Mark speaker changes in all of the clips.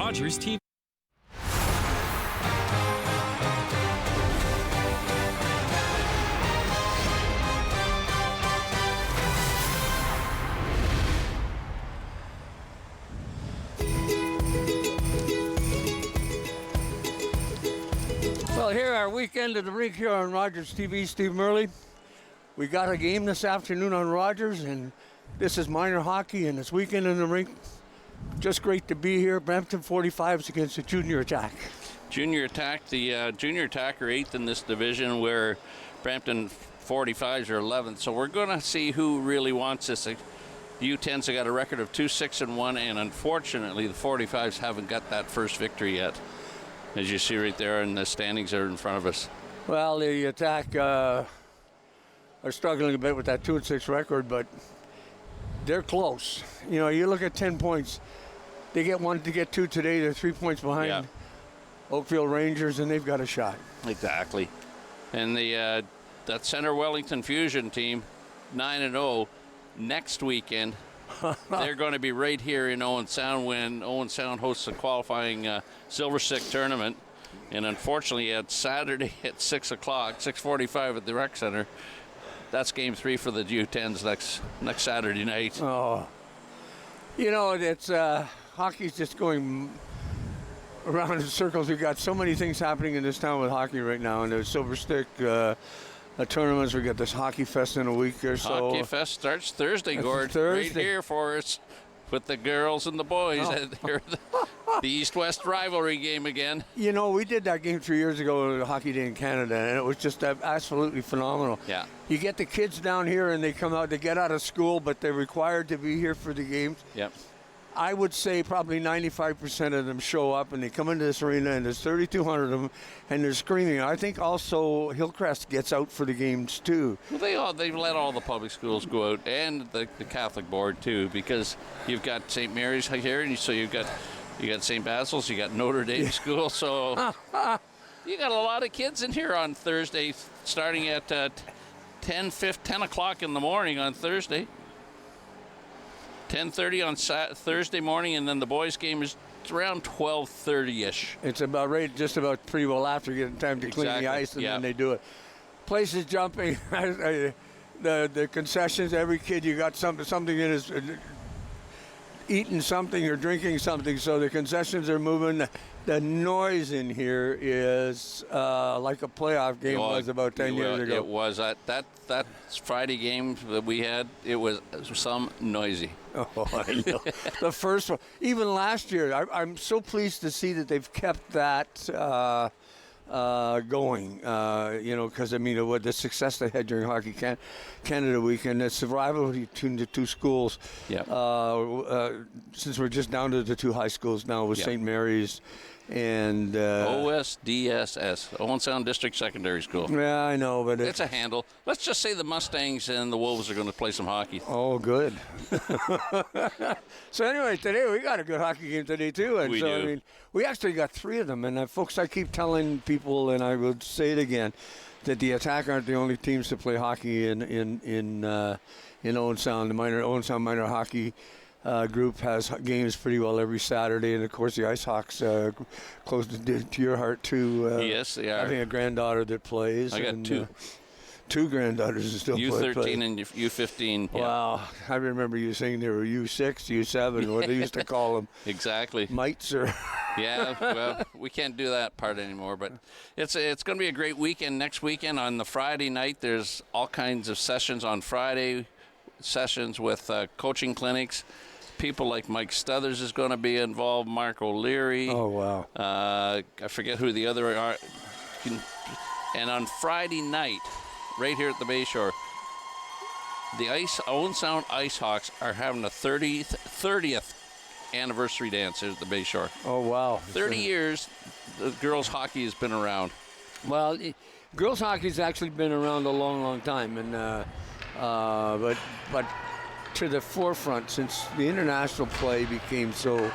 Speaker 1: Rogers TV.
Speaker 2: Well, here our weekend at the rink here on Rogers TV. Steve Murley. We got a game this afternoon on Rogers, and this is minor hockey, and it's weekend in the rink. Just great to be here. Brampton 45s against the Junior Attack.
Speaker 3: Junior Attack, the Junior Attack are 8th in this division, where Brampton 45s are 11th. So we're going to see who really wants this. The U10s have got a record of 2-6-1, and unfortunately the 45s haven't got that first victory yet, as you see right there in the standings that are in front of us.
Speaker 2: Well, the Attack are struggling a bit with that 2-6 record, but they're close. You know, you look at 10 points. They get 1 to get 2 today. They're 3 points behind Oakville Rangers, and they've got a shot.
Speaker 3: Exactly. And the that Center Wellington Fusion team, 9-0, next weekend, they're going to be right here in Owen Sound when Owen Sound hosts a qualifying Silver Stick tournament. And unfortunately, at Saturday at 6 o'clock, 6:45 at the Rec Center, that's Game 3 for the U10s next Saturday night.
Speaker 2: Oh, you know, it's hockey's just going around in circles. We've got so many things happening in this town with hockey right now, and there's Silver Stick tournaments. We got this Hockey Fest in a week or so.
Speaker 3: Hockey Fest starts Thursday, Gord.
Speaker 2: Thursday.
Speaker 3: Right here for us with the girls and the boys. Oh. The East-West rivalry game again.
Speaker 2: You know, we did that game 3 years ago at Hockey Day in Canada, and it was just absolutely phenomenal.
Speaker 3: Yeah.
Speaker 2: You get the kids down here, and they come out, they get out of school, but they're required to be here for the games.
Speaker 3: Yep.
Speaker 2: I would say probably 95% of them show up, and they come into this arena, and there's 3,200 of them, and they're screaming. I think also Hillcrest gets out for the games too.
Speaker 3: Well, they let all the public schools go out, and the Catholic Board too, because you've got St. Mary's here, and so you've got St. Basil's, you got Notre Dame School, so you got a lot of kids in here on Thursday, starting at 10 o'clock in the morning on Thursday. 10:30 on Thursday morning, and then the boys' game is around 12:30ish.
Speaker 2: It's about right, just about pretty well after getting time to clean the ice, and then they do it. Place is jumping. The concessions, every kid, you got something in his eating something or drinking something, so the concessions are moving. The noise in here is like a playoff game was about 10 years ago.
Speaker 3: It was. That Friday game that we had, it was some noisy.
Speaker 2: Oh, I know. The first one. Even last year, I'm so pleased to see that they've kept that going, because, I mean, what the success they had during Hockey Canada Week, and it's the rivalry between the two schools. Since we're just down to the two high schools now with St. Mary's and
Speaker 3: OSDSS, Owen Sound District Secondary School.
Speaker 2: Yeah, I know, but
Speaker 3: it's a handle. Let's just say the Mustangs and the Wolves are going to play some hockey.
Speaker 2: Oh, good. So anyway, today we got a good hockey game today too, and
Speaker 3: we
Speaker 2: so
Speaker 3: do.
Speaker 2: I mean, we actually got 3 of them. And folks, I keep telling people, and I will say it again, that the Attack aren't the only teams to play hockey in Owen Sound. The Owen Sound minor hockey group has games pretty well every Saturday, and of course the Ice Hawks close to your heart too.
Speaker 3: Yes, they are.
Speaker 2: Having a granddaughter that plays.
Speaker 3: I got 2.
Speaker 2: 2 granddaughters that still play.
Speaker 3: U13 and U15. Yeah.
Speaker 2: Wow, I remember you saying they were U6, U7, what they used to call them.
Speaker 3: Exactly.
Speaker 2: Mites or.
Speaker 3: Yeah, well, we can't do that part anymore, but it's going to be a great weekend. Next weekend on the Friday night, there's all kinds of sessions on Friday, sessions with coaching clinics. People like Mike Stuthers is going to be involved, Mark O'Leary.
Speaker 2: Oh, wow.
Speaker 3: I forget who the other are. And on Friday night, right here at the Bayshore, the Owen Sound Ice Hawks are having a 30th anniversary dance at the Bayshore.
Speaker 2: Oh, wow.
Speaker 3: 30 years, the girls' hockey has been around.
Speaker 2: Well, girls' hockey's actually been around a long, long time, and but to the forefront since the international play became so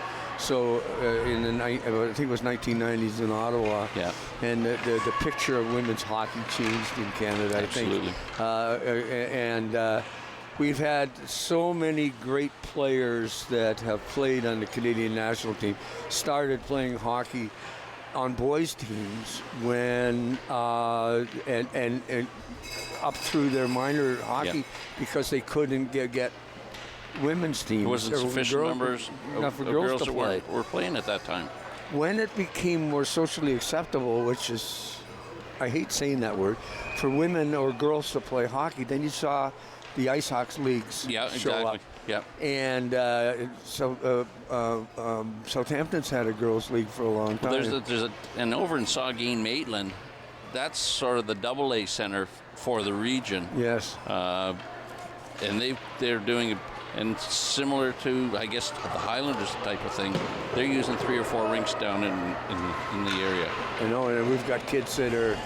Speaker 2: in the I think it was 1990s in Ottawa.
Speaker 3: Yeah.
Speaker 2: And the picture of women's hockey changed in Canada.
Speaker 3: Absolutely.
Speaker 2: I think. we've had so many great players that have played on the Canadian national team, started playing hockey on boys teams when and up through their minor hockey because they couldn't get women's teams.
Speaker 3: There wasn't sufficient numbers of girls that were playing at that time.
Speaker 2: When it became more socially acceptable, which is, I hate saying that word, for women or girls to play hockey, then you saw the Ice Hawks leagues show up.
Speaker 3: Yeah.
Speaker 2: And Southampton's had a girls' league for a long time.
Speaker 3: And over in Saugeen, Maitland, that's sort of the AA center for the region.
Speaker 2: Yes.
Speaker 3: And they're doing, and similar to, I guess, the Highlanders type of thing, they're using 3 or 4 rinks down in the area.
Speaker 2: I know, and we've got kids that are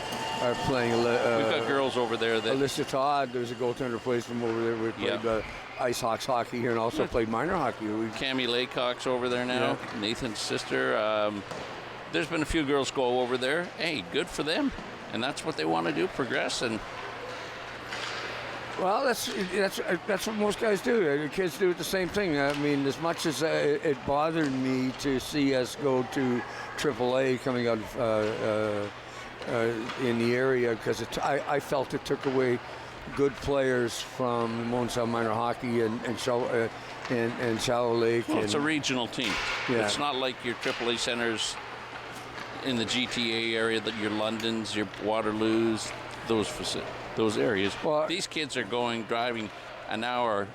Speaker 2: playing.
Speaker 3: We've got girls over there that.
Speaker 2: Alyssa Todd, there's a goaltender plays from over there. We played Ice Hawks hockey here and also played minor hockey.
Speaker 3: Cammie Laycock's over there now. Yeah. Nathan's sister. There's been a few girls go over there. Hey, good for them, and that's what they want to do, progress. And
Speaker 2: well, that's what most guys do. The kids do the same thing. I mean, as much as it bothered me to see us go to AAA coming out in the area, because I felt it took away good players from Moan Sound Minor Hockey and Shallow Lake.
Speaker 3: Well, it's a regional team.
Speaker 2: Yeah.
Speaker 3: It's not like your AAA centers in the GTA area, that your Londons, your Waterloos, those areas. Well, these kids are driving an hour,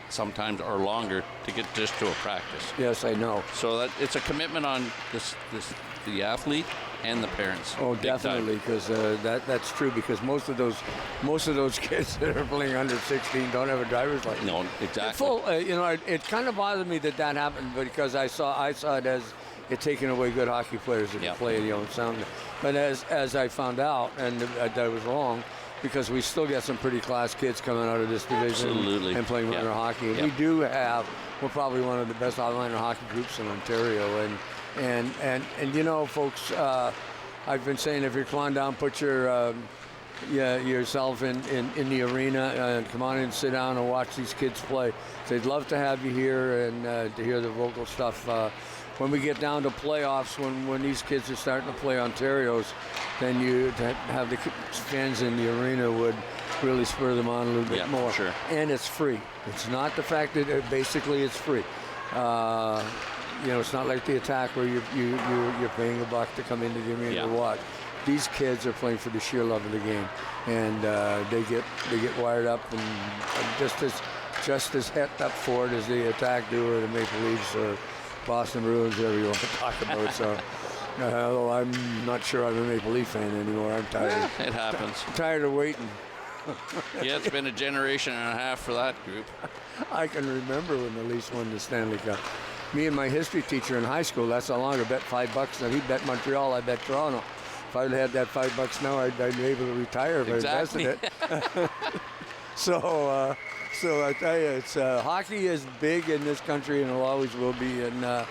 Speaker 3: sometimes or longer, to get just to a practice.
Speaker 2: Yes, I know.
Speaker 3: So that it's a commitment on the athlete and the parents.
Speaker 2: Oh, definitely, because that's true. Because most of those kids that are playing under 16 don't have a driver's license.
Speaker 3: No, exactly.
Speaker 2: It kind of bothered me that happened, because I saw it as it taking away good hockey players that play in the Owen Sound. But as I found out, and I was wrong, because we still get some pretty class kids coming out of this division and playing minor hockey. And we're probably one of the best minor hockey groups in Ontario. And you know, folks, I've been saying, if you're coming down, put yourself in the arena and come on and sit down and watch these kids play. They'd love to have you here and to hear the vocal stuff. When we get down to playoffs, when these kids are starting to play Ontario's, then you have the fans in the arena would really spur them on a little bit more.
Speaker 3: Sure.
Speaker 2: And it's free. It's not the fact that basically it's free. It's not like the Attack where you're paying $1 to come into the arena to watch. These kids are playing for the sheer love of the game, and they get wired up and just as het up for it as the Attack do, or the Maple Leafs or Boston Bruins, whatever you want to talk about. So, although I'm not sure I'm a Maple Leaf fan anymore. I'm tired.
Speaker 3: It happens.
Speaker 2: I'm tired of waiting.
Speaker 3: Yeah, it's been a generation and a half for that group.
Speaker 2: I can remember when the Leafs won the Stanley Cup. Me and my history teacher in high school, that's how long I bet $5. Now, he bet Montreal, I bet Toronto. If I'd had that $5 now, I'd be able to retire if I invested it. So I tell you, it's hockey is big in this country, and it always will be. And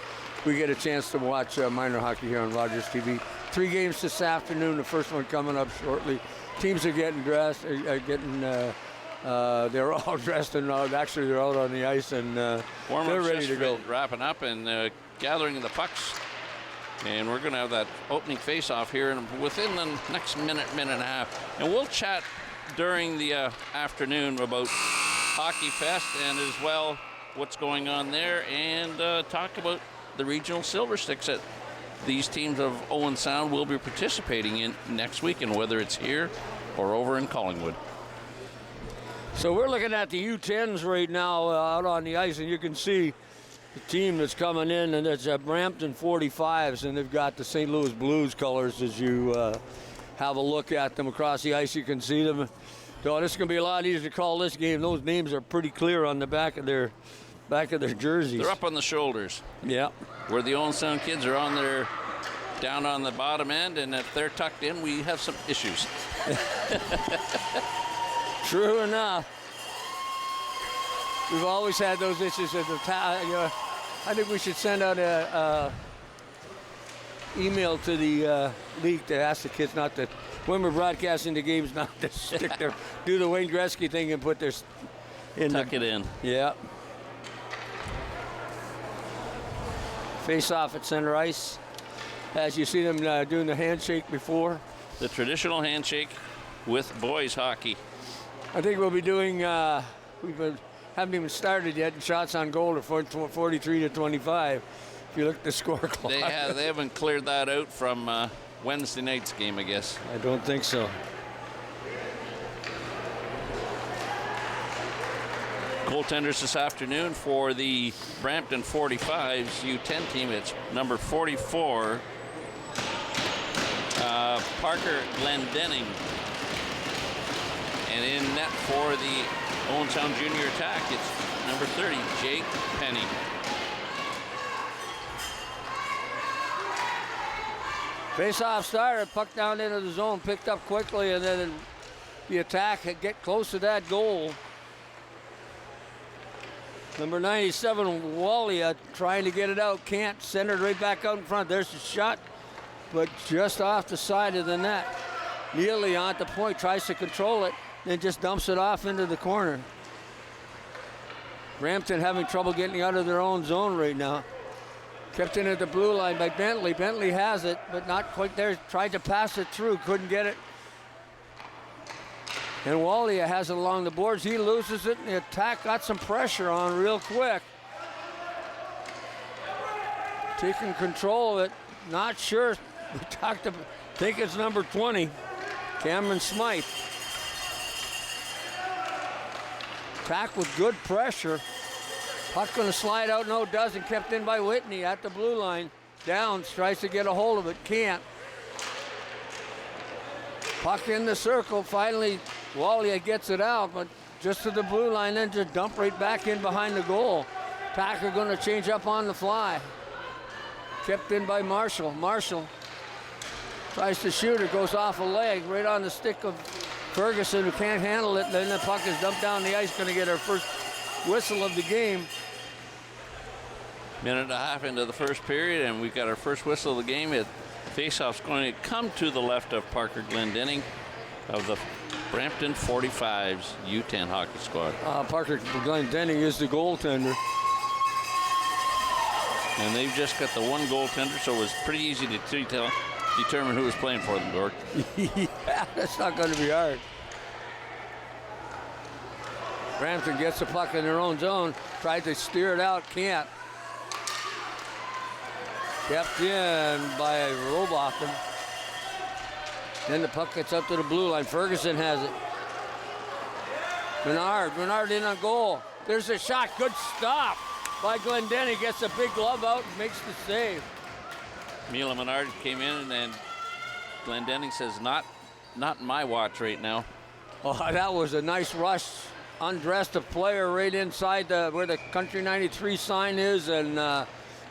Speaker 2: we get a chance to watch minor hockey here on Rogers TV. 3 games this afternoon. The first one coming up shortly. Teams are getting dressed. They're all dressed, and actually they're out on the ice, and they're ready to go.
Speaker 3: Wrapping up and gathering the pucks. And we're going to have that opening face-off here within the next minute and a half. And we'll chat during the afternoon about Hockey Fest, and as well what's going on there, and talk about the regional Silver Sticks that these teams of Owen Sound will be participating in next week, and whether it's here or over in Collingwood.
Speaker 2: So we're looking at the U10s right now out on the ice, and you can see the team that's coming in, and it's Brampton 45s, and they've got the St. Louis Blues colors. As you have a look at them across the ice, you can see them. So this is going to be a lot easier to call this game. Those names are pretty clear on the back of their jerseys.
Speaker 3: They're up on the shoulders.
Speaker 2: Yeah.
Speaker 3: Where the Owen Sound kids are down on the bottom end, and if they're tucked in, we have some issues.
Speaker 2: True enough. We've always had those issues at the time. I think we should send out a email to the league to ask the kids not to, when we're broadcasting the games, not to do the Wayne Gretzky thing and put their
Speaker 3: tuck it in.
Speaker 2: Yeah. Face off at center ice. As you see them doing the handshake before.
Speaker 3: The traditional handshake with boys hockey.
Speaker 2: I think we'll be doing, haven't even started yet, and shots on goal are 43-25. If you look at the score clock.
Speaker 3: They haven't cleared that out from Wednesday night's game, I guess.
Speaker 2: I don't think so.
Speaker 3: Goaltenders this afternoon for the Brampton 45s U10 team. It's number 44, Parker Glendenning. And in net for the Owen Sound Junior Attack, it's number 30, Jake Penny.
Speaker 2: Face-off started, puck down into the zone, picked up quickly, and then the attack had get close to that goal. Number 97, Walia, trying to get it out, can't, send it right back out in front. There's the shot, but just off the side of the net. Nearly on the point, tries to control it, then just dumps it off into the corner. Brampton having trouble getting out of their own zone right now. Kept in at the blue line by Bentley. Bentley has it, but not quite there. Tried to pass it through, couldn't get it. And Walia has it along the boards. He loses it, and the attack got some pressure on real quick. Taking control of it. Not sure. We talked about, think it's number 20, Cameron Smythe. Attack with good pressure. Puck gonna slide out, no, doesn't. Kept in by Whitney at the blue line. Downs tries to get a hold of it, can't. Puck in the circle, finally Walia gets it out, but just to the blue line, then just dump right back in behind the goal. Packer gonna change up on the fly. Kept in by Marshall. Marshall tries to shoot it, goes off a leg, right on the stick of Ferguson, who can't handle it. Then the puck is dumped down the ice, gonna get our first whistle of the game.
Speaker 3: Minute and a half into the first period, and we've got our first whistle of the game. Faceoff's going to come to the left of Parker Glendenning of the Brampton 45s U10 hockey squad.
Speaker 2: Parker Glendenning is the goaltender.
Speaker 3: And they've just got the one goaltender, so it was pretty easy to determine who was playing for them, Gord.
Speaker 2: Yeah, that's not going to be hard. Brampton gets the puck in their own zone, tried to steer it out, can't. Kept in by Robotham. Then the puck gets up to the blue line. Ferguson has it. Bernard in on goal. There's a shot, good stop by Glendenning. Gets a big glove out and makes the save.
Speaker 3: Mila Menard came in, and Glendenning says, not my watch right now.
Speaker 2: Oh, that was a nice rush. Undressed a player right inside where the Country 93 sign is, and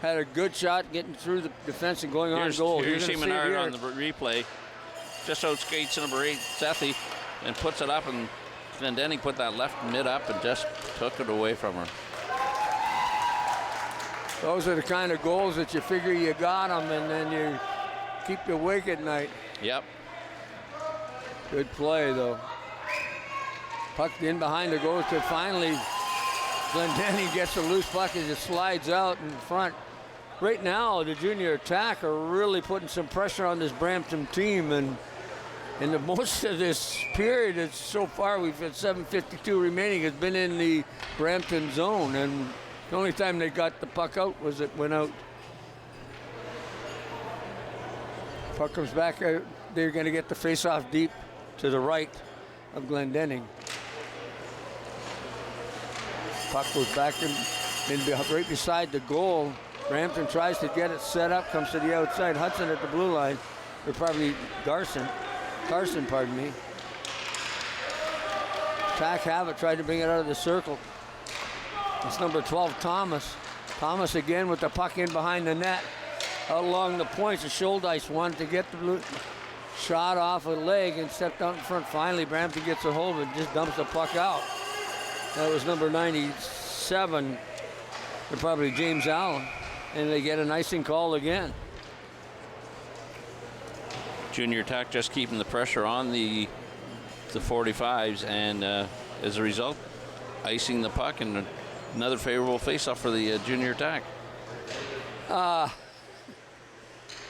Speaker 2: had a good shot getting through the defense and going on goal.
Speaker 3: Here's Menard on the replay. Just outskates number 8, Sethi, and puts it up, and Glendenning put that left mid up and just took it away from her.
Speaker 2: Those are the kind of goals that you figure you got them, and then you keep you awake at night.
Speaker 3: Yep.
Speaker 2: Good play, though. Pucked in behind the goal to finally Glendenning gets a loose puck as it slides out in front. Right now, the junior attack are really putting some pressure on this Brampton team, and in the most of this period, it's so far we've had 7:52 remaining. It's been in the Brampton zone, and the only time they got the puck out was it went out. Puck comes back out. They're going to get the face-off deep to the right of Glendenning. Puck goes back in right beside the goal. Brampton tries to get it set up, comes to the outside. Hudson at the blue line, or probably Carson, pardon me. Attack have it, tried to bring it out of the circle. It's number 12, Thomas. Thomas again with the puck in behind the net. Out along the points, the Schuldice wanted to get the blue shot off a leg and stepped out in front. Finally, Brampton gets a hold of it, just dumps the puck out. That was number 97, or probably James Allen. And they get an icing call again.
Speaker 3: Junior attack just keeping the pressure on the 45s, and as a result, icing the puck, and another favorable faceoff for the junior attack.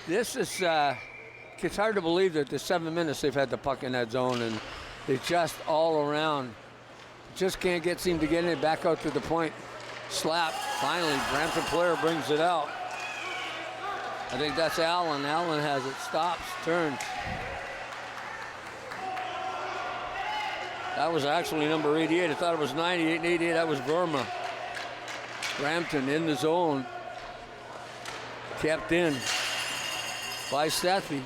Speaker 2: This is, it's hard to believe that the 7 minutes they've had the puck in that zone, and they just all around. Just can't seem to get it back out to the point. Slap. Finally, Brampton player brings it out. I think that's Allen. Allen has it. Stops, turns. That was actually number 88. I thought it was 98 and 88. That was Verma. Brampton in the zone. Kept in by Steffi.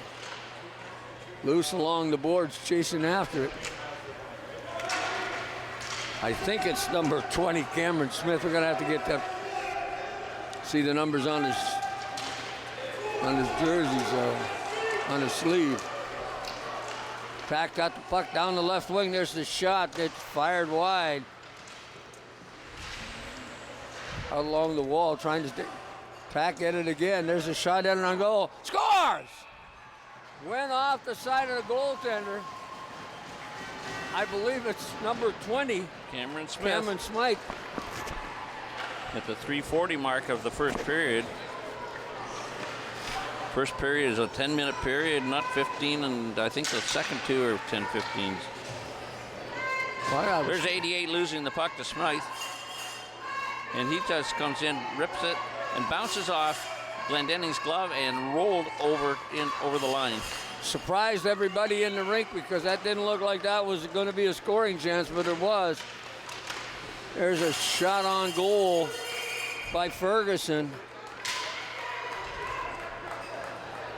Speaker 2: Loose along the boards, chasing after it. I think it's number 20, Cameron Smith. We're gonna have to get that. See the numbers on his jerseys, on his sleeve. Pack got the puck down the left wing. There's the shot. It's fired wide. Out along the wall, trying to stay. Pack at it again. There's a shot at it on goal. Scores! Went off the side of the goaltender. I believe it's number 20.
Speaker 3: Cameron Smith.
Speaker 2: Cameron Smith.
Speaker 3: At the 3:40 mark of the first period. First period is a 10-minute period, not 15, and I think the second two are 10-15s.
Speaker 2: Wow.
Speaker 3: There's 88 losing the puck to Smythe. And he just comes in, rips it, and bounces off Glendenning's glove and rolled over the line.
Speaker 2: Surprised everybody in the rink because that didn't look like that was going to be a scoring chance, but it was. There's a shot on goal by Ferguson.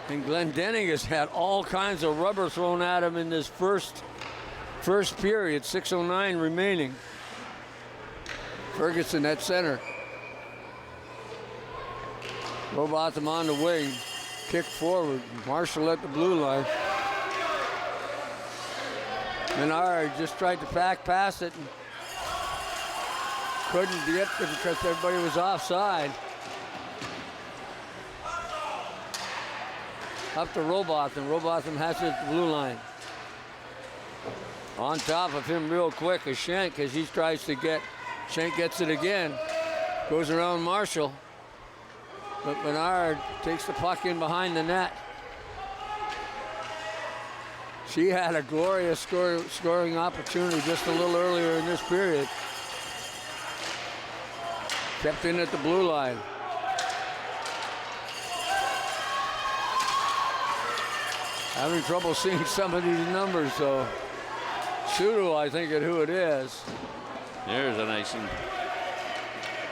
Speaker 2: And Glendenning has had all kinds of rubber thrown at him in this first period, 6:09 remaining. Ferguson at center. Robotham on the wing. Kick forward. Marshall at the blue line. Menard just tried to pack past it and couldn't get it because everybody was offside. Up to Robotham. Robotham has it at the blue line. On top of him real quick is Schenk as he tries to get. Schenk gets it again. Goes around Marshall. But Menard takes the puck in behind the net. She had a glorious scoring opportunity just a little earlier in this period. Kept in at the blue line. Having trouble seeing some of these numbers, so Shudo, I think, at who it is.
Speaker 3: There's an icing.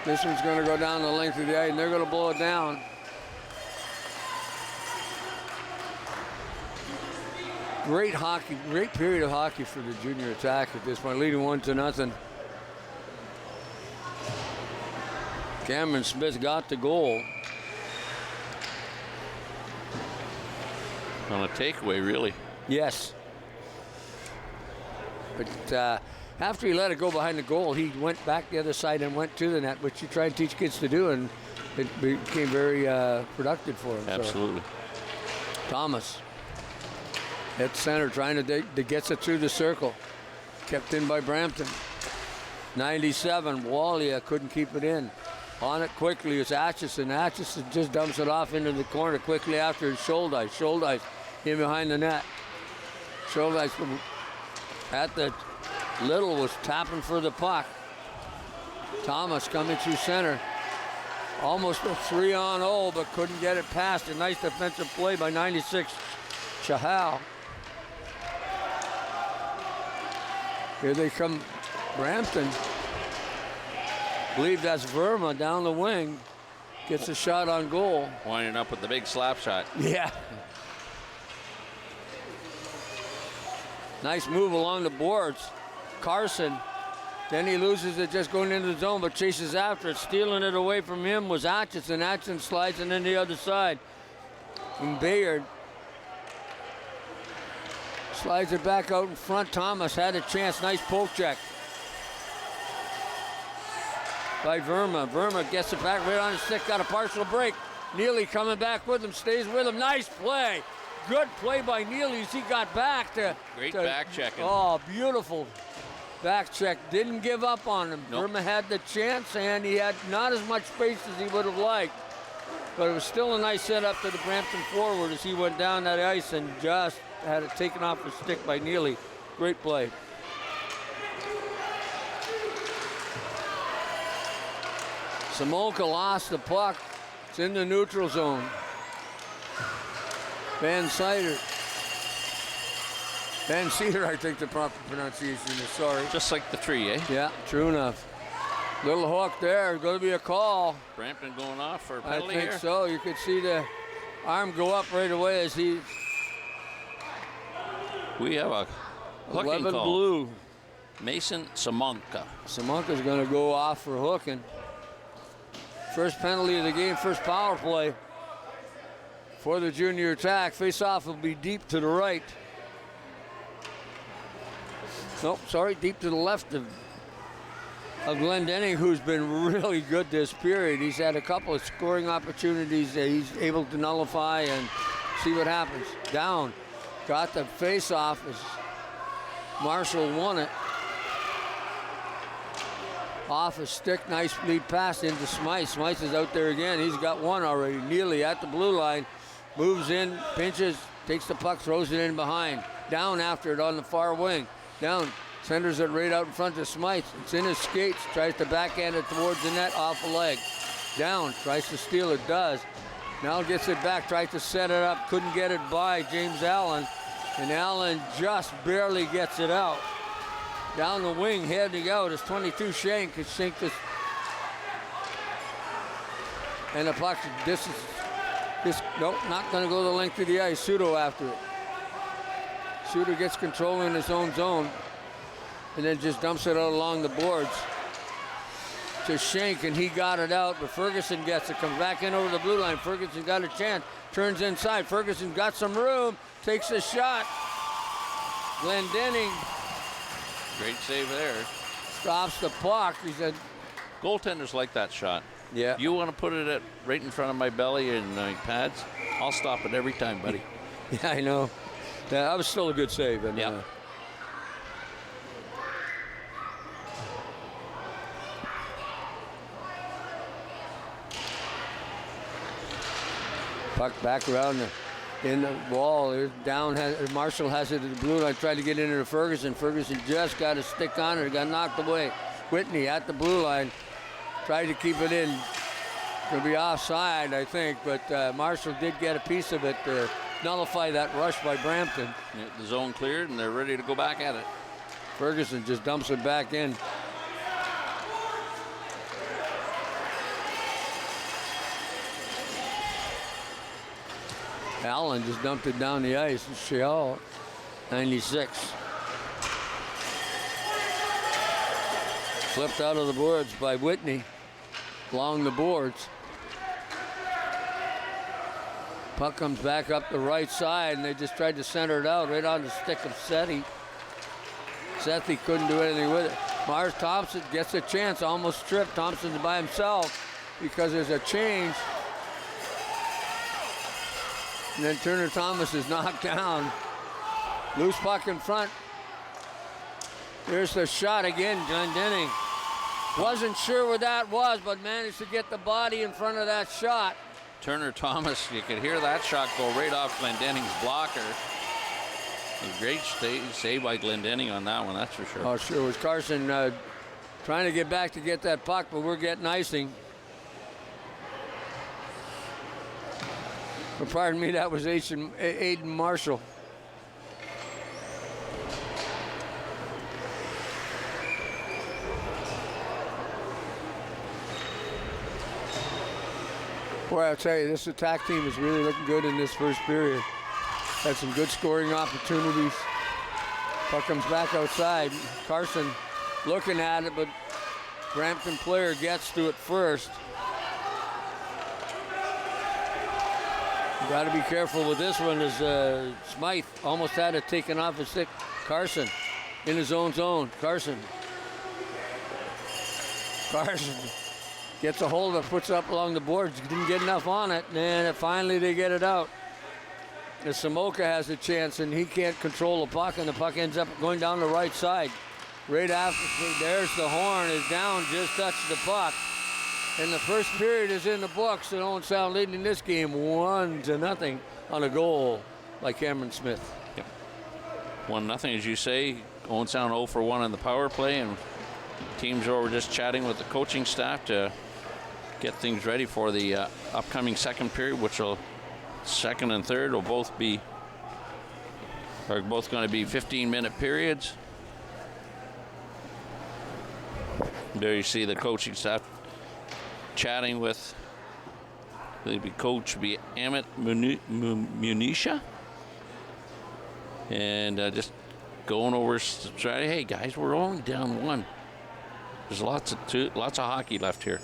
Speaker 2: This one's going to go down the length of the ice, and they're going to blow it down. Great hockey, great period of hockey for the junior attack at this point, leading 1-0. Cameron Smith got the goal.
Speaker 3: On a takeaway, really.
Speaker 2: Yes. But after he let it go behind the goal, he went back the other side and went to the net, which you try and teach kids to do, and it became very productive for him.
Speaker 3: Absolutely.
Speaker 2: So, Thomas at center trying to get it through the circle. Kept in by Brampton. 97, Walia couldn't keep it in. On it quickly is Atchison. Atchison just dumps it off into the corner quickly after Scholdice. Scholdice in behind the net. Scholdice at the Little was tapping for the puck. Thomas coming through center. Almost a 3-on-0, but couldn't get it past. A nice defensive play by 96 Chahal. Here they come, Brampton. Believe that's Verma down the wing. Gets a shot on goal.
Speaker 3: Winding up with the big slap shot.
Speaker 2: Yeah. Nice move along the boards. Carson. Then he loses it just going into the zone, but chases after it. Stealing it away from him was Atchison. Atchison slides it in the other side. And Bayard slides it back out in front. Thomas had a chance. Nice poke check by Verma. Verma gets it back right on his stick. Got a partial break. Neely coming back with him. Stays with him. Nice play. Good play by Neely as he got back to...
Speaker 3: Great back checking.
Speaker 2: Oh, beautiful. Back check, didn't give up on him.
Speaker 3: Nope.
Speaker 2: Burma had the chance, and he had not as much space as he would have liked. But it was still a nice setup to the Brampton forward as he went down that ice and just had it taken off his stick by Neely. Great play. Samoka lost the puck. It's in the neutral zone. Van Cedar, I think the proper pronunciation is, sorry.
Speaker 3: Just like the tree, eh?
Speaker 2: Yeah, true enough. Little hook there, going to be a call.
Speaker 3: Brampton going off for a penalty
Speaker 2: I think
Speaker 3: here?
Speaker 2: so. You could see the arm go up right away as he...
Speaker 3: We have a hooking
Speaker 2: 11
Speaker 3: call.
Speaker 2: blue.
Speaker 3: Mason Samonka.
Speaker 2: Samonka's going to go off for hooking. First penalty of the game, first power play for the junior attack. Face-off will be deep to the right. Nope, sorry, deep to the left of Glendenning, who's been really good this period. He's had a couple of scoring opportunities that he's able to nullify and see what happens. Down, got the face-off as Marshall won it. Off a stick, nice lead pass into Smythe. Smythe is out there again. He's got one already. Neely at the blue line, moves in, pinches, takes the puck, throws it in behind. Down after it on the far wing. Down, centers it right out in front of Smythe. It's in his skates, tries to backhand it towards the net, off a leg. Down, tries to steal it, does. Now gets it back, tries to set it up, couldn't get it by James Allen. And Allen just barely gets it out. Down the wing, heading out is 22 Shank. Shank this, and the puck, this, nope, not going to go the length of the ice. Sudo after it. Sudo gets control in his own zone, and then just dumps it out along the boards to Shank, and he got it out, but Ferguson gets it, comes back in over the blue line. Ferguson got a chance, turns inside. Ferguson got some room, takes a shot. Glendenning.
Speaker 3: Great save there.
Speaker 2: Stops the puck. He said,
Speaker 3: Goaltenders like that shot.
Speaker 2: yeah.
Speaker 3: You want to put it right in front of my belly and my pads? I'll stop it every time, buddy.
Speaker 2: Yeah, I know. Yeah, that was still a good save. And,
Speaker 3: yeah.
Speaker 2: Puck back around in the wall. There's down. Marshall has it at the blue line. Tried to get into the Ferguson. Ferguson just got a stick on it. Got knocked away. Whitney at the blue line. Tried to keep it in. Going to be offside, I think. But Marshall did get a piece of it to nullify that rush by Brampton.
Speaker 3: Yeah, the zone cleared, and they're ready to go back at it.
Speaker 2: Ferguson just dumps it back in. Allen just dumped it down the ice. Sheol, 96. Flipped out of the boards by Whitney. Along the boards. Puck comes back up the right side, and they just tried to center it out right on the stick of Sethi. Sethi couldn't do anything with it. Mars Thompson gets a chance, almost tripped. Thompson's by himself because there's a change. And then Turner Thomas is knocked down. Loose puck in front. There's the shot again, Glendenning. Wasn't sure where that was, but managed to get the body in front of that shot.
Speaker 3: Turner Thomas, you could hear that shot go right off Glendenning's blocker. A great save by Glendenning on that one, that's for sure.
Speaker 2: Oh, sure. It was Carson trying to get back to get that puck, but we're getting icing. But pardon me, that was Aiden Marshall. Boy, I'll tell you, this attack team is really looking good in this first period. Had some good scoring opportunities. Puck comes back outside. Carson looking at it, but Brampton player gets to it first. Got to be careful with this one as Smythe almost had it taken off his stick. Carson in his own zone. Carson gets a hold of it, puts it up along the boards. Didn't get enough on it, and finally they get it out. As Samoka has a chance, and he can't control the puck, and the puck ends up going down the right side. right after, there's the horn, is down, just touched the puck. And the first period is in the books, and Owen Sound leading this game 1-0 on a goal by Cameron Smith.
Speaker 3: Yep. 1-0, as you say. Owen Sound 0 for 1 on the power play, and teams were just chatting with the coaching staff to get things ready for the upcoming second period, which will, second and third will both going to be 15-minute periods. There you see the coaching staff chatting with coach Amit Munisha, and just going over strategy. Hey guys, we're only down 1. There's lots of hockey left here.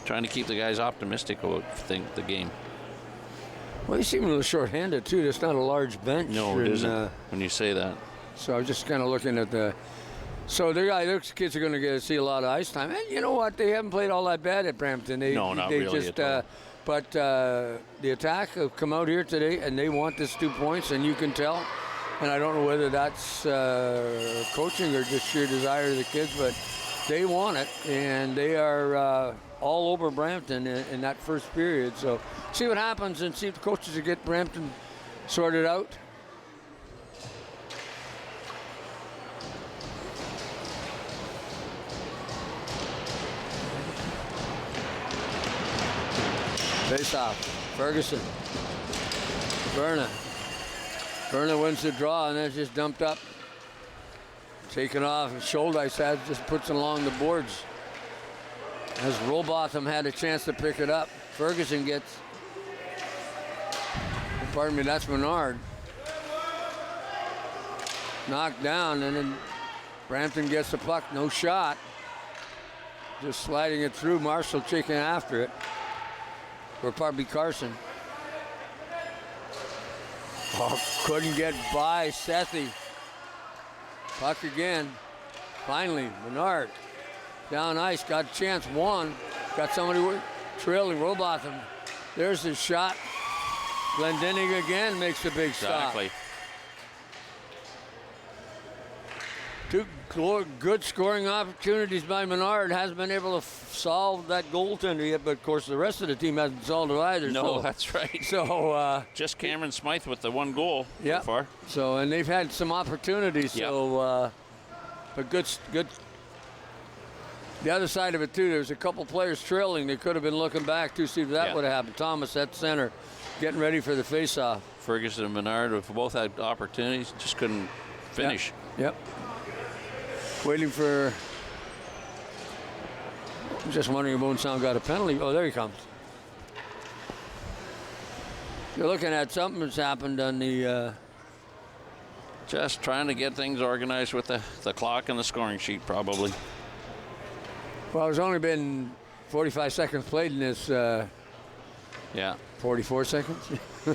Speaker 3: Trying to keep the guys optimistic about the game.
Speaker 2: Well, they seem a little short-handed too. It's not a large bench.
Speaker 3: No, it isn't. When you say that.
Speaker 2: So I was just kind of looking at the. So those kids are going to get to see a lot of ice time. And you know what? They haven't played all that bad at Brampton.
Speaker 3: No, not really at all.
Speaker 2: But the Attack have come out here today, and they want this 2 points, and you can tell. And I don't know whether that's coaching or just sheer desire of the kids, but they want it, and they are all over Brampton in that first period. So see what happens and see if the coaches will get Brampton sorted out. Face off. Ferguson. Berna wins the draw, and then it's just dumped up. Taken off. Shouldice just puts it along the boards. As Robotham had a chance to pick it up. Ferguson gets. Pardon me, that's Menard. Knocked down, and then Brampton gets the puck. No shot. Just sliding it through. Marshall chasing after it. Or probably Carson. Oh, couldn't get by Sethi. Puck again. Finally, Menard. Down ice, got a chance. One. Got somebody trailing Robotham. There's his shot. Glendenning again makes a big stop.
Speaker 3: Exactly.
Speaker 2: Two good scoring opportunities by Menard. Hasn't been able to solve that goaltender yet, but of course the rest of the team hasn't solved it either.
Speaker 3: No,
Speaker 2: so,
Speaker 3: that's right.
Speaker 2: So
Speaker 3: just Cameron Smythe with the 1 goal so far.
Speaker 2: So, and they've had some opportunities.
Speaker 3: Yep.
Speaker 2: So, but good. The other side of it too, there's a couple players trailing. They could have been looking back to see if that would have happened. Thomas at center, getting ready for the face-off.
Speaker 3: Ferguson and Menard have both had opportunities, just couldn't finish.
Speaker 2: Yep. Waiting for. I'm just wondering if Owen Sound got a penalty. Oh, there he comes. You're looking at something that's happened on the.
Speaker 3: Just trying to get things organized with the clock and the scoring sheet, probably.
Speaker 2: Well, there's only been 45 seconds played in this. 44 seconds.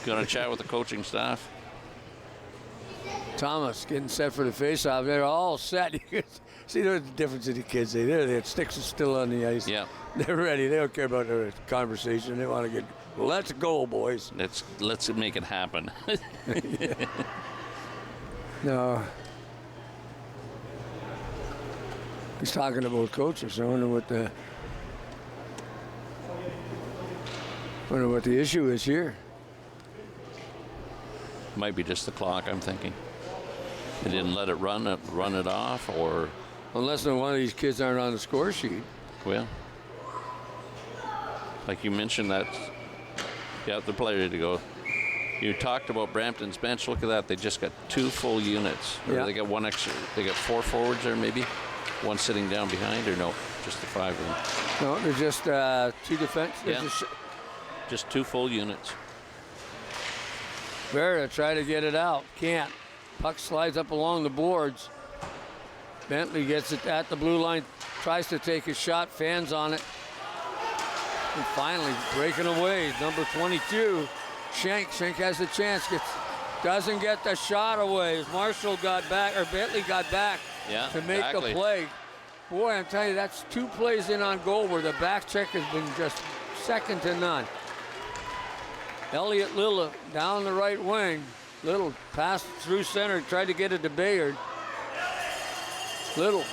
Speaker 3: Going to chat with the coaching staff.
Speaker 2: Thomas getting set for the face-off. They're all set. You can see the difference in the kids. Their sticks are still on the ice.
Speaker 3: Yeah.
Speaker 2: They're ready. They don't care about the conversation. They want to get, let's go, boys.
Speaker 3: Let's make it happen.
Speaker 2: No. He's talking about coaches. I wonder what the issue is here.
Speaker 3: Might be just the clock, I'm thinking. They didn't let it run it off, or
Speaker 2: unless one of these kids aren't on the score sheet.
Speaker 3: Well, like you mentioned, that they're ready to go. You talked about Brampton's bench. Look at that. They just got 2 full units. Or they got 1 extra. They got 4 forwards there, maybe. 1 sitting down behind, or no? Just the 5 of them.
Speaker 2: No, they're just 2 defense.
Speaker 3: Yeah. Just 2 full units.
Speaker 2: Vera try to get it out. Can't. Puck slides up along the boards. Bentley gets it at the blue line. Tries to take a shot. Fans on it. And finally breaking away. Number 22. Shank has a chance. Doesn't get the shot away. As Marshall got back, or Bentley got back to make the play. Boy, I'm telling you, that's 2 plays in on goal where the back check has been just second to none. Elliott Little down the right wing. Little passed through center, tried to get it to Bayard. Little.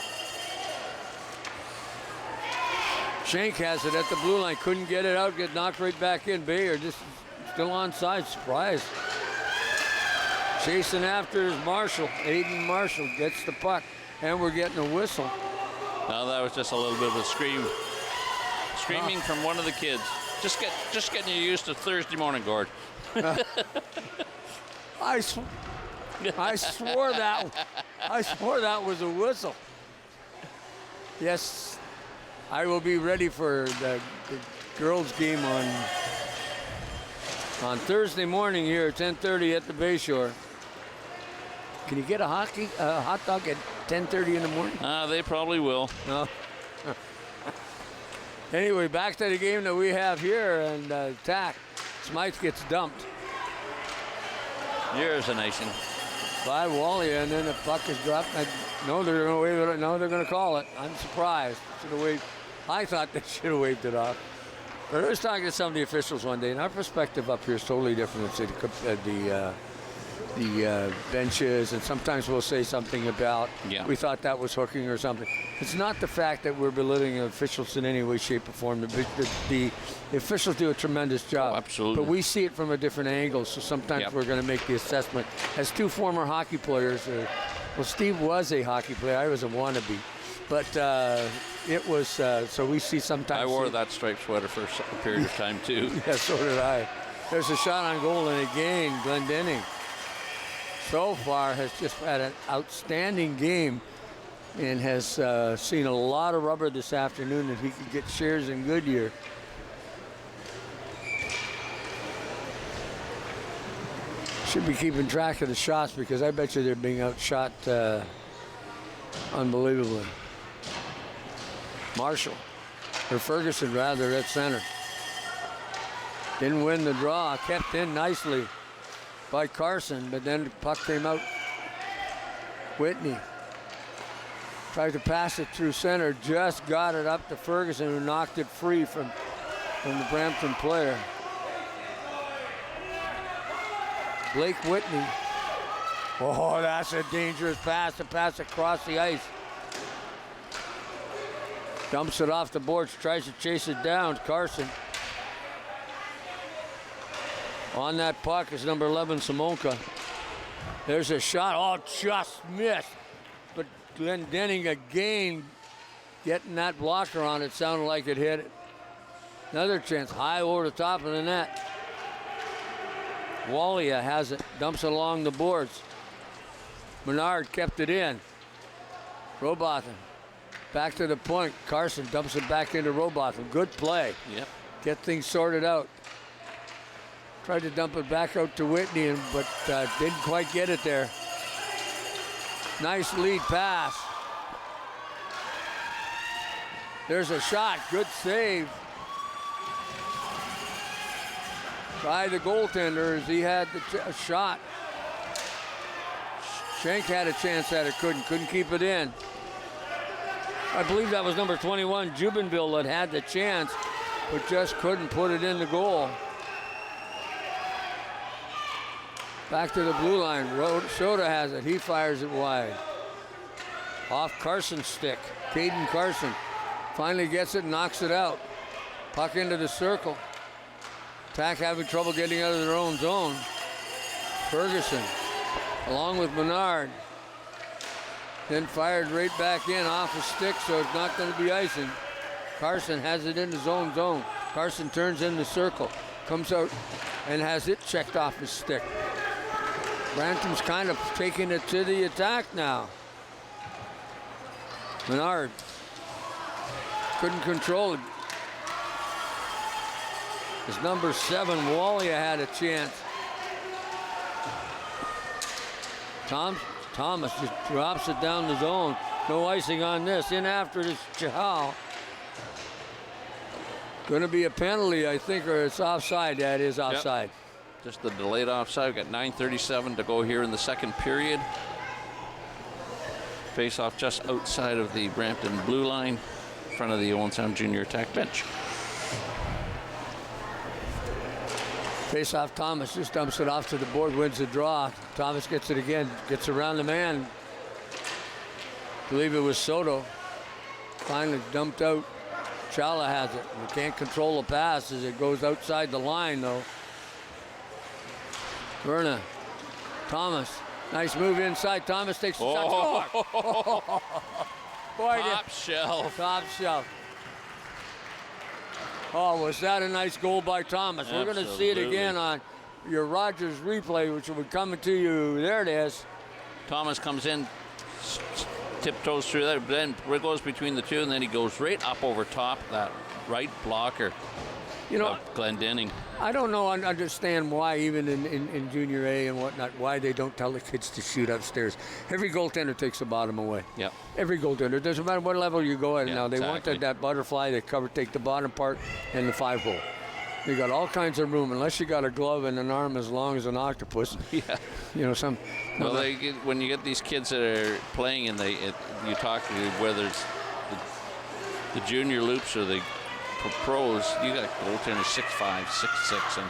Speaker 2: Shank has it at the blue line. Couldn't get it out. Get knocked right back in. Bayer just still onside. Surprise. Chasing after is Marshall. Aiden Marshall gets the puck. And we're getting a whistle.
Speaker 3: Now that was just a little bit of a screaming from one of the kids. Just getting you used to Thursday morning, Gord.
Speaker 2: I swore that was a whistle. Yes, I will be ready for the girls' game on Thursday morning here at 10:30 at the Bayshore. Can you get a hot dog at 10:30 in the morning?
Speaker 3: They probably will.
Speaker 2: No. Anyway, back to the game that we have here, and attack. Smythe gets dumped.
Speaker 3: Here's a nation.
Speaker 2: By Wally, and then the puck is dropped. No, they're going to wave it. No, they're going to call it. I'm surprised. I thought they should have waved it off. But I was talking to some of the officials one day, and our perspective up here is totally different. It's the benches, and sometimes we'll say something about we thought that was hooking or something. It's not the fact that we're belittling officials in any way, shape, or form. The officials do a tremendous job.
Speaker 3: Oh, absolutely.
Speaker 2: But we see it from a different angle, so sometimes we're going to make the assessment. As two former hockey players, well, Steve was a hockey player. I was a wannabe. But it was, so we see sometimes.
Speaker 3: I wore that striped sweater for a period of time, too.
Speaker 2: Yeah, so did I. There's a shot on goal, and again, Glendenning so far has just had an outstanding game and has seen a lot of rubber this afternoon that he could get shares in Goodyear. Should be keeping track of the shots because I bet you they're being outshot unbelievably. Marshall, or Ferguson rather, at center. Didn't win the draw, kept in nicely by Carson, but then the puck came out. Whitney tried to pass it through center, just got it up to Ferguson, who knocked it free from the Brampton player. Blake Whitney. Oh, that's a dangerous pass, to pass across the ice. Dumps it off the boards, tries to chase it down. Carson. On that puck is number 11, Simonka. There's a shot. Oh, just missed. But Glendenning again getting that blocker on it. Sounded like it hit it. Another chance. High over the top of the net. Wallia has it. Dumps it along the boards. Menard kept it in. Robotham. Back to the point. Carson dumps it back into Robotham. Good play.
Speaker 3: Yep.
Speaker 2: Get things sorted out. Tried to dump it back out to Whitney, but didn't quite get it there. Nice lead pass. There's a shot. Good save by the goaltender as he had the shot. Shank had a chance at it, couldn't keep it in. I believe that was number 21, Jubenville, that had the chance, but just couldn't put it in the goal. Back to the blue line. Soda has it. He fires it wide. Off Carson's stick. Caden Carson finally gets it, knocks it out. Puck into the circle. Attack having trouble getting out of their own zone. Ferguson, along with Menard. Then fired right back in off his stick, so it's not going to be icing. Carson has it in his own zone. Carson turns in the circle. Comes out and has it checked off his stick. Brampton's kind of taking it to the attack now. Menard couldn't control it. His number 7, Wallia, had a chance. Thomas just drops it down the zone. No icing on this. In after it is Chahal. Going to be a penalty, I think, or it's offside. That is offside.
Speaker 3: Yep. Just the delayed offside. We've got 9:37 to go here in the second period. Face off just outside of the Brampton blue line, in front of the Owen Sound Junior attack bench.
Speaker 2: Face off, Thomas just dumps it off to the board, wins the draw. Thomas gets it again, gets around the man. I believe it was Soto. Finally dumped out. Chala has it. You can't control the pass as it goes outside the line, though. Verna. Thomas. Nice move inside. Thomas takes the shot. Oh. Boy,
Speaker 3: top shelf.
Speaker 2: Top shelf. Oh, was that a nice goal by Thomas?
Speaker 3: Absolutely.
Speaker 2: We're going to see it again on your Rogers replay, which will be coming to you. There it is.
Speaker 3: Thomas comes in, tiptoes through there, then goes between the two, and then he goes right up over top that right blocker. You know, Glendenning.
Speaker 2: I don't understand why, even in junior A and whatnot, why they don't tell the kids to shoot upstairs. Every goaltender takes the bottom away.
Speaker 3: Yeah.
Speaker 2: Every goaltender. It doesn't matter what level you go at now. They
Speaker 3: exactly.
Speaker 2: want that butterfly. They take the bottom part and the 5-hole. You got all kinds of room, unless you got a glove and an arm as long as an octopus.
Speaker 3: Yeah.
Speaker 2: You know, some.
Speaker 3: Well, when you get these kids that are playing and you talk to whether it's the junior loops or the pros, you got goaltenders 6'5", 6'6", and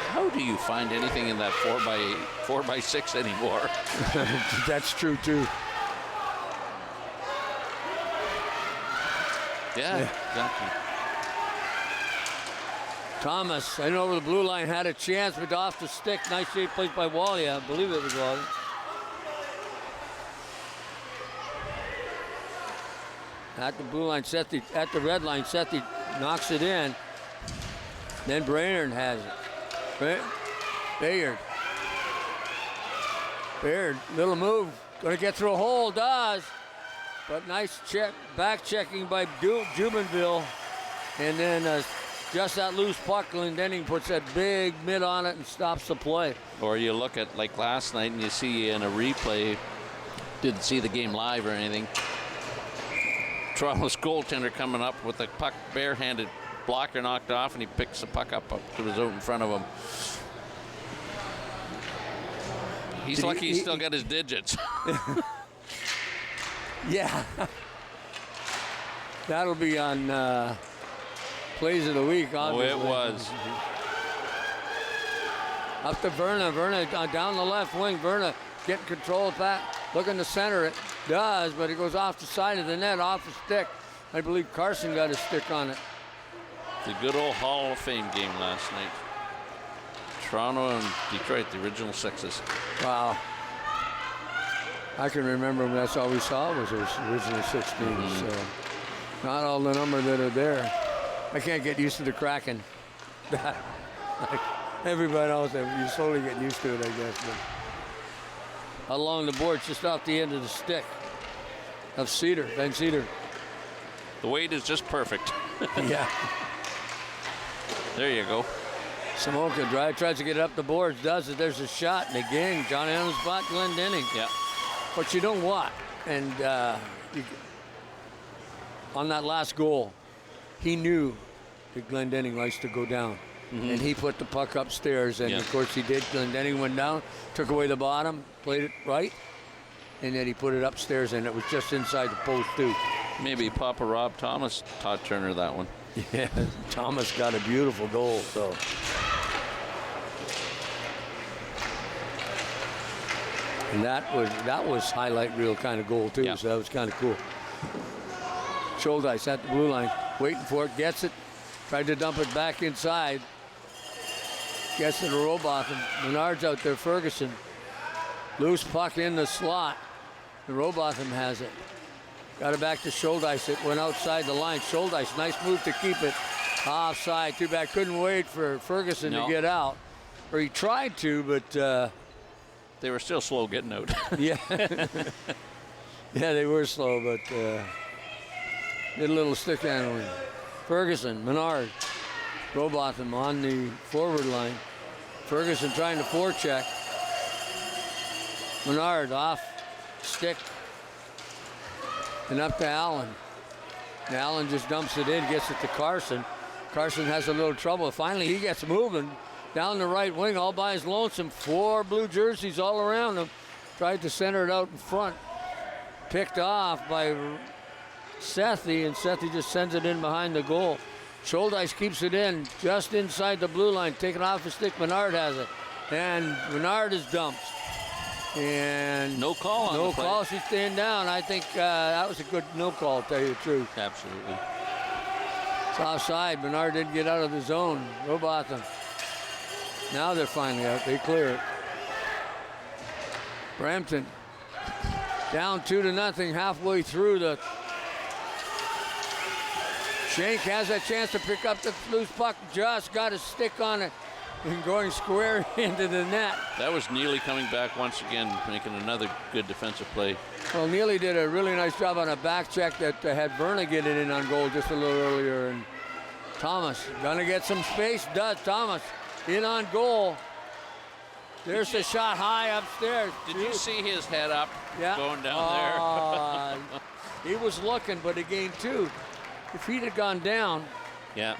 Speaker 3: how do you find anything in that 4x6 anymore?
Speaker 2: That's true too.
Speaker 3: Yeah, exactly.
Speaker 2: Thomas, I know over the blue line, had a chance, but off the stick. Nice save played by Wally. I believe it was Wally. At the blue line, at the red line, Sethi knocks it in. Then Brainerd has it. Bayard, little move. Going to get through a hole, does. But nice check, back checking by Jubenville. And then just that loose puck, Glendenning puts that big mid on it and stops the play.
Speaker 3: Or you look at like last night and you see in a replay, didn't see the game live or anything, Toronto's goaltender coming up with the puck barehanded, blocker knocked off, and he picks the puck up to the zone in front of him. He's lucky he's still got his digits.
Speaker 2: Yeah. That'll be on Plays of the Week, obviously.
Speaker 3: Oh, it was.
Speaker 2: Up to Verna. Verna down the left wing. Verna getting control of that. Looking to center it. Does, but it goes off the side of the net, off the stick. I believe Carson got his stick on it.
Speaker 3: The good old Hall of Fame game last night. Toronto and Detroit, the original sixes.
Speaker 2: Wow. I can remember when that's all we saw was those original 16s.
Speaker 3: Mm-hmm.
Speaker 2: So not all the number that are there. I can't get used to the Kraken. Like everybody else, you slowly get used to it, I guess. But along the boards, just off the end of the stick of Ben Cedar.
Speaker 3: The weight is just perfect.
Speaker 2: Yeah.
Speaker 3: There you go.
Speaker 2: Samoka tries to get it up the boards, does it. There's a shot, and again, John Allen spot Glendenning.
Speaker 3: Yeah.
Speaker 2: But you know what? And on that last goal, he knew that Glendenning likes to go down. Mm-hmm. And he put the puck upstairs, and of course he did. Glendenning went down, took away the bottom, played it right, and then he put it upstairs, and it was just inside the post, too.
Speaker 3: Maybe Papa Rob Thomas taught Turner that one.
Speaker 2: Yeah, Thomas got a beautiful goal, so. And that was highlight reel kind of goal, too, so that was kind of cool. Schuldice at the blue line, waiting for it, gets it, tried to dump it back inside. Gets it to Robotham. Menard's out there, Ferguson. Loose puck in the slot. And Robotham has it. Got it back to Schuldice. It went outside the line. Schuldice, nice move to keep it offside. Too bad, couldn't wait for Ferguson to get out. Or he tried to, but...
Speaker 3: they were still slow getting out.
Speaker 2: Yeah. Yeah, they were slow, but did a little stick handling. Ferguson, Menard, Robotham on the forward line. Ferguson trying to forecheck. Menard off stick and up to Allen. And Allen just dumps it in, gets it to Carson. Carson has a little trouble. Finally, he gets moving down the right wing all by his lonesome. 4 blue jerseys all around him. Tried to center it out in front. Picked off by Sethi, and Sethi just sends it in behind the goal. Schuldice keeps it in just inside the blue line. Taken off his stick. Menard has it. And Menard is dumped. And
Speaker 3: no call on
Speaker 2: no
Speaker 3: the play.
Speaker 2: call. She's staying down. I think that was a good no call, to tell you the truth.
Speaker 3: Absolutely.
Speaker 2: It's offside. Bernard didn't get out of the zone. Robotham. Now they're finally out. They clear it. Brampton down 2-0 halfway through the. Shank has a chance to pick up the loose puck. Just got a stick on it and going square into the net.
Speaker 3: That was Neely coming back once again, making another good defensive play.
Speaker 2: Well, Neely did a really nice job on a back check that had Verna get it in on goal just a little earlier. And Thomas gonna get some space. Does Thomas in on goal? There's a shot high upstairs.
Speaker 3: Did you see his head up going down there?
Speaker 2: He was looking, but again, too, if he'd have gone down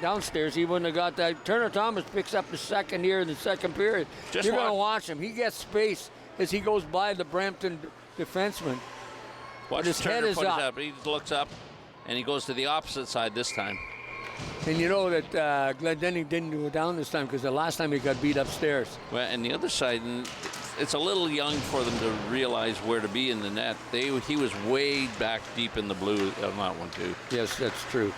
Speaker 2: downstairs, he wouldn't have got that. Turner Thomas picks up the second here in the second period. You're going to watch him. He gets space as he goes by the Brampton defenseman.
Speaker 3: Watch
Speaker 2: his
Speaker 3: Turner
Speaker 2: head is
Speaker 3: put
Speaker 2: up.
Speaker 3: It up. He looks up, and he goes to the opposite side this time.
Speaker 2: And you know that Glendenning didn't go down this time because the last time he got beat upstairs.
Speaker 3: Well, and the other side, it's a little young for them to realize where to be in the net. He was way back deep in the blue on that one, too.
Speaker 2: Yes, that's true.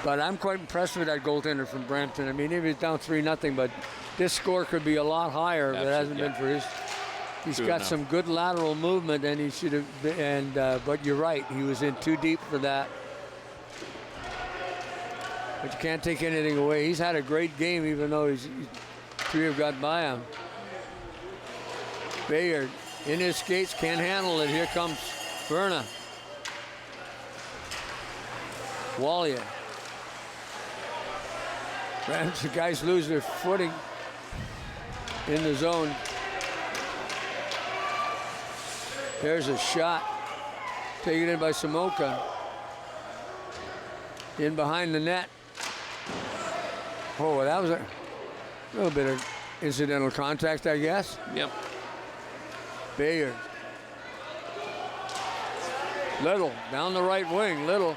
Speaker 2: But I'm quite impressed with that goaltender from Brampton. I mean, he was down 3-0, but this score could be a lot higher if it hasn't been for his. He's got some good lateral movement, and he should have been. But you're right, he was in too deep for that. But you can't take anything away. He's had a great game, even though three have got by him. Bayard in his skates, can't handle it. Here comes Verna. Wallia. The guys lose their footing in the zone. There's a shot. Taken in by Samoka. In behind the net. Oh, that was a little bit of incidental contact, I guess.
Speaker 3: Yep.
Speaker 2: Bayard. Little, down the right wing. Little.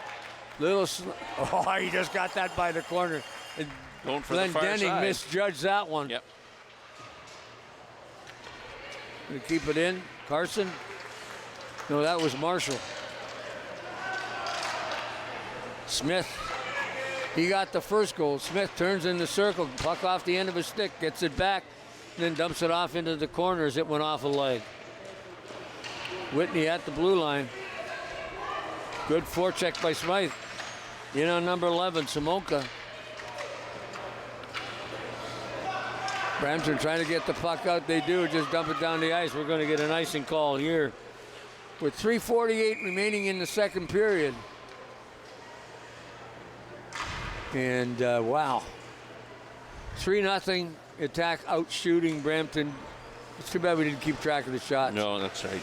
Speaker 2: Oh, he just got that by the corner.
Speaker 3: Going for the far
Speaker 2: Denning
Speaker 3: side.
Speaker 2: misjudged that one.
Speaker 3: Yep.
Speaker 2: Gonna keep it in. Carson. No, that was Marshall. Smith. He got the first goal. Smith turns in the circle, puck off the end of his stick, gets it back, and then dumps it off into the corner as it went off a leg. Whitney at the blue line. Good forecheck by Smythe. In on number 11, Samoka. Brampton trying to get the puck out. They do, just dump it down the ice. We're going to get an icing call here. With 3:48 remaining in the second period. And wow. 3-0 attack out shooting Brampton. It's too bad we didn't keep track of the shots.
Speaker 3: No, that's right.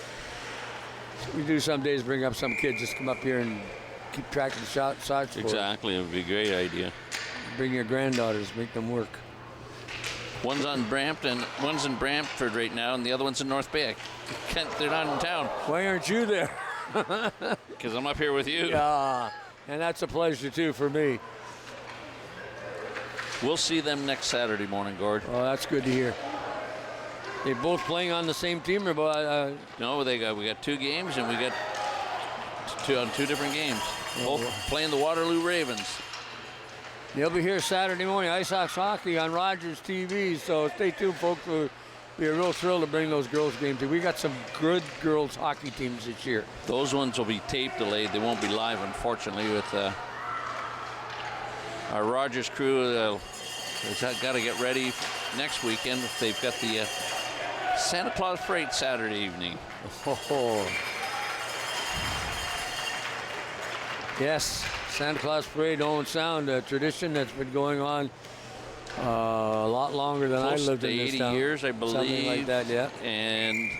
Speaker 2: We do some days bring up some kids, just come up here and keep track of the shots.
Speaker 3: Exactly, it would be a great idea.
Speaker 2: Bring your granddaughters, make them work.
Speaker 3: One's in Brantford right now, and the other one's in North Bay. They're not in town.
Speaker 2: Why aren't you there?
Speaker 3: Because I'm up here with you.
Speaker 2: Yeah, and that's a pleasure too for me.
Speaker 3: We'll see them next Saturday morning, Gord.
Speaker 2: Oh, that's good to hear. They both playing on the same team, or
Speaker 3: no? We got 2 games, and we got two different games. Both playing the Waterloo Ravens.
Speaker 2: They'll be here Saturday morning, Ice Sox hockey on Rogers TV. So stay tuned, folks. We'll be a real thrill to bring those girls games. We got some good girls hockey teams this year.
Speaker 3: Those ones will be tape delayed. They won't be live, unfortunately, with our Rogers crew. They've got to get ready next weekend. They've got the Santa Claus Parade Saturday evening.
Speaker 2: Oh. Yes, Santa Claus Parade, Owen Sound, a tradition that's been going on a lot longer than I lived in this
Speaker 3: 80
Speaker 2: town.
Speaker 3: years, I believe.
Speaker 2: Something like that, yeah.
Speaker 3: And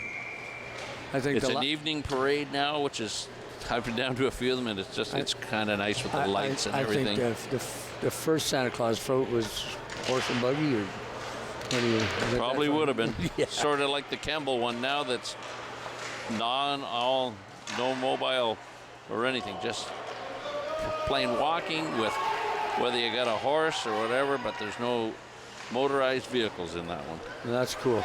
Speaker 2: I think
Speaker 3: it's an evening parade now, which is, I've been down to a few of them, and it's kind of nice with the lights and everything.
Speaker 2: I think the first Santa Claus float was horse and buggy, or what do you think?
Speaker 3: Probably would have been.
Speaker 2: Yeah.
Speaker 3: Sort of like the Kemble one now, that's no mobile or anything, just plain walking with whether you got a horse or whatever, but there's no motorized vehicles in that one.
Speaker 2: That's cool.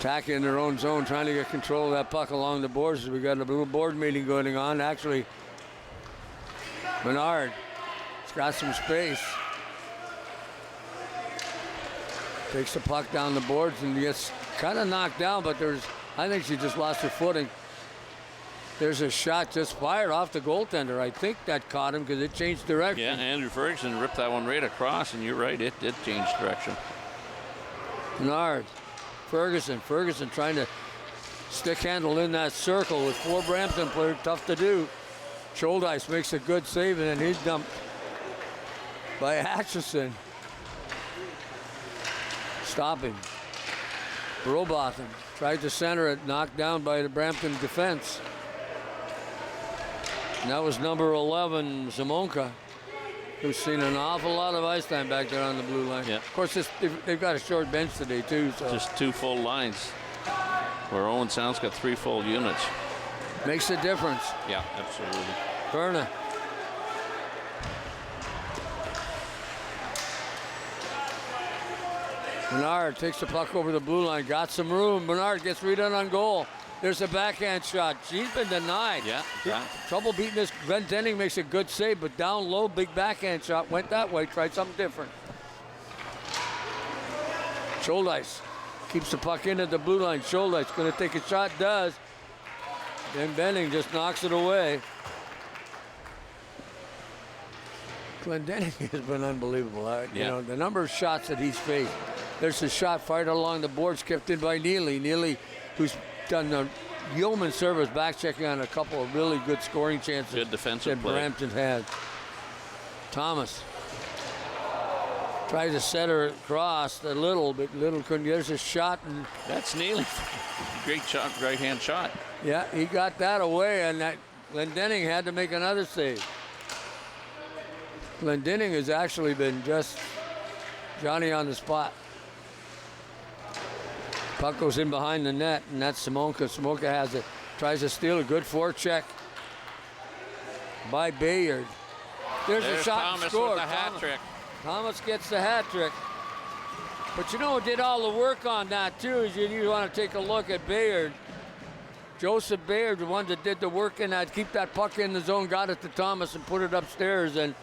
Speaker 2: attacking in their own zone, trying to get control of that puck along the boards. We got a little board meeting going on. Actually, Bernard has got some space. Takes the puck down the boards and gets kind of knocked down, but I think she just lost her footing. There's a shot just fired off the goaltender. I think that caught him because it changed direction.
Speaker 3: Yeah, Andrew Ferguson ripped that one right across, and you're right, it did change direction.
Speaker 2: Bernard, Ferguson trying to stick handle in that circle with 4 Brampton players, tough to do. Scholdice makes a good save, and then he's dumped by Atchison. Stopping. Robotham tried to center it, knocked down by the Brampton defense. And that was number 11, Simonka, who's seen an awful lot of ice time back there on the blue line.
Speaker 3: Yeah.
Speaker 2: Of course, they've got a short bench today, too. So.
Speaker 3: Just 2 full lines, where Owen Sound's got 3 full units.
Speaker 2: Makes a difference.
Speaker 3: Yeah, absolutely.
Speaker 2: Berna. Bernard takes the puck over the blue line, got some room. Bernard gets redone on goal. There's a backhand shot. She's been denied.
Speaker 3: Yeah.
Speaker 2: Trouble beating this. Glenn Denning makes a good save, but down low, big backhand shot. Went that way, tried something different. Scholdice keeps the puck in at the blue line. Scholdice going to take a shot, does. Then Benning just knocks it away. Glenn Denning has been unbelievable. You know, the number of shots that he's faced. There's a shot fired along the boards, kept in by Neely. Neely, who's done a yeoman service back checking on a couple of really good scoring chances.
Speaker 3: Good defensive play.
Speaker 2: Brampton had. Thomas tries to set her across a little, but Little couldn't get. There's a shot. And
Speaker 3: that's Neely. Great shot, right-hand shot.
Speaker 2: Yeah, he got that away, and that Glendenning had to make another save. Glendenning has actually been just Johnny on the spot. Puck goes in behind the net, and that's Simonka. Simonka has it. Tries to steal a good forecheck by Bayard. There's a shot
Speaker 3: Thomas
Speaker 2: and score.
Speaker 3: with the hat trick.
Speaker 2: Thomas gets the hat trick. But you know who did all the work on that, too, is you want to take a look at Bayard. Joseph Bayard, the one that did the work in that, keep that puck in the zone, got it to Thomas and put it upstairs. And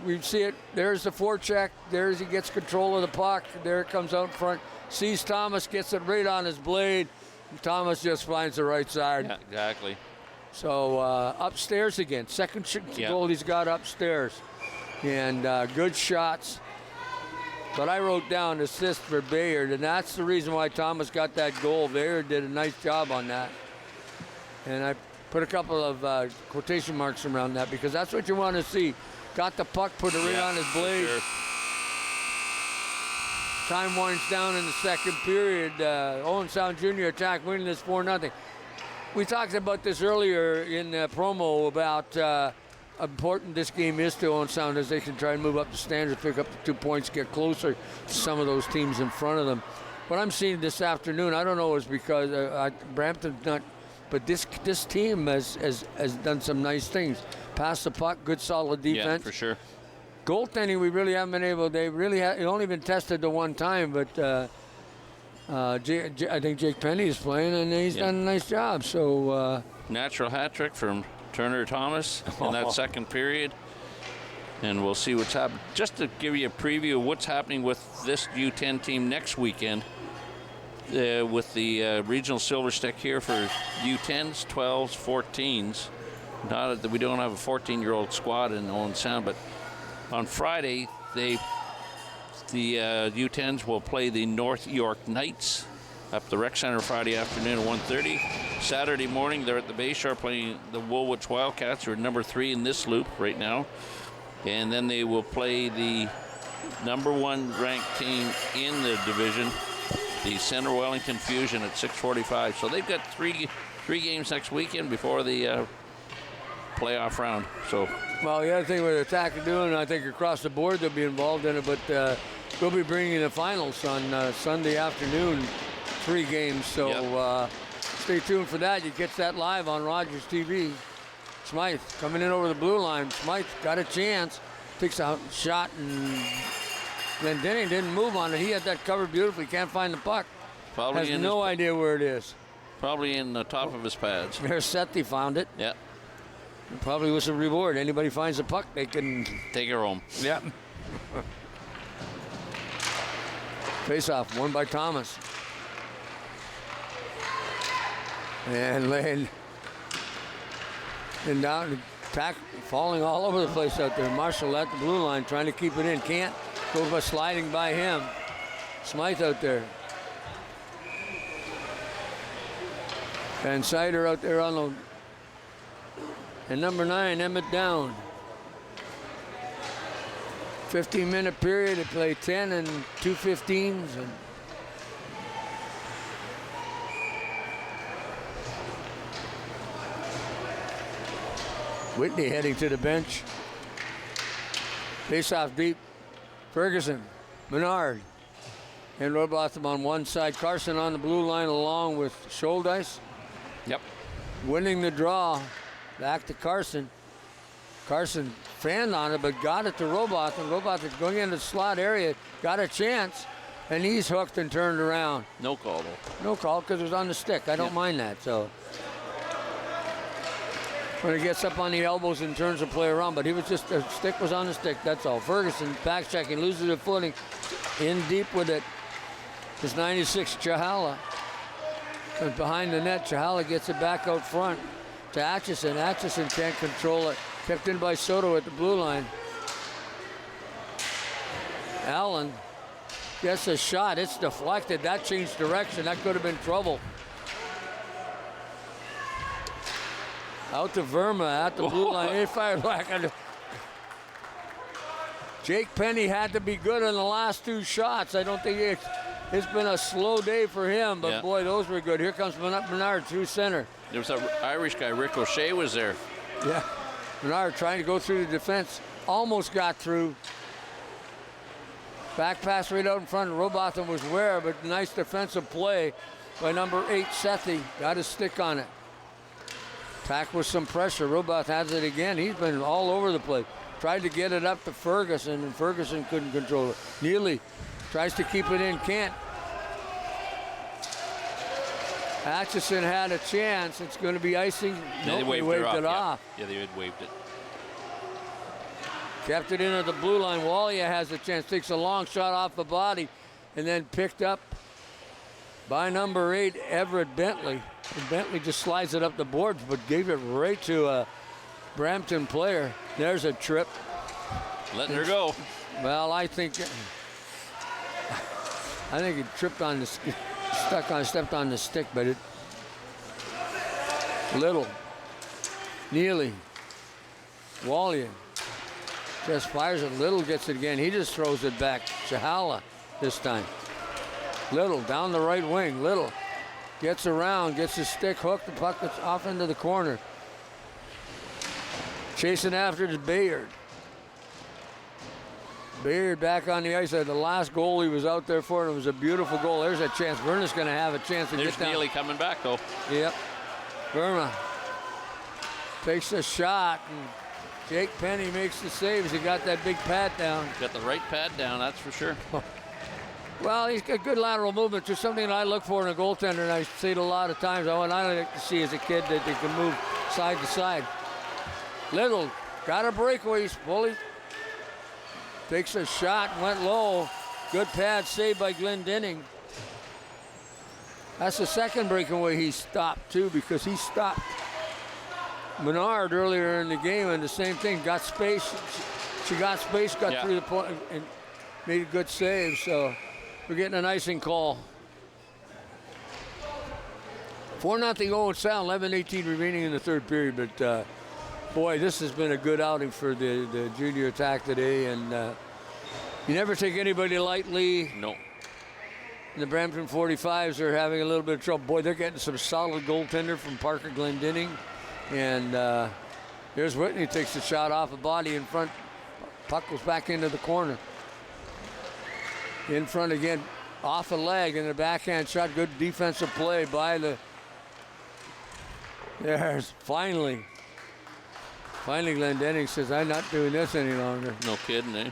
Speaker 2: we see it. There's the forecheck. There's he gets control of the puck. There it comes out front. Sees Thomas, gets it right on his blade. And Thomas just finds the right side.
Speaker 3: Yeah, exactly.
Speaker 2: So upstairs again. Second goal he's got upstairs. And good shots. But I wrote down assist for Bayard, and that's the reason why Thomas got that goal. Bayard did a nice job on that. And I put a couple of quotation marks around that because that's what you want to see. Got the puck, put it right on his blade.
Speaker 3: Sure.
Speaker 2: Time winds down in the second period. Owen Sound Junior attack, winning this 4-0. We talked about this earlier in the promo about how important this game is to Owen Sound as they can try and move up the standards, pick up the 2 points, get closer to some of those teams in front of them. What I'm seeing this afternoon, I don't know, is because Brampton's not, but this team has done some nice things. Pass the puck, good solid defense.
Speaker 3: Yeah, for sure.
Speaker 2: Goaltending, we really haven't been able. They really have only been tested the one time, but I think Jake Penny is playing, and he's done a nice job. So
Speaker 3: natural hat trick from Turner Thomas in that second period, and we'll see what's happening. Just to give you a preview of what's happening with this U10 team next weekend, with the regional silver stick here for U10s, 12s, 14s. Not that we don't have a 14-year-old squad in Owen Sound, but on Friday, the U10s will play the North York Knights up the rec center Friday afternoon at 1:30. Saturday morning, they're at the Bayshore playing the Woolwich Wildcats, who are number 3 in this loop right now. And then they will play the number 1 ranked team in the division, the Center Wellington Fusion, at 6:45. So they've got three games next weekend before the playoff round. So.
Speaker 2: Well, the other thing with Attack are doing, I think across the board they'll be involved in it, but we'll be bringing the finals on Sunday afternoon, 3 games. So stay tuned for that. You catch that live on Rogers TV. Smythe coming in over the blue line. Smythe got a chance, takes a shot, and Glendenning didn't move on it. He had that covered beautifully. Can't find the puck.
Speaker 3: Probably
Speaker 2: has no idea where it is.
Speaker 3: Probably in the top of his pads.
Speaker 2: There's Sethi found it.
Speaker 3: Yeah.
Speaker 2: Probably was a reward. Anybody finds a puck, they can
Speaker 3: take her home.
Speaker 2: Yep. Face-off, won by Thomas. And Lane. And down, attack, falling all over the place out there. Marshall at the blue line, trying to keep it in. Can't. Go by sliding by him. Smythe out there. And Sider out there on the. And number 9, Emmett down. 15-minute period. They play 10 and 2 15s. And Whitney heading to the bench. Face off deep. Ferguson, Menard, and Robotham on one side. Carson on the blue line along with Scholdice.
Speaker 3: Yep.
Speaker 2: Winning the draw. Back to Carson. Carson fanned on it, but got it to Robotham. Robotham going into the slot area, got a chance, and he's hooked and turned around.
Speaker 3: No call, though.
Speaker 2: No call because it was on the stick. I don't mind that. So when he gets up on the elbows and turns the play around, but he was just, the stick was on the stick, that's all. Ferguson back checking, loses the footing, in deep with it. It's 96, Chahala. And behind the net, Chahala gets it back out front to Atchison. Atchison can't control it. Kept in by Soto at the blue line. Allen gets a shot, it's deflected. That changed direction, that could have been trouble. Out to Verma at the blue line. He fired back. Jake Penny had to be good in the last 2 shots. I don't think it's been a slow day for him, but boy, those were good. Here comes Menard through center.
Speaker 3: There was that Irish guy, Rick O'Shea, was there.
Speaker 2: Yeah, Menard trying to go through the defense. Almost got through. Back pass right out in front. Robotham was where, but nice defensive play by number 8, Sethi. Got his stick on it. Attack with some pressure. Roboth has it again. He's been all over the place. Tried to get it up to Ferguson, and Ferguson couldn't control it. Neely tries to keep it in, can't. Atchison had a chance. It's going to be icing.
Speaker 3: Yeah,
Speaker 2: nope, they waved it off.
Speaker 3: Yeah, they had waved it.
Speaker 2: Kept it in at the blue line. Walia has a chance. Takes a long shot off the body, and then picked up by number 8, Everett Bentley. And Bentley just slides it up the boards, but gave it right to a Brampton player. There's a trip.
Speaker 3: Letting her go.
Speaker 2: Well, I think he tripped on the stepped on the stick, but it. Little. Neely. Wallian. Just fires it. Little gets it again. He just throws it back. Chahala this time. Little down the right wing. Little gets around, gets his stick hooked, the puck gets off into the corner. Chasing after it is Bayard. Bayard back on the ice. The last goal he was out there for, and it was a beautiful goal. There's a chance. Verna's going to have a chance to get down.
Speaker 3: There's Neely coming back, though.
Speaker 2: Yep. Verma takes a shot, and Jake Penny makes the save as he got that big pat down.
Speaker 3: Got the right pat down, that's for sure.
Speaker 2: Well, he's got good lateral movement. Just something that I look for in a goaltender, and I see it a lot of times. I like to see as a kid that they can move side to side. Little got a breakaway. He's fully takes a shot, went low. Good pad save by Glendenning. That's the second breakaway he stopped too, because he stopped Menard earlier in the game, and the same thing. Got space. She got space, got through the point, and made a good save. So we're getting an icing call. 4-0 Owen Sound, 11:18 remaining in the third period. But boy, this has been a good outing for the junior attack today, and you never take anybody lightly.
Speaker 3: No.
Speaker 2: The Brampton 45s are having a little bit of trouble. Boy, they're getting some solid goaltender from Parker Glendenning. And here's Whitney, takes a shot off the body in front. Puck goes back into the corner. In front again, off the leg, and a backhand shot. Good defensive play by the. There's finally Glendenning says, I'm not doing this any longer.
Speaker 3: No kidding, eh?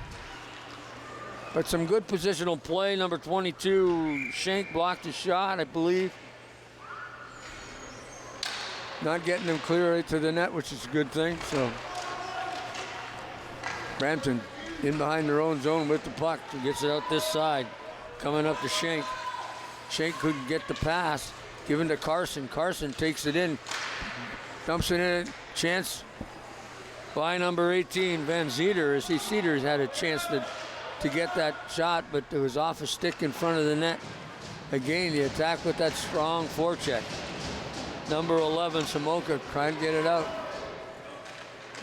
Speaker 2: But some good positional play. Number 22, Schenk blocked a shot, I believe. Not getting them clear right to the net, which is a good thing. So Brampton in behind their own zone with the puck. Gets it out this side. Coming up to Schenk. Schenk couldn't get the pass. Given to Carson. Carson takes it in. Dumps it in. Chance by number 18, Van Zeter. Cedars had a chance to get that shot, but it was off a stick in front of the net. Again, the attack with that strong forecheck. Number 11, Samoka, trying to get it out.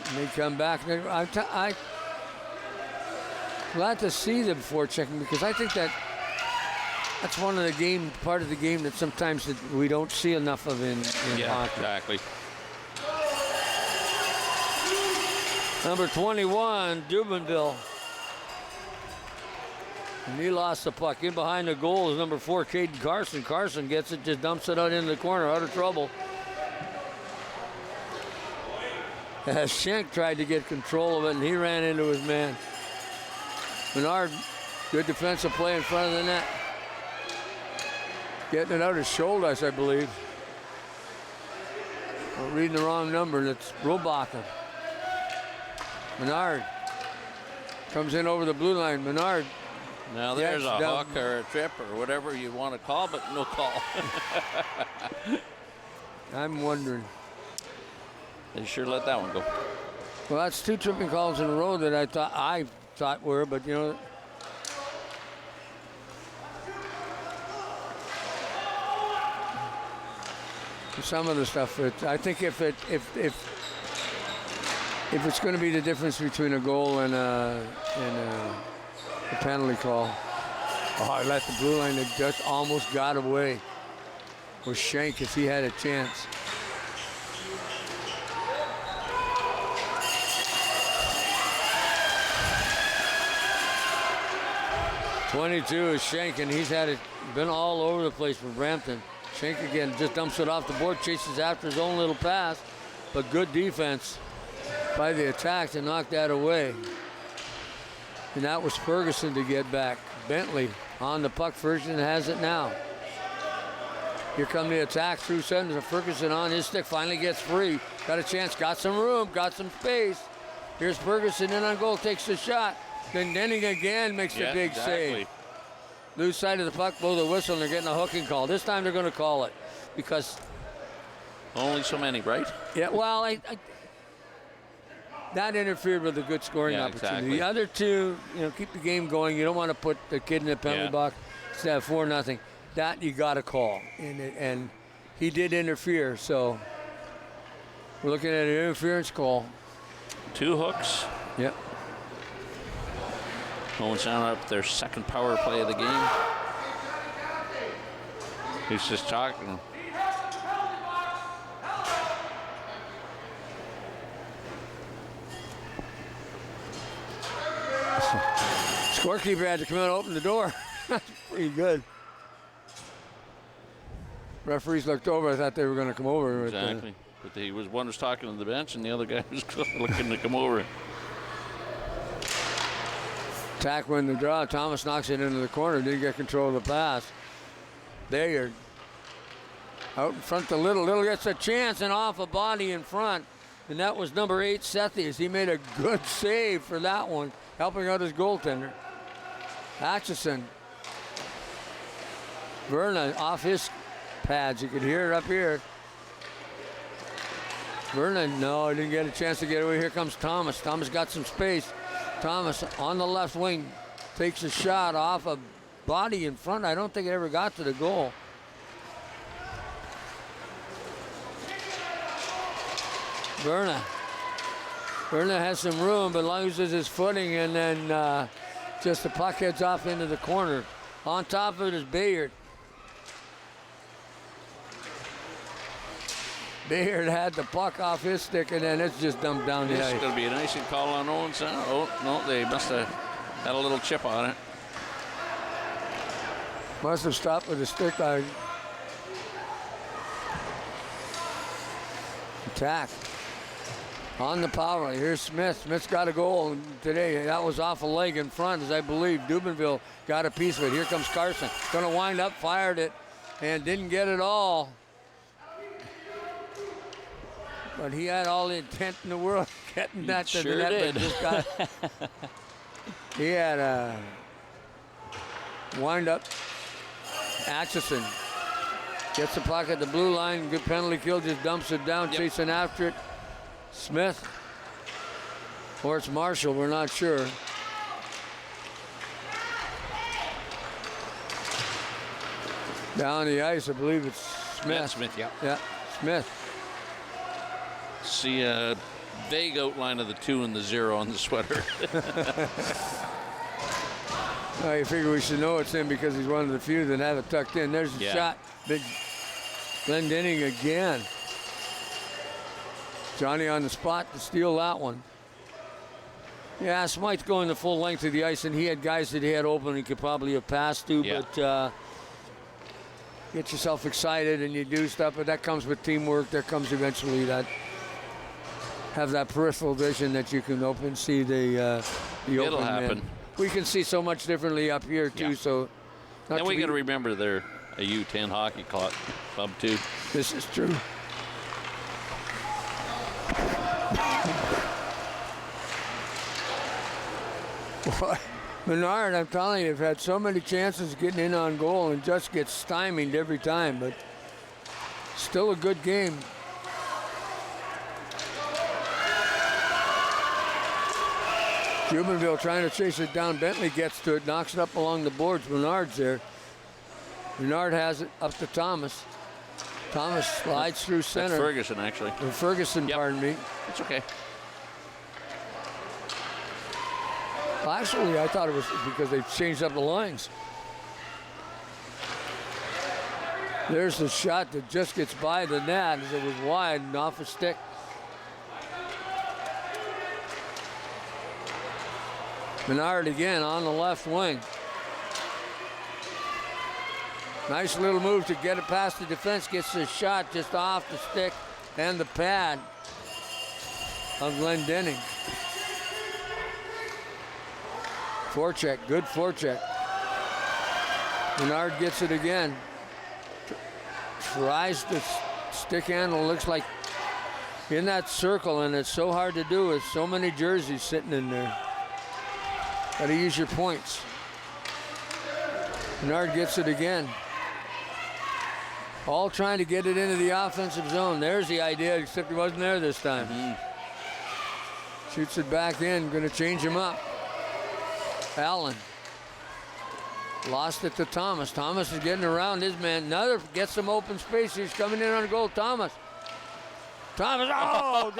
Speaker 2: And they come back. I'm glad to see them forechecking, because I think that's one of the part of the game that sometimes we don't see enough of in hockey.
Speaker 3: Exactly.
Speaker 2: Number 21, Dubonville. And he lost the puck. In behind the goal is number 4, Caden Carson. Carson gets it, just dumps it out into the corner, out of trouble. As Schenk tried to get control of it, and he ran into his man. Menard, good defensive play in front of the net. Getting it out his shoulders, I believe. I'm reading the wrong number, and it's Robacher. Menard comes in over the blue line. Menard.
Speaker 3: Now there's a hook or a trip or whatever you want to call, but no call.
Speaker 2: I'm wondering.
Speaker 3: They sure let that one go.
Speaker 2: Well, that's 2 tripping calls in a row that I thought were, but you know. Some of the stuff, I think if it's going to be the difference between a goal and a penalty call. Oh, I let the blue line that just almost got away with Schenk if he had a chance. '22 is Schenk, and he's been all over the place for Brampton. Schenk again just dumps it off the board, chases after his own little pass, but good defense by the attack to knock that away. And that was Ferguson to get back. Bentley on the puck. Ferguson has it now. Here come the attack through center. Ferguson on his stick, finally gets free. Got a chance, got some room, got some space. Here's Ferguson in on goal, takes the shot. Then Denning again makes the big save. Loose side of the puck, blow the whistle, and they're getting a hooking call. This time they're going to call it because...
Speaker 3: Only so many, right?
Speaker 2: Yeah, well, that interfered with a good scoring opportunity.
Speaker 3: Exactly.
Speaker 2: The other two, keep the game going. You don't want to put the kid in the penalty box instead of 4-0. That you got to call, and he did interfere. So we're looking at an interference call.
Speaker 3: 2 hooks.
Speaker 2: Yep.
Speaker 3: Owen Sound up their second power play of the game. He's just talking.
Speaker 2: Scorekeeper had to come out and open the door. That's pretty good. Referees looked over. I thought they were going to come over.
Speaker 3: Exactly. But one was talking to the bench, and the other guy was looking to come over.
Speaker 2: Attack win the draw. Thomas knocks it into the corner. Didn't get control of the pass. There, out in front to Little. Little gets a chance and off a body in front. And that was number 8, Sethies. He made a good save for that one, helping out his goaltender. Atchison. Verna off his pads. You could hear it up here. Verna, no, he didn't get a chance to get away. Here comes Thomas. Thomas got some space. Thomas on the left wing takes a shot off a body in front. I don't think it ever got to the goal. Verna has some room, but loses his footing, and then just the puck heads off into the corner. On top of it is Bayard. Bayard had the puck off his stick, and then it's just dumped down the ice.
Speaker 3: It's going to be an icing call on Owen Sound. Oh, no, they must have had a little chip on it.
Speaker 2: Must have stopped with a stick. Attack. On the power play, here's Smith. Smith's got a goal today. That was off a leg in front, as I believe. Dubonville got a piece of it. Here comes Carson. Going to wind up, fired it, and didn't get it all. But he had all the intent in the world getting that to the net. But just got, he had a wind up. Atchison gets the puck at the blue line. Good penalty kill, just dumps it down, chasing after it. Smith, or it's Marshall, we're not sure. Down the ice, I believe it's Smith.
Speaker 3: Smith, yeah.
Speaker 2: Yeah, Smith.
Speaker 3: See a vague outline of the 2 and the 0 on the sweater.
Speaker 2: You figure we should know it's him because he's one of the few that have it tucked in. There's a shot. Big Glendenning again. Johnny on the spot to steal that one. Yeah, Smythe's going the full length of the ice, and he had guys that he had open he could probably have passed to, but get yourself excited and you do stuff, but that comes with teamwork. There comes eventually that have that peripheral vision that you can see the
Speaker 3: It'll
Speaker 2: open
Speaker 3: happen.
Speaker 2: man. We can see so much differently up here too, so.
Speaker 3: And we got to remember they're a U10 hockey club too.
Speaker 2: This is true. Menard, I'm telling you, have had so many chances getting in on goal and just gets stymied every time, but still a good game. Dubonville trying to chase it down. Bentley gets to it, knocks it up along the boards. Menard's there. Menard has it up to Thomas. Thomas slides through center.
Speaker 3: That's Ferguson, actually.
Speaker 2: Ferguson, pardon me.
Speaker 3: It's okay.
Speaker 2: Well, actually, I thought it was because they changed up the lines. There's the shot that just gets by the net as it was wide and off a stick. Menard again on the left wing. Nice little move to get it past the defense. Gets the shot just off the stick and the pad of Glendenning. Forecheck, good forecheck. Menard gets it again. Tries the stick handle, looks like in that circle, and it's so hard to do with so many jerseys sitting in there. Got to use your points. Menard gets it again. All trying to get it into the offensive zone. There's the idea, except he wasn't there this time. Shoots it back in, going to change him up. Allen lost it to Thomas. Thomas is getting around his man. Another gets some open space. He's coming in on goal. Thomas. Oh!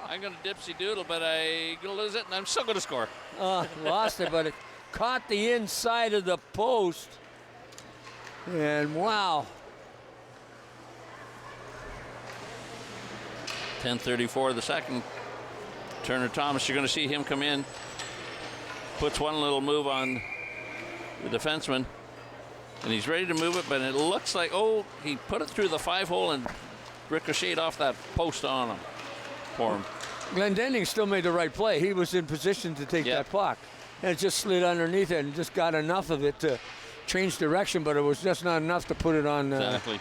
Speaker 3: I'm going to dipsy doodle, but I'm going to lose it, and I'm still going to score.
Speaker 2: Lost it, but it caught the inside of the post. And wow.
Speaker 3: 10:34 of the second. Turner Thomas, you're going to see him come in. Puts one little move on the defenseman, and he's ready to move it, but it looks like, he put it through the 5-hole and ricocheted off that post on him for him.
Speaker 2: Glendenning still made the right play. He was in position to take that puck, and it just slid underneath it and just got enough of it to change direction, but it was just not enough to put it on.
Speaker 3: Exactly.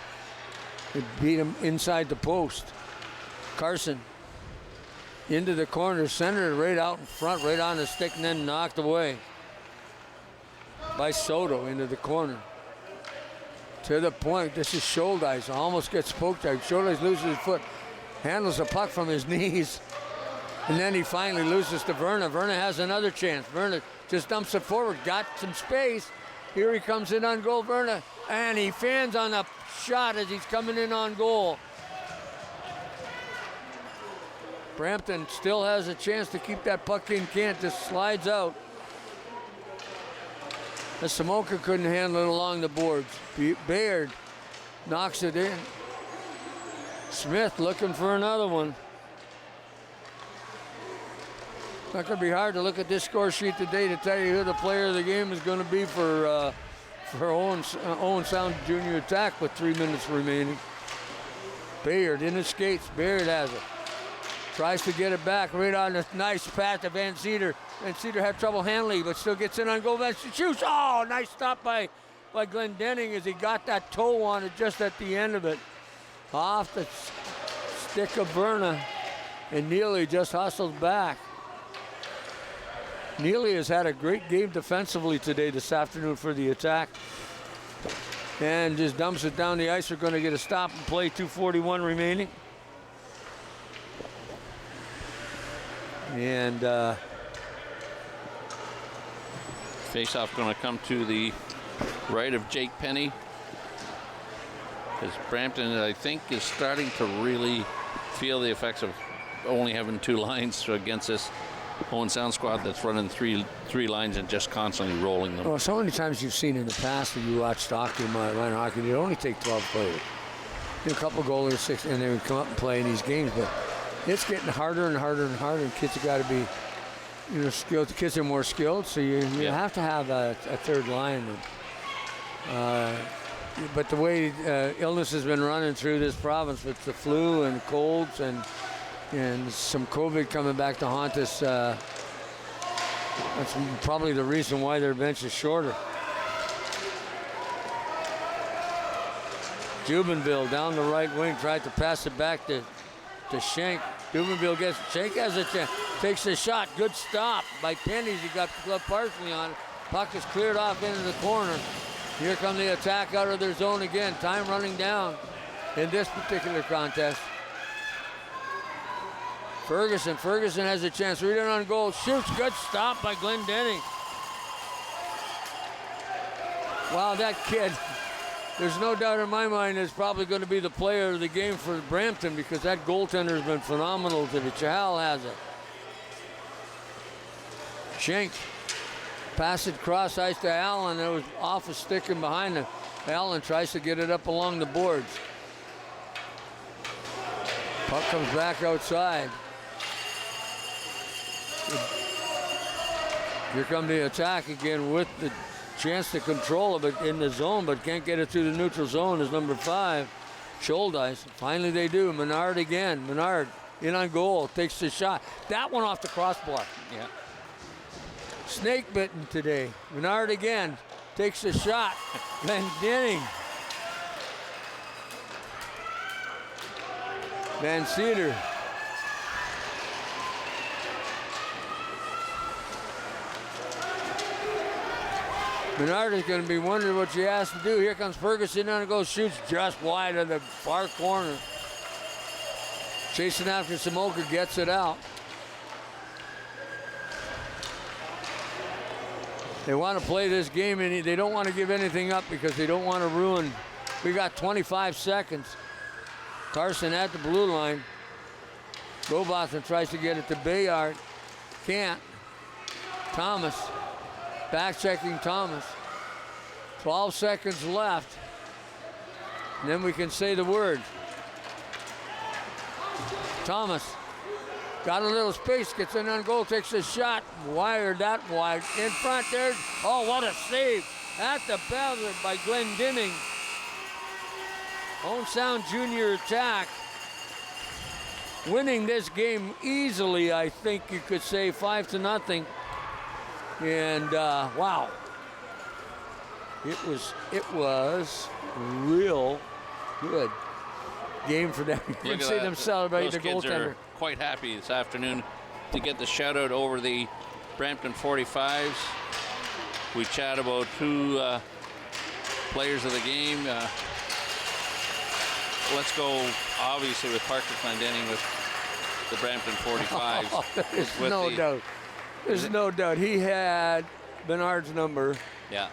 Speaker 2: It beat him inside the post. Carson into the corner, centered right out in front, right on the stick, and then knocked away by Soto into the corner. To the point, this is Scholdice, almost gets poked out. Scholdice loses his foot, handles the puck from his knees, and then he finally loses to Verna. Verna has another chance. Verna just dumps it forward, got some space. Here he comes in on goal, Verna, and he fans on a shot as he's coming in on goal. Brampton still has a chance to keep that puck in. Can't, just slides out. The Samoka couldn't handle it along the boards. Baird knocks it in. Smith looking for another one. It's not going to be hard to look at this score sheet today to tell you who the player of the game is going to be for Owen Sound Junior Attack with 3 minutes remaining. Baird in his skates. Baird has it. Tries to get it back right on this nice pass to Van Cedar. Van Cedar had trouble handling, but still gets in on goal. Van Cedar shoots. Oh, nice stop by Glendenning as he got that toe on it just at the end of it. Off the stick of Berna. And Neely just hustles back. Neely has had a great game defensively today, this afternoon for the Attack. And just dumps it down the ice. We're going to get a stop and play, 2:41 remaining. And
Speaker 3: face-off going to come to the right of Jake Penny. As Brampton, I think, is starting to really feel the effects of only having 2 lines against this Owen Sound squad that's running three lines and just constantly rolling them.
Speaker 2: Well, so many times you've seen in the past when you watched hockey, minor hockey, it only take 12 players. A couple goalies, 6, and they would come up and play in these games. But it's getting harder and harder and harder, and kids have got to be, skilled. The kids are more skilled, so you have to have a third line. But the way illness has been running through this province with the flu and colds and some COVID coming back to haunt us, that's probably the reason why their bench is shorter. Jubenville down the right wing, tried to pass it back to Schenk. Jubenville gets, Schenk has a chance, takes a shot. Good stop by Pennies. He got the glove partially on it. Puck is cleared off into the corner. Here come the Attack out of their zone again. Time running down in this particular contest. Ferguson has a chance. Read it on goal. Shoots. Good stop by Glendenning. Wow, that kid, there's no doubt in my mind, is probably going to be the player of the game for Brampton because that goaltender has been phenomenal today. Chahal has it. Schenk. Pass it cross ice to Allen. It was off a stick and behind him. Allen tries to get it up along the boards. Puck comes back outside. Here come the Attack again with the chance to control it in the zone, but can't get it through the neutral zone is number 5, Scholdice. Finally they do. Menard again. Menard in on goal. Takes the shot. That one off the crossbar.
Speaker 3: Yeah.
Speaker 2: Snake bitten today. Menard again takes a shot. Glendenning. Van Cedar. Menard is going to be wondering what she has to do. Here comes Ferguson on and goes, shoots just wide of the far corner. Chasing after Samoka, gets it out. They want to play this game, and they don't want to give anything up because they don't want to ruin. We got 25 seconds. Carson at the blue line. Robotham tries to get it to Bayard. Can't. Thomas. Back-checking Thomas. 12 seconds left. And then we can say the word. Thomas. Got a little space, gets in on goal, takes a shot, wired that wide. In front there, oh, what a save. At the buzzer by Glendenning. Owen Sound Junior Attack. Winning this game easily, I think you could say, 5-0. And wow. It was real good game for them. You can see them celebrate the goaltender.
Speaker 3: Quite happy this afternoon to get the shout out over the Brampton 45s. We chat about 2 players of the game. Let's go obviously with Parker Glendenning with the Brampton 45s.
Speaker 2: Oh, there's no doubt. There's no doubt. He had Bernard's number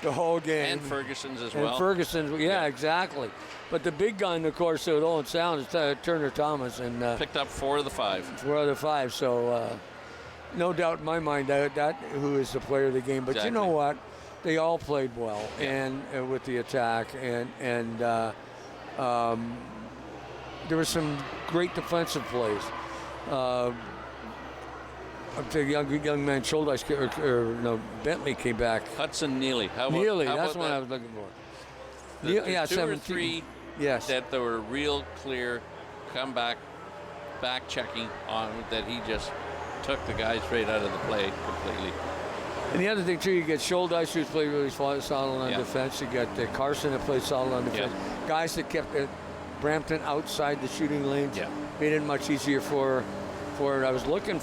Speaker 2: the whole game.
Speaker 3: And Ferguson's as well.
Speaker 2: And Ferguson's, yeah, exactly. But the big gun, of course, with Owen Sound is Turner Thomas. And
Speaker 3: picked up 4 of the 5.
Speaker 2: 4 of the 5. So no doubt in my mind that who is the player of the game. But exactly. You know what? They all played well and with the Attack. And there were some great defensive plays. The young man, Scholdice, Bentley came back.
Speaker 3: Hudson Neely.
Speaker 2: Neely, that's what I was looking for.
Speaker 3: The 2
Speaker 2: 17.
Speaker 3: or 3
Speaker 2: yes.
Speaker 3: that there were real clear comeback back checking on that he just took the guys straight out of the play completely.
Speaker 2: And the other thing, too, you get Shouldice, who's played really solid on defense. You got Carson, that played solid on defense. Guys that kept Brampton outside the shooting lanes. Made it much easier for it. I was looking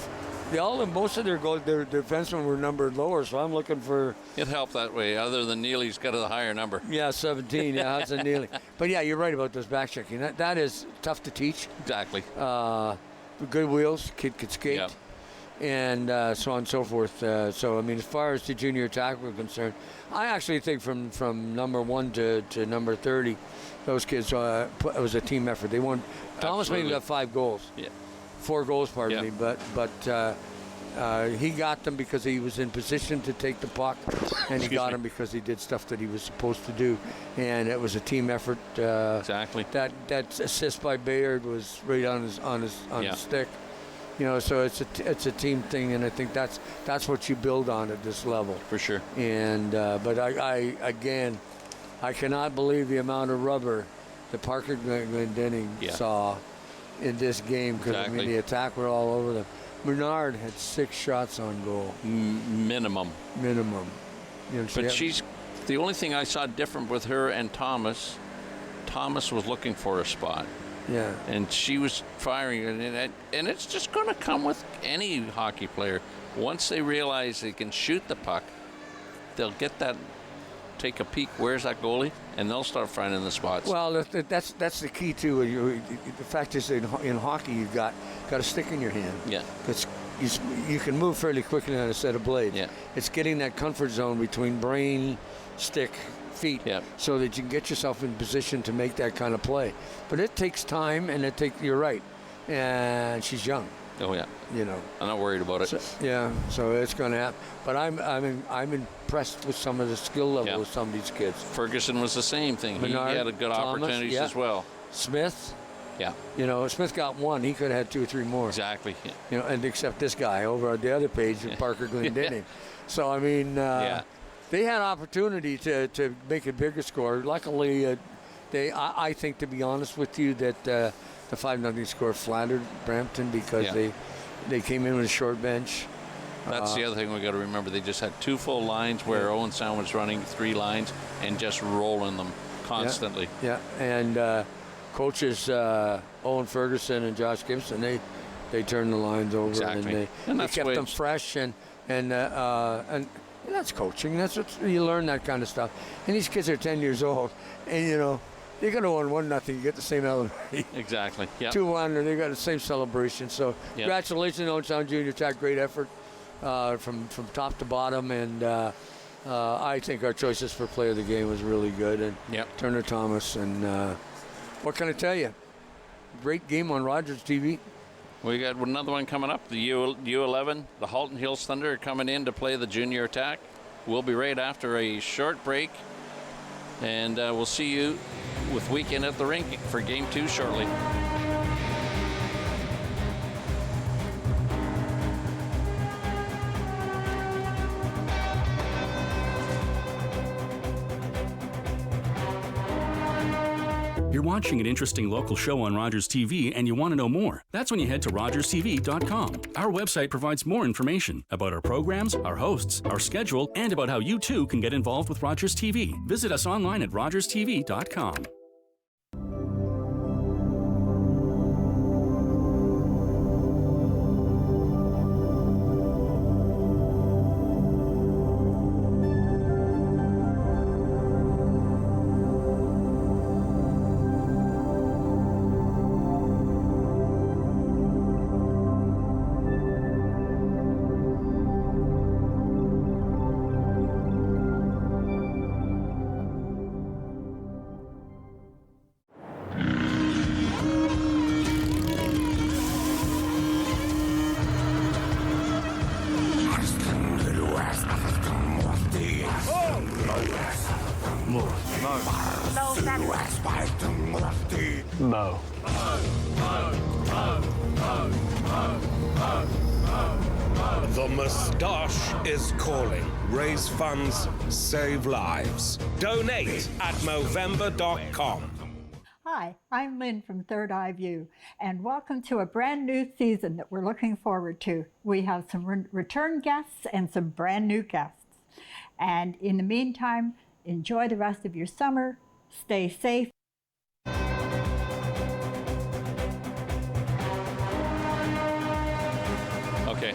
Speaker 2: most of their defensemen were numbered lower, so I'm looking for.
Speaker 3: It helped that way. Other than Neely's got a higher number.
Speaker 2: Yeah, 17. Yeah, Hudson Neely. But yeah, you're right about those back checking. That is tough to teach.
Speaker 3: Exactly.
Speaker 2: Good wheels, kid could skate, and so on and so forth. So I mean, as far as the junior attack were concerned, I actually think from number 1 to number 30, those kids it was a team effort. They won. Thomas maybe got 5 goals. 4 goals, pardon me, but he got them because he was in position to take the puck, and he got them because he did stuff that he was supposed to do, and it was a team effort.
Speaker 3: Exactly.
Speaker 2: That assist by Bayard was right on his stick, So it's a team thing, and I think that's what you build on at this level
Speaker 3: for sure.
Speaker 2: And but I cannot believe the amount of rubber that Parker Glendenning saw in this game, because I mean the attack were all over them. Bernard had 6 shots on goal.
Speaker 3: Minimum. But she's the only thing I saw different with her and Thomas. Thomas was looking for a spot.
Speaker 2: Yeah.
Speaker 3: And she was firing, and it's just going to come with any hockey player. Once they realize they can shoot the puck, they'll get that. Take a peek. Where's that goalie? And they'll start finding the spots.
Speaker 2: Well, that's the key too. The fact is, in hockey, you've got a stick in your hand.
Speaker 3: Yeah.
Speaker 2: Because you can move fairly quickly on a set of blades. Yeah. It's getting that comfort zone between brain, stick, feet, so that you can get yourself in position to make that kind of play. But it takes time, and you're right. And she's young.
Speaker 3: Oh yeah. I'm not worried about it.
Speaker 2: So it's going to happen. But I'm impressed with some of the skill level of some of these kids.
Speaker 3: Ferguson was the same thing. Bernard, he had a good opportunities as well.
Speaker 2: Smith.
Speaker 3: Yeah.
Speaker 2: Smith got 1. He could have had 2 or 3 more.
Speaker 3: Exactly.
Speaker 2: And except this guy over on the other page, Parker Glendenning. So I mean, they had opportunity to make a bigger score. Luckily, I think, to be honest with you, that the 5-0 score flattered Brampton because they came in with a short bench.
Speaker 3: That's the other thing we got to remember. They just had 2 full lines where Owen Sound was running 3 lines and just rolling them constantly.
Speaker 2: Yeah. And coaches Owen Ferguson and Josh Gibson, they turned the lines over and they kept them fresh and that's coaching. That's what you learn, that kind of stuff. And these kids are 10 years old, and they're going to win 1-0. You get the same element.
Speaker 3: Exactly. Yeah.
Speaker 2: 2-1, and they got the same celebration. So congratulations, Owen Sound Junior Attack. Great effort from top to bottom, and I think our choices for player of the game was really good. And Turner Thomas, and what can I tell you? Great game on Rogers TV.
Speaker 3: We got another one coming up. The U11, the Halton Hills Thunder, are coming in to play the junior attack. We'll be right after a short break, and we'll see you with Weekend at the Rink for Game 2 shortly.
Speaker 1: You're watching an interesting local show on Rogers TV and you want to know more. That's when you head to RogersTV.com. Our website provides more information about our programs, our hosts, our schedule, and about how you too can get involved with Rogers TV. Visit us online at RogersTV.com.
Speaker 4: Mo.
Speaker 5: The Moustache is calling. Raise funds, save lives. Donate at Movember.com.
Speaker 4: Hi, I'm Lynn from Third Eye View, and welcome to a brand new season that we're looking forward to. We have some return guests and some brand new guests. And in the meantime, enjoy the rest of your summer, stay safe.
Speaker 3: Okay.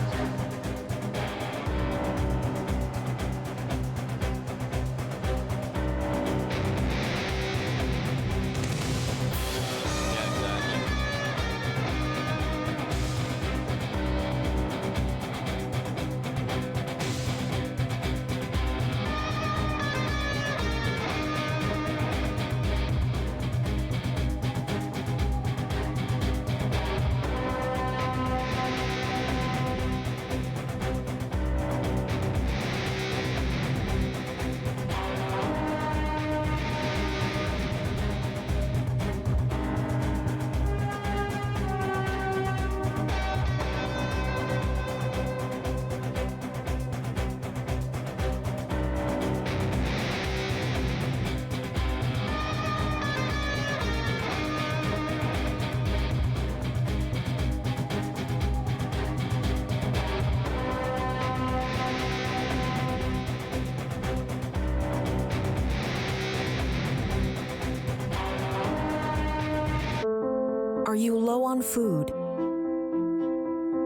Speaker 6: Are you low on food?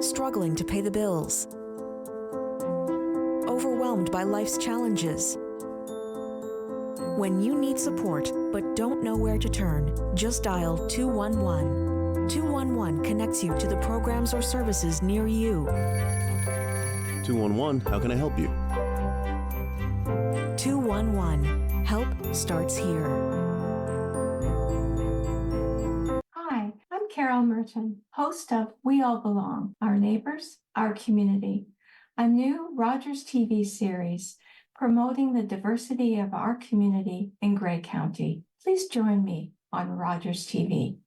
Speaker 6: Struggling to pay the bills? Overwhelmed by life's challenges? When you need support but don't know where to turn, just dial 211. 211 connects you to the programs or services near you.
Speaker 7: 211, how can I help you?
Speaker 6: 211, help starts here.
Speaker 8: Hi, I'm Carol Merton, host of We All Belong, Our Neighbors, Our Community, a new Rogers TV series promoting the diversity of our community in Grey County. Please join me on Rogers TV.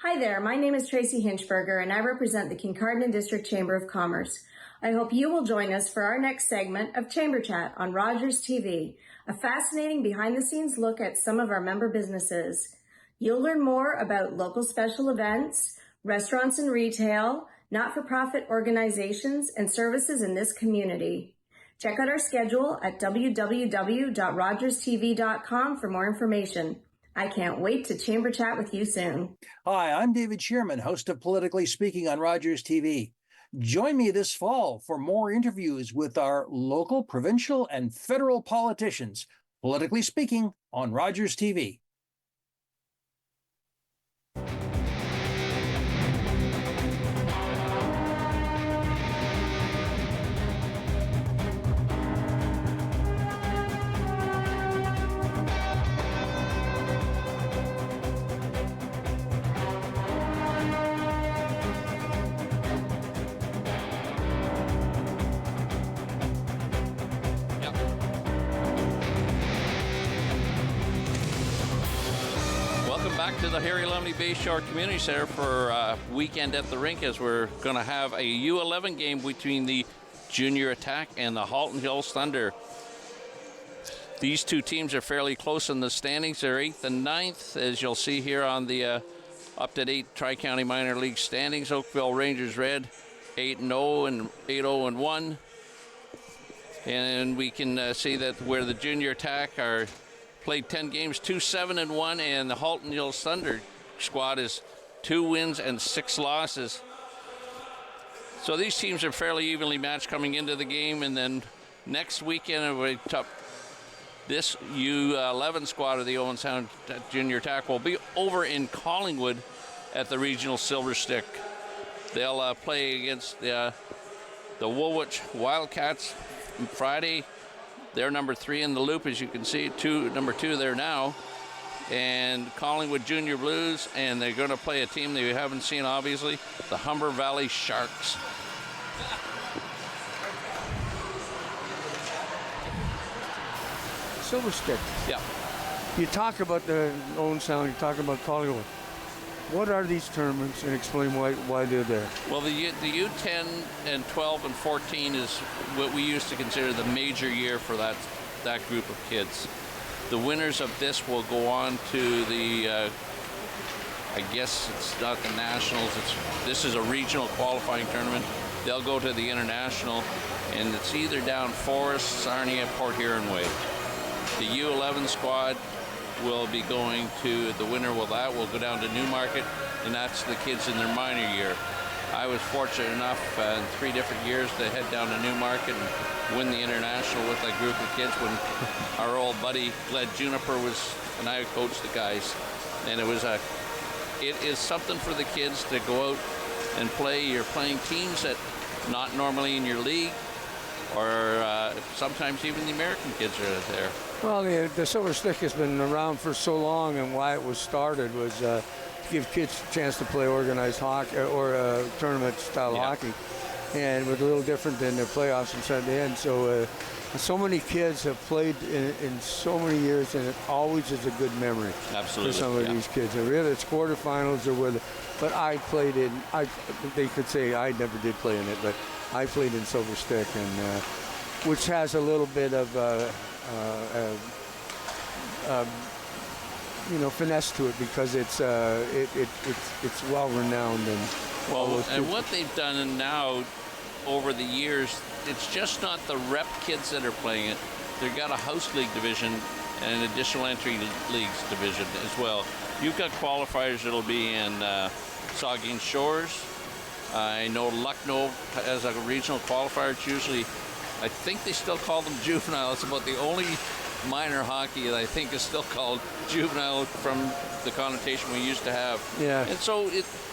Speaker 9: Hi there, my name is Tracy Hinchberger and I represent the Kincardine District Chamber of Commerce. I hope you will join us for our next segment of Chamber Chat on Rogers TV, a fascinating behind-the-scenes look at some of our member businesses. You'll learn more about local special events, restaurants and retail, not-for-profit organizations, and services in this community. Check out our schedule at www.rogerstv.com for more information. I can't wait to Chamber Chat with you soon.
Speaker 10: Hi, I'm David Shearman, host of Politically Speaking on Rogers TV. Join me this fall for more interviews with our local, provincial, and federal politicians. Politically Speaking on Rogers TV.
Speaker 3: Back to the Harry Lumley Bayshore Community Center for weekend at the rink, as we're going to have a U11 game between the Junior Attack and the Halton Hills Thunder. These two teams are fairly close in the standings. They're 8th and 9th, as you'll see here on the up-to-date Tri-County Minor League standings. Oakville Rangers Red 8-0 and 8-0-1. And we can see that where the Junior Attack are played 10 games, 2-7-1, and the Halton Hills Thunder squad is 2 wins and 6 losses. So these teams are fairly evenly matched coming into the game, and then next weekend this U11 squad of the Owen Sound Junior Attack will be over in Collingwood at the Regional Silver Stick. They'll play against the Woolwich Wildcats Friday. They're number 3 in the loop, as you can see, number 2 there now. And Collingwood Junior Blues, and they're going to play a team that you haven't seen, obviously, the Humber Valley Sharks.
Speaker 2: Silver Stick.
Speaker 3: Yeah.
Speaker 2: You talk about the Owen Sound, you talk about Collingwood. What are these tournaments, and explain why they're there?
Speaker 3: Well, the U10 and 12 and 14 is what we used to consider the major year for that group of kids. The winners of this will go on to the I guess it's not the nationals. This is a regional qualifying tournament. They'll go to the international, and it's either down Forest, Sarnia, Port Huron way. The U11 squad will be going to the winner. That will go down to Newmarket, and that's the kids in their minor year. I was fortunate enough in 3 different years to head down to Newmarket and win the international with that group of kids when our old buddy Gled Juniper was, and I coached the guys. And it is something for the kids to go out and play. You're playing teams that not normally in your league, or sometimes even the American kids are there.
Speaker 2: Well, the Silver Stick has been around for so long, and why it was started was to give kids a chance to play organized hockey or tournament-style hockey, and it was a little different than the playoffs and at the end. So many kids have played in so many years, and it always is a good memory.
Speaker 3: Absolutely,
Speaker 2: for some of these kids. And really, it's quarterfinals or whether. But I played in. They could say I never did play in it, but I played in Silver Stick, and which has a little bit of finesse to it because it's well renowned and
Speaker 3: what they've done now over the years, it's just not the rep kids that are playing it. They've got a house league division and an additional entry leagues division as well. You've got qualifiers that'll be in Saugeen Shores. I know Lucknow has a regional qualifier. It's usually, I think they still call them juvenile. It's about the only minor hockey that I think is still called juvenile from the connotation we used to have.
Speaker 2: Yeah.
Speaker 3: And so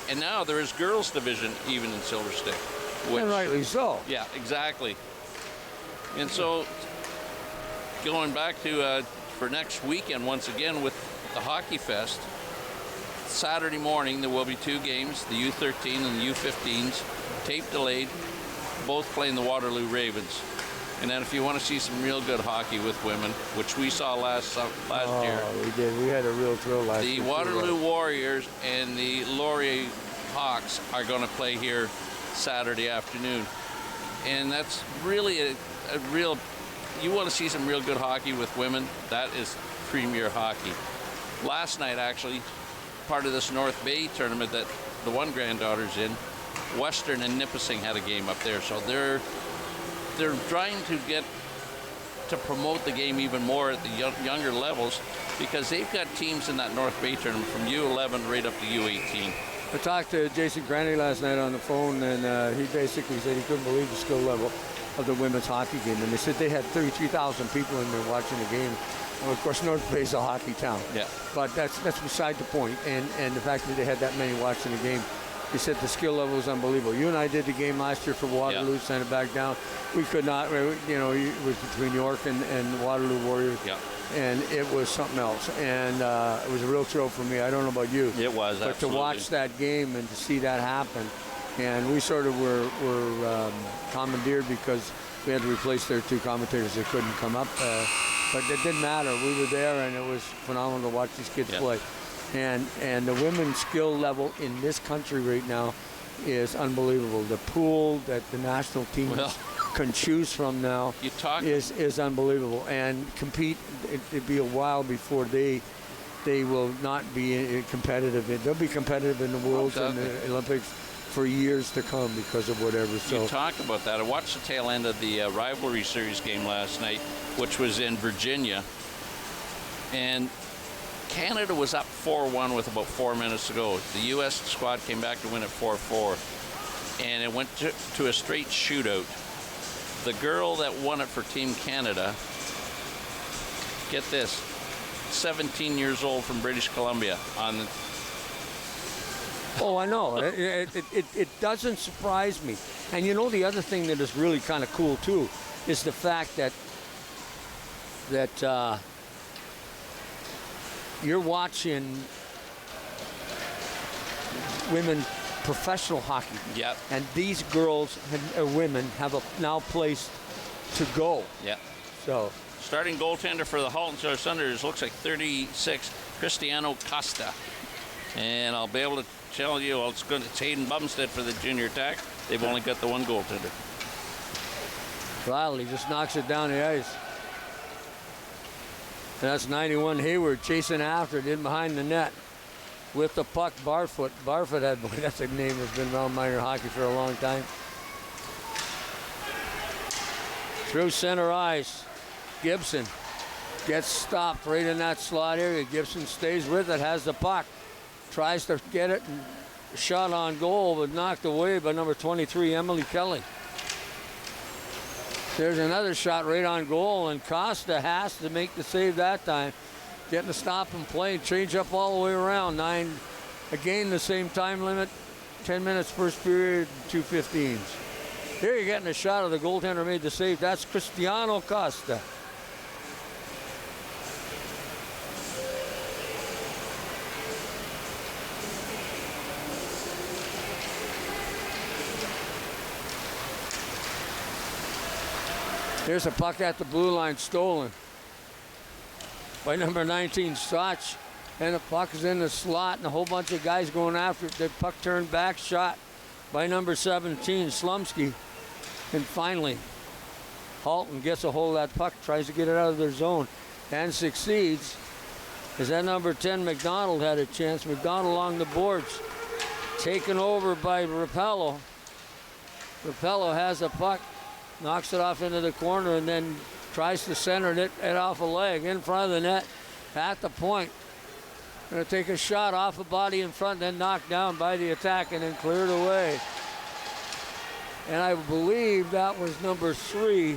Speaker 3: and now there is girls division even in Silver Stick.
Speaker 2: And rightly so.
Speaker 3: Yeah, exactly. And so going back to for next weekend once again with the Hockey Fest, Saturday morning there will be 2 games, the U13 and the U15s, tape delayed, both playing the Waterloo Ravens. And then if you want to see some real good hockey with women, which we saw last year.
Speaker 2: Oh, we did. We had a real thrill last year.
Speaker 3: The Waterloo Warriors and the Laurier Hawks are going to play here Saturday afternoon. And that's really a real, you want to see some real good hockey with women, that is premier hockey. Last night, actually, part of this North Bay tournament that the one granddaughter's in, Western and Nipissing had a game up there. So they're trying to get to promote the game even more at the younger levels because they've got teams in that North Bay tournament from U11 right up to U18.
Speaker 2: I talked to Jason Granny last night on the phone, and he basically said he couldn't believe the skill level of the women's hockey game. And they said they had 33,000 people in there watching the game. Well, of course, North Bay is a hockey town.
Speaker 3: Yeah.
Speaker 2: But that's beside the point. And the fact that they had that many watching the game, he said the skill level is unbelievable. You and I did the game last year for Waterloo, sent it back down. We could not, it was between York and Waterloo Warriors.
Speaker 3: Yeah.
Speaker 2: And it was something else. And it was a real thrill for me. I don't know about you.
Speaker 3: It was,
Speaker 2: but
Speaker 3: absolutely.
Speaker 2: to watch that game and to see that happen. And we sort of were commandeered because we had to replace their 2 commentators that couldn't come up. But it didn't matter. We were there, and it was phenomenal to watch these kids play. And the women's skill level in this country right now is unbelievable. The pool that the national teams can choose from now is unbelievable. And compete, it'd be a while before they will not be competitive. They'll be competitive in the Worlds and the Olympics for years to come because of whatever. So
Speaker 3: you talk about that. I watched the tail end of the rivalry series game last night, which was in Virginia. And Canada was up 4-1 with about 4 minutes to go. The U.S. squad came back to win at 4-4. And it went to a straight shootout. The girl that won it for Team Canada, get this, 17 years old from British Columbia.
Speaker 2: Oh, I know. It doesn't surprise me. And you know the other thing that is really kind of cool, too, is the fact that you're watching women professional hockey.
Speaker 3: Yep.
Speaker 2: And these girls and women have a now place to go.
Speaker 3: Yeah.
Speaker 2: So
Speaker 3: starting goaltender for the Halton Stars Thunders looks like 36, Cristiano Costa. And I'll be able to tell you, it's Hayden Bumstead for the junior attack. They've only got the 1 goaltender.
Speaker 2: Well, he just knocks it down the ice. And that's 91 Hayward chasing after it in behind the net. with the puck, Barfoot. Barfoot had, that's a name that's been around minor hockey for a long time. Through center ice, Gibson gets stopped right in that slot area. Gibson stays with it, has the puck, tries to get it, and shot on goal, but knocked away by number 23, Emily Kelly. There's another shot right on goal, and Costa has to make the save that time. Getting a stop and play, change up all the way around. 9, again, the same time limit, 10 minutes first period, 2:15s. Here you're getting a shot of the goaltender made the save. That's Cristiano Costa. Here's a puck at the blue line, stolen by number 19, Soch. And the puck is in the slot, and a whole bunch of guys going after it. The puck turned back, shot by number 17, Slumsky. And finally, Halton gets a hold of that puck, tries to get it out of their zone, and succeeds. As that number 10, McDonald, had a chance. McDonald along the boards, taken over by Rapello. Rapello has a puck, knocks it off into the corner, and then tries to center it off a leg in front of the net at the point. Going to take a shot off a body in front, then knocked down by the attack and then cleared away. And I believe that was number 3,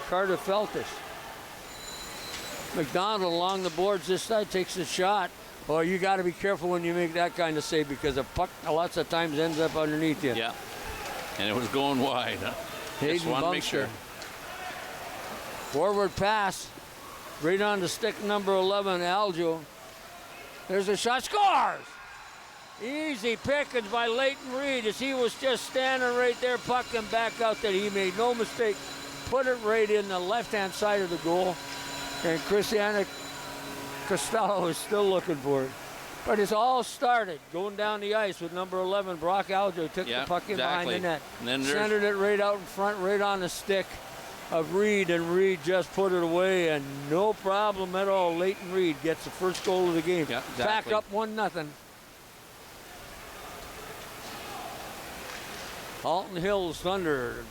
Speaker 2: Carter Feltus. McDonald along the boards this side takes a shot. Well, you got to be careful when you make that kind of save, because a puck lots of times ends up underneath you.
Speaker 3: Yeah, and it was going wide. Huh? Just want to make sure.
Speaker 2: Forward pass, right on the stick number 11, Aljo. There's a shot, scores! Easy pickings by Leighton Reed as he was just standing right there, puck him back out there. He made no mistake, put it right in the left-hand side of the goal. And Cristiano Costello is still looking for it. But it's all started going down the ice with number 11, Brock Aljo, took the puck in behind the net. And then centered it right out in front, right on the stick of Reed, and Reed just put it away, and no problem at all. Leighton Reed gets the first goal of the game.
Speaker 3: Yeah, exactly.
Speaker 2: Back up 1-0. Halton Hills Thunder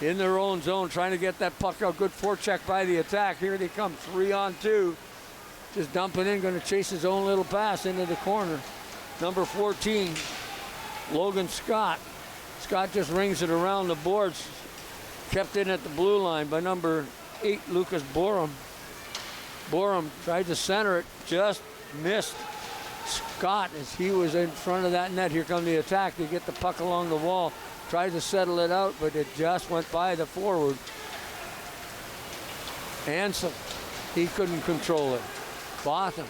Speaker 2: in their own zone, trying to get that puck out. Good forecheck by the attack. Here they come, 3-on-2. Just dumping in, going to chase his own little pass into the corner. Number 14, Logan Scott. Scott just rings it around the boards. Kept in at the blue line by number 8, Lucas Borum. Borum tried to center it, just missed Scott as he was in front of that net. Here come the attack. They get the puck along the wall. Tried to settle it out, but it just went by the forward. Ansel, he couldn't control it. Botham.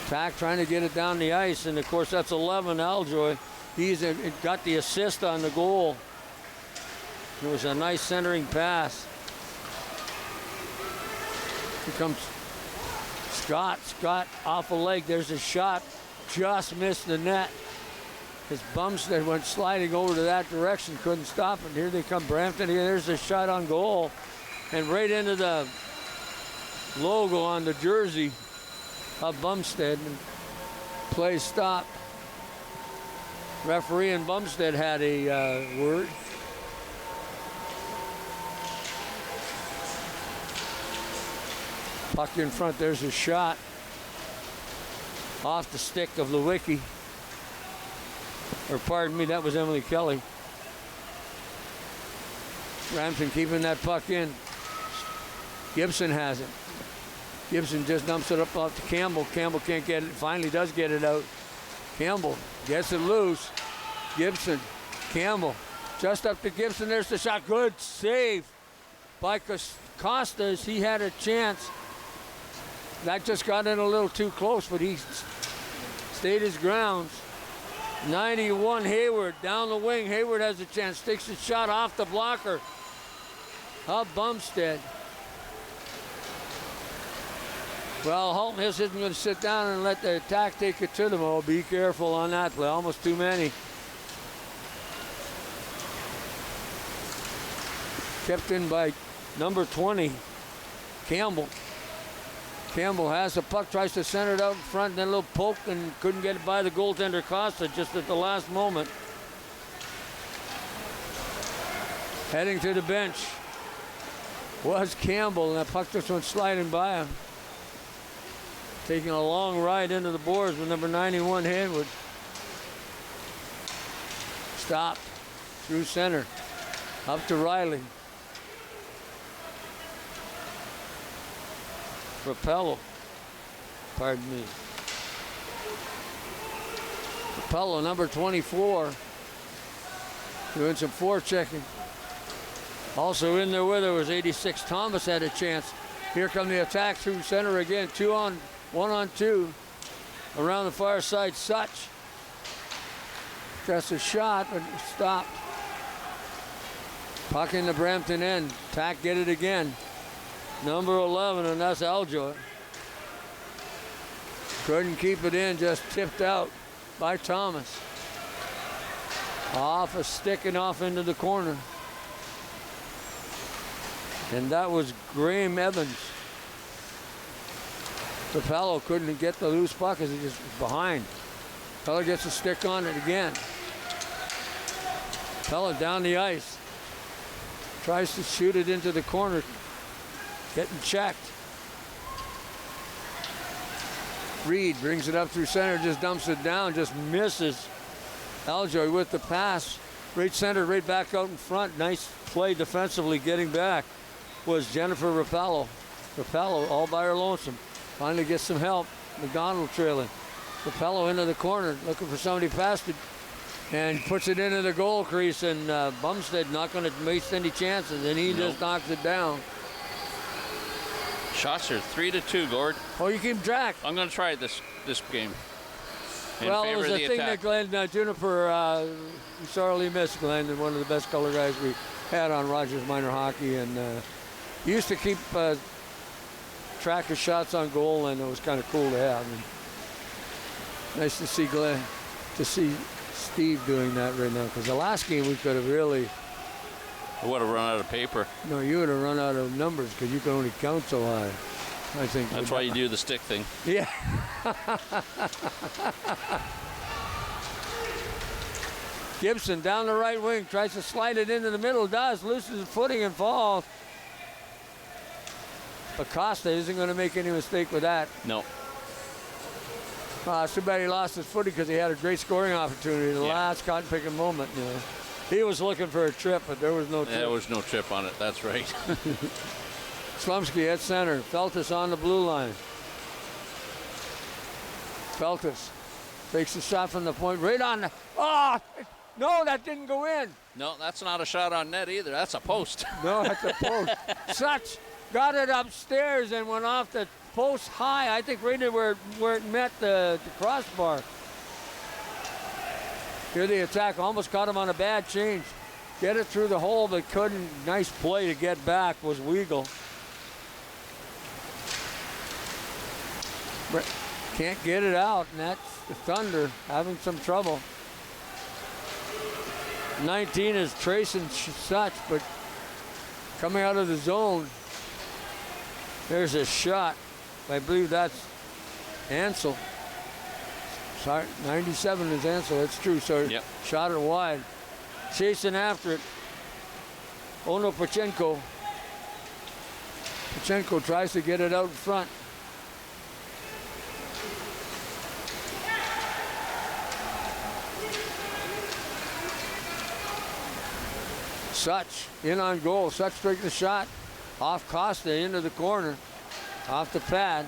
Speaker 2: Attack trying to get it down the ice, and of course that's 11, Aljoy. He's got the assist on the goal. It was a nice centering pass. Here comes Scott. Scott off a leg. There's a shot. Just missed the net. His Bumstead went sliding over to that direction. Couldn't stop it. Here they come, Brampton. Here, there's a shot on goal. And right into the logo on the jersey of Bumstead. And play stopped. Referee in Bumstead had a word. Puck in front, there's a shot. Off the stick of Lewicki. Or pardon me, that was Emily Kelly. Brampton keeping that puck in. Gibson has it. Gibson just dumps it up off to Campbell. Campbell can't get it, finally does get it out. Campbell gets it loose. Gibson, Campbell, just up to Gibson. There's the shot. Good save by Costa as he had a chance. That just got in a little too close, but he stayed his grounds. 91, Hayward down the wing. Hayward has a chance. Takes a shot off the blocker of Bumstead. Well, Halton Hills isn't going to sit down and let the attack take it to them. Oh, be careful on that play. Almost too many. Kept in by number 20, Campbell. Campbell has the puck, tries to center it out in front, then a little poke, and couldn't get it by the goaltender Costa just at the last moment. Heading to the bench was Campbell, and that puck just went sliding by him. Taking a long ride into the boards with number 91 Haywood. Stopped through center, up to Riley. Rapello, pardon me. Rapello, number 24, doing some forechecking. Also in there with her was 86 Thomas, had a chance. Here come the attack through center again, 1-on-2. Around the far side, Such. Just a shot, but stopped. Puck in the Brampton end. Attack, get it again. Number 11, and that's Aljoy. Couldn't keep it in, just tipped out by Thomas. Off a stick and off into the corner. And that was Graham Evans. Rapello couldn't get the loose puck as he just was behind. Rapello gets a stick on it again. Rapello down the ice. Tries to shoot it into the corner. Getting checked. Reed brings it up through center, just dumps it down, just misses. Aljoy with the pass. Right center, right back out in front. Nice play defensively getting back was Jennifer Rapello. Rapello all by her lonesome. Finally gets some help. McDonald trailing. Rapello into the corner, looking for somebody past it, and puts it into the goal crease, and Bumstead not going to waste any chances, and he just knocks it down.
Speaker 3: Shots are 3-2, Gord.
Speaker 2: Oh, you keep track.
Speaker 3: I'm going to try this game.
Speaker 2: Well, it was a thing that Glenn Juniper sorely missed, Glenn, and one of the best color guys we had on Rogers Minor Hockey, and he used to keep track of shots on goal, and it was kind of cool to have. And nice to see Glenn, to see Steve doing that right now, because the last game we could have really...
Speaker 3: I would have run out of paper.
Speaker 2: No, you would have run out of numbers because you can only count so high. I think
Speaker 3: that's why you do the stick thing.
Speaker 2: Yeah. Gibson down the right wing, tries to slide it into the middle, does, loses his footing and falls. But Costa isn't going to make any mistake with that.
Speaker 3: No.
Speaker 2: It's too bad he lost his footing because he had a great scoring opportunity. The last cotton picking moment, you know. He was looking for a trip, but there was no trip.
Speaker 3: There was no trip on it, that's right.
Speaker 2: Slumsky at center. Feltus on the blue line. Feltus takes a shot from the point right on the... Oh! No, that didn't go in.
Speaker 3: No, that's not a shot on net either. That's a post.
Speaker 2: No, that's a post. Such got it upstairs and went off the post high. I think right where it met the crossbar. Here the attack almost caught him on a bad change. Get it through the hole, but couldn't. Nice play to get back was Weagle. But can't get it out, and that's the Thunder having some trouble. 19 is tracing Such, but coming out of the zone. There's a shot. I believe that's Ansel. Sorry, 97 is Ansel, that's true. So shot it wide. Chasing after it. Ono Pachenko. Pachenko tries to get it out in front. Such in on goal. Such takes the shot off Costa into the corner, off the pad.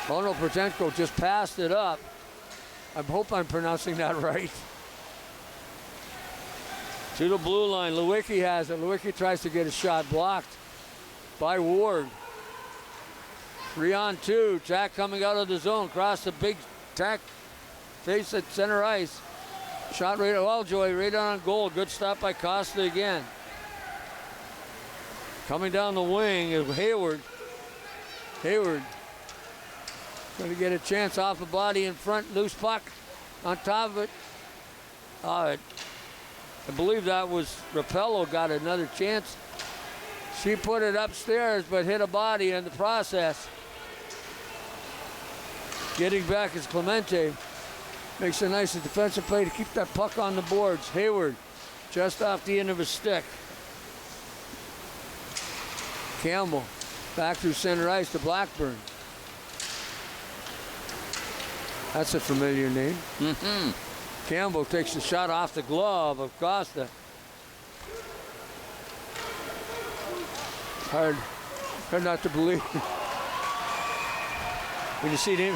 Speaker 2: Ono Pachenko just passed it up. I hope I'm pronouncing that right. To the blue line. Lewicki has it. Lewicki tries to get a shot blocked by Ward. 3-on-2. Jack coming out of the zone. Across the big tack face at center ice. Shot right at Aljoy, right on goal. Good stop by Costa again. Coming down the wing is Hayward. Hayward going to get a chance off the body in front. Loose puck on top of it. I believe that was Rapello got another chance She put it upstairs, but hit a body in the process. Getting back is Clemente. Makes a nice defensive play to keep that puck on the boards. Hayward, just off the end of his stick. Campbell, back through center ice to Blackburn. That's a familiar name. Campbell takes the shot off the glove of Costa. Hard not to believe. When you see him.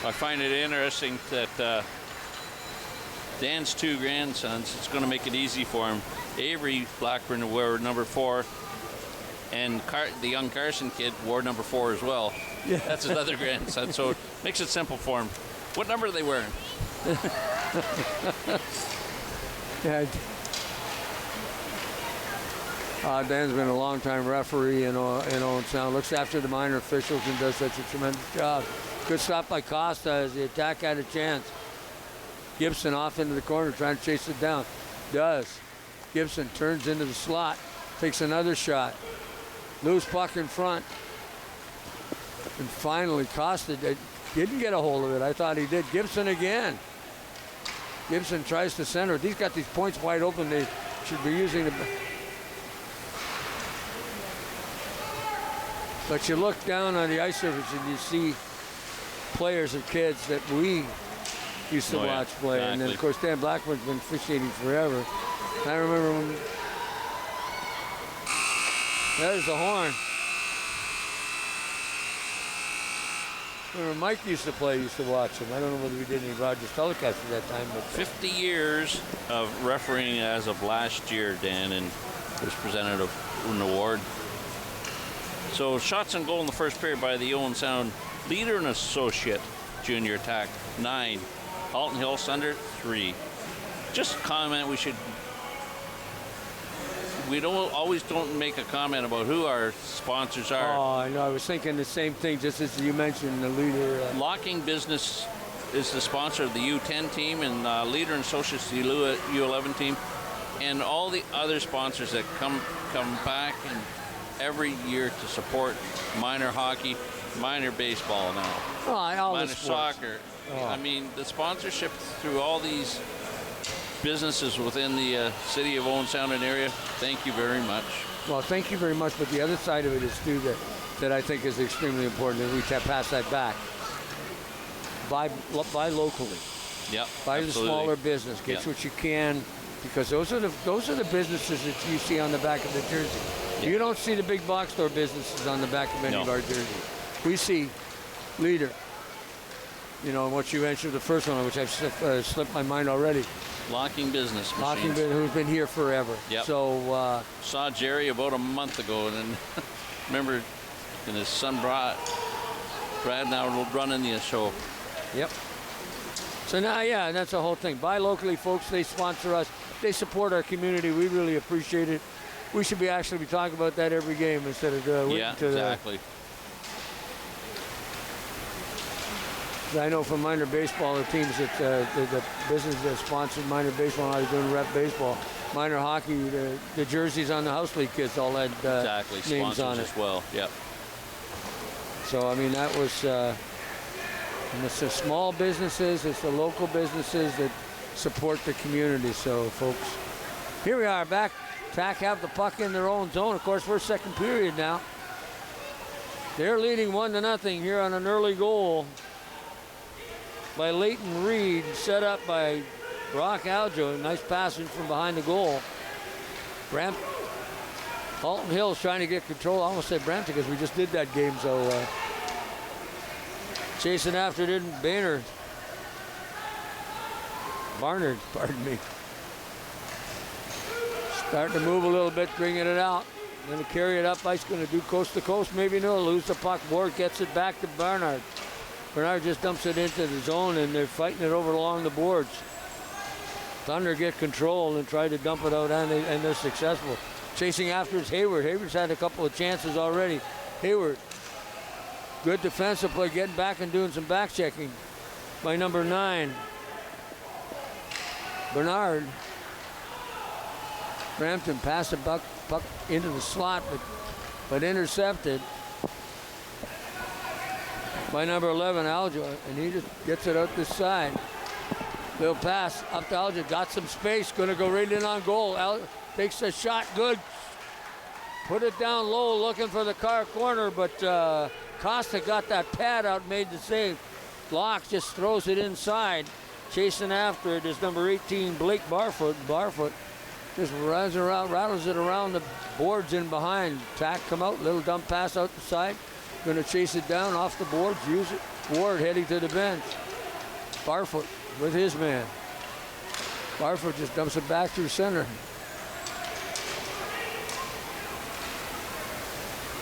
Speaker 3: I find it interesting that Dan's two grandsons, it's going to make it easy for him. Avery Blackburn wore number 4, and the young Carson kid wore number 4 as well. Yeah. That's his other grandson, so it makes it simple for him. What number are they wearing?
Speaker 2: Yeah. Dan's been a long-time referee in Owen Sound. Looks after the minor officials and does such a tremendous job. Good stop by Costa as the attack had a chance. Gibson off into the corner trying to chase it down. Does. Gibson turns into the slot. Takes another shot. Loose puck in front. And finally Costa didn't get a hold of it. I thought he did. Gibson again. Gibson tries to center. He's got these points wide open. They should be using the... But you look down on the ice surface and you see players or kids that we used to watch play. Exactly. And then, of course, Dan Blackburn's been officiating forever. I remember when... There's the horn. Remember Mike used to play, used to watch him. I don't know whether we did any Rogers telecast at that time. But
Speaker 3: 50 years of refereeing as of last year, Dan, and was presented an award. So shots on goal in the first period by the Owen Sound leader and associate junior attack, 9. Alton Hill Thunder, 3. Just a comment we don't make a comment about who our sponsors are.
Speaker 2: Oh, I know. I was thinking the same thing, just as you mentioned, the leader.
Speaker 3: Locking Business is the sponsor of the U10 team, and Leader and Associates, the U11 team, and all the other sponsors that come back and every year to support minor hockey, minor baseball now, minor soccer. Oh. I mean, the sponsorship through all these businesses within the city of Owen Sound and area, thank you very much.
Speaker 2: Well, thank you very much, but the other side of it is, too, that I think is extremely important, that we pass that back. Buy locally.
Speaker 3: Yep,
Speaker 2: buy
Speaker 3: absolutely.
Speaker 2: The smaller business. Get what you can, because those are the businesses that you see on the back of the jersey. Yep. You don't see the big box store businesses on the back of any of our jerseys. We see Leader. You know, what you mentioned, the first one, which I've slipped my mind already.
Speaker 3: Locking Business Machines.
Speaker 2: Locking Business, who's been here forever.
Speaker 3: Yep.
Speaker 2: So
Speaker 3: saw Jerry about a month ago, and then remember, and his son Brad now running the show.
Speaker 2: Yep. So now, yeah, that's the whole thing. Buy locally, folks. They sponsor us. They support our community. We really appreciate it. We should be actually talking about that every game instead of waiting to
Speaker 3: exactly.
Speaker 2: I know from minor baseball, the teams that the business that sponsored minor baseball, I was doing rep baseball. Minor hockey, the jerseys on the house league kids all had names on it
Speaker 3: as well. Yep.
Speaker 2: So I mean, that was it's the small businesses, it's the local businesses that support the community. So folks, here we are back. TAC have the puck in their own zone. Of course, we're second period now. They're leading 1-0 here on an early goal by Leighton Reed, set up by Brock Aljo. Nice passing from behind the goal. Alton Hill's trying to get control. I almost said Brampton because we just did that game. So chasing after it, Barnard, pardon me. Starting to move a little bit, bringing it out. Going to carry it up. Ice going to do coast to coast. Maybe no. Lose the puck. Ward gets it back to Barnard. Bernard just dumps it into the zone, and they're fighting it over along the boards. Thunder get control and try to dump it out, and they're successful. Chasing after is Hayward. Hayward's had a couple of chances already. Hayward, good defensive play, getting back and doing some back checking by number 9. Bernard. Brampton passed the puck into the slot, but intercepted by number 11, Aljo, and he just gets it out this side. Little pass up to Aljo, got some space, gonna go right in on goal. Takes a shot, good. Put it down low, looking for the corner, but Costa got that pad out, made the save. Locke just throws it inside. Chasing after it is number 18, Blake Barfoot. Barfoot just runs around, rattles it around the boards in behind. Tack come out, little dump pass out the side. Gonna chase it down off the boards, use it. Ward heading to the bench. Barfoot with his man. Barfoot just dumps it back through center.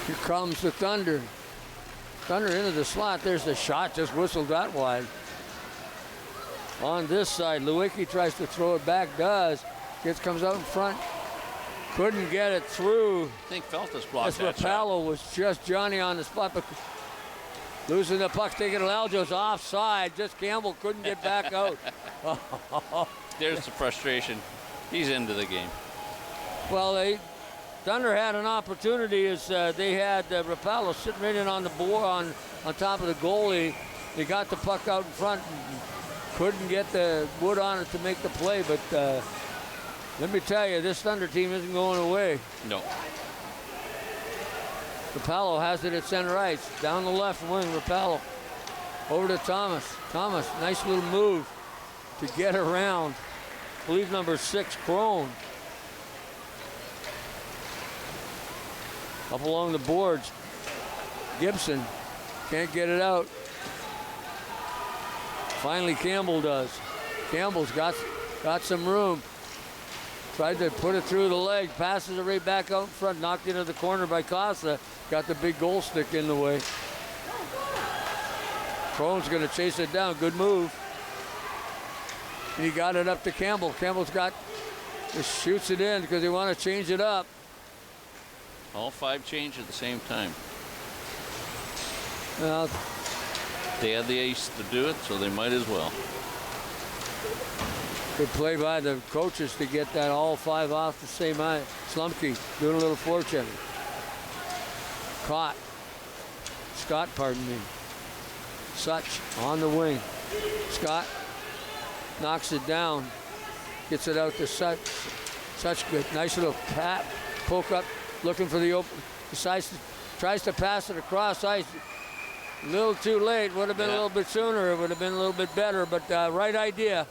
Speaker 2: Here comes the Thunder. Thunder into the slot. There's the shot, just whistled that wide. On this side, Lewicki tries to throw it back, does. Comes out in front. Couldn't get it through.
Speaker 3: I think Feltus blocked that
Speaker 2: Rapallo was just Johnny on the spot, but losing the puck, taking it. Aljo's offside. Just Campbell couldn't get back out.
Speaker 3: There's the frustration. He's into the game.
Speaker 2: Well, Thunder had an opportunity as they had Rapallo sitting right in on the board on top of the goalie. They got the puck out in front and couldn't get the wood on it to make the play, but let me tell you, this Thunder team isn't going away.
Speaker 3: No.
Speaker 2: Rapallo has it at center ice. Down the left wing, Rapallo. Over to Thomas. Thomas, nice little move to get around. I believe number 6, Crone. Up along the boards. Gibson can't get it out. Finally, Campbell does. Campbell's got some room. Tried to put it through the leg, passes it right back out in front, knocked into the corner by Costa. Got the big goal stick in the way. Crone's gonna chase it down, good move. He got it up to Campbell. Campbell's just shoots it in because they want to change it up.
Speaker 3: All 5 change at the same time.
Speaker 2: Well,
Speaker 3: they had the ace to do it, so they might as well.
Speaker 2: Good play by the coaches to get that all 5 off the same eye. Slumke doing a little forecheck. Caught. Scott, pardon me. Such on the wing. Scott knocks it down. Gets it out to Such. Such good. Nice little pat. Poke up. Looking for the open. Decides tries to pass it across ice. A little too late. Would have been a little bit sooner. It would have been a little bit better, but right idea.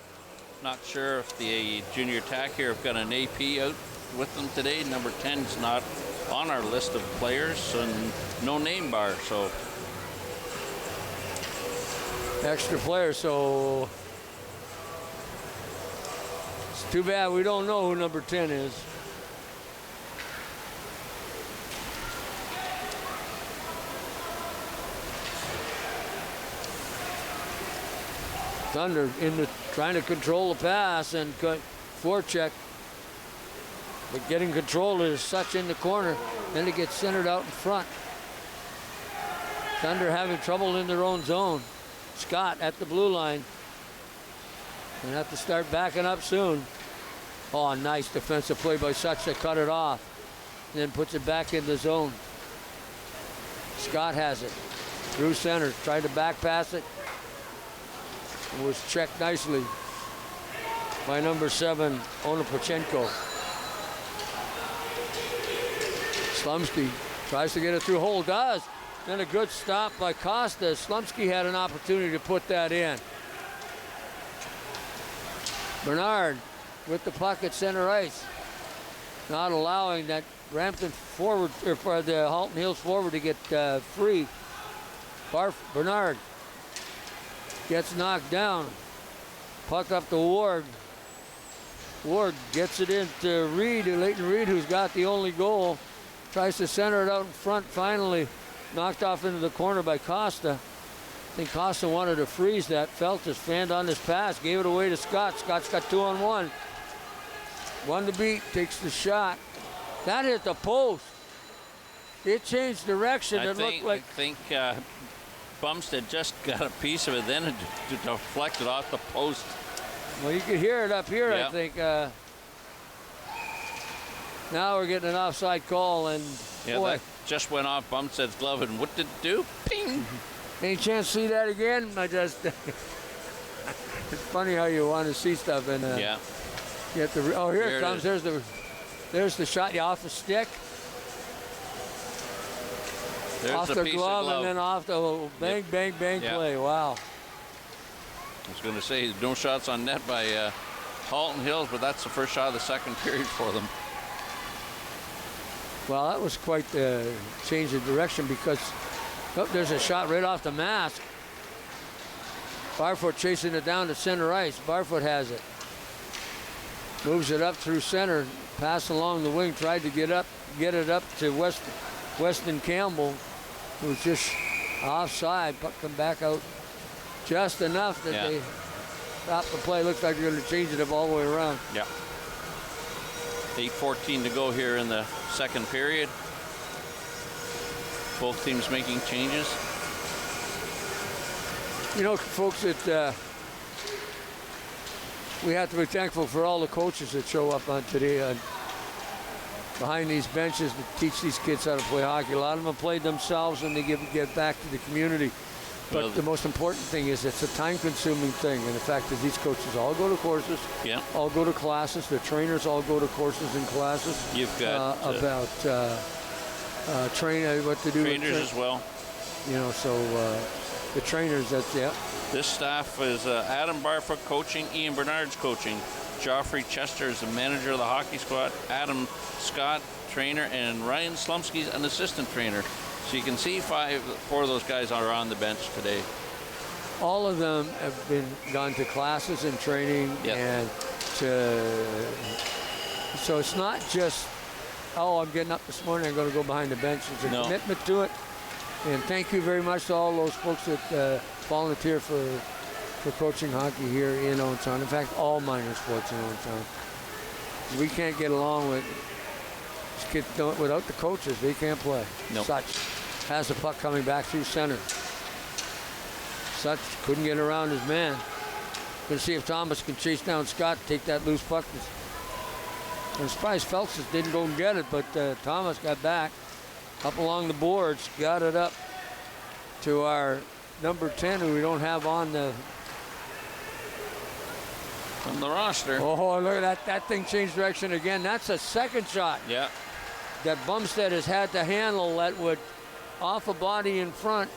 Speaker 3: Not sure if the junior attack here have got an AP out with them today. Number 10 is not on our list of players and no name bar, so.
Speaker 2: Extra player, so it's too bad we don't know who number 10 is. Thunder trying to control the pass and forecheck, but getting control is Such in the corner. Then it gets centered out in front. Thunder having trouble in their own zone. Scott at the blue line. They have to start backing up soon. Oh, nice defensive play by Such to cut it off, and then puts it back in the zone. Scott has it through center. Tried to back pass it. It was checked nicely by number 7, Onopochenko. Slumsky tries to get it through hole, does. Then a good stop by Costa. Slumsky had an opportunity to put that in. Bernard with the puck at center ice. Not allowing that Brampton forward, or for the Halton Hills forward to get free. Bernard gets knocked down. Puck up to Ward. Ward gets it into Reed, Leighton Reed, who's got the only goal. Tries to center it out in front. Finally knocked off into the corner by Costa. I think Costa wanted to freeze that. Feltus fanned on this pass. Gave it away to Scott. Scott's got 2-on-1. 1 to beat. Takes the shot. That hit the post. It changed direction. I
Speaker 3: think Bumstead just got a piece of it, then it deflected off the post.
Speaker 2: Well, you could hear it up here, I think. Now we're getting an offside call, and
Speaker 3: yeah,
Speaker 2: boy,
Speaker 3: that just went off Bumstead's glove, and what did it do? Ping!
Speaker 2: Any chance to see that again? I just it's funny how you want to see stuff, and
Speaker 3: yeah.
Speaker 2: You have to here it comes. There's the shot. You off the stick.
Speaker 3: There's
Speaker 2: off the glove, and then off the bang, bang, bang play. Wow.
Speaker 3: I was going to say no shots on net by Halton Hills, but that's the first shot of the second period for them.
Speaker 2: Well, that was quite the change of direction because there's a shot right off the mask. Barfoot chasing it down to center ice. Barfoot has it. Moves it up through center, pass along the wing, tried to get it up to Weston Campbell, who was just offside, but come back out just enough that they stopped the play. Looks like they're going to change it up all the way around.
Speaker 3: Yeah. 8:14 to go here in the second period. Both teams making changes.
Speaker 2: You know, folks, we have to be thankful for all the coaches that show up on today behind these benches to teach these kids how to play hockey. A lot of them have played themselves and they get back to the community. But the most important thing is it's a time-consuming thing. And the fact that these coaches all go to courses, all go to classes. The trainers all go to courses and classes.
Speaker 3: You've got
Speaker 2: about what to do.
Speaker 3: Trainers as well.
Speaker 2: You know, so the trainers.
Speaker 3: This staff is Adam Barfoot coaching, Ian Bernard's coaching, Joffrey Chester is the manager of the hockey squad, Adam Scott, trainer, and Ryan Slumsky's an assistant trainer. So you can see four of those guys are on the bench today.
Speaker 2: All of them have gone to classes and training, and so it's not just, I'm getting up this morning, I'm going to go behind the bench. It's a commitment to it. And thank you very much to all those folks that volunteer for coaching hockey here in Owen Sound. In fact, all minor sports in Owen Sound. We can't get along with these kids without the coaches. They can't play. Such has the puck coming back through center. Such couldn't get around his man. Gonna see if Thomas can chase down Scott, take that loose puck. I'm surprised Phelps didn't go and get it, but Thomas got back. Up along the boards, got it up to our number 10, who we don't have on the
Speaker 3: roster.
Speaker 2: Oh, look at that. That thing changed direction again. That's a second shot.
Speaker 3: Yeah.
Speaker 2: That Bumstead has had to handle that would off a body in front,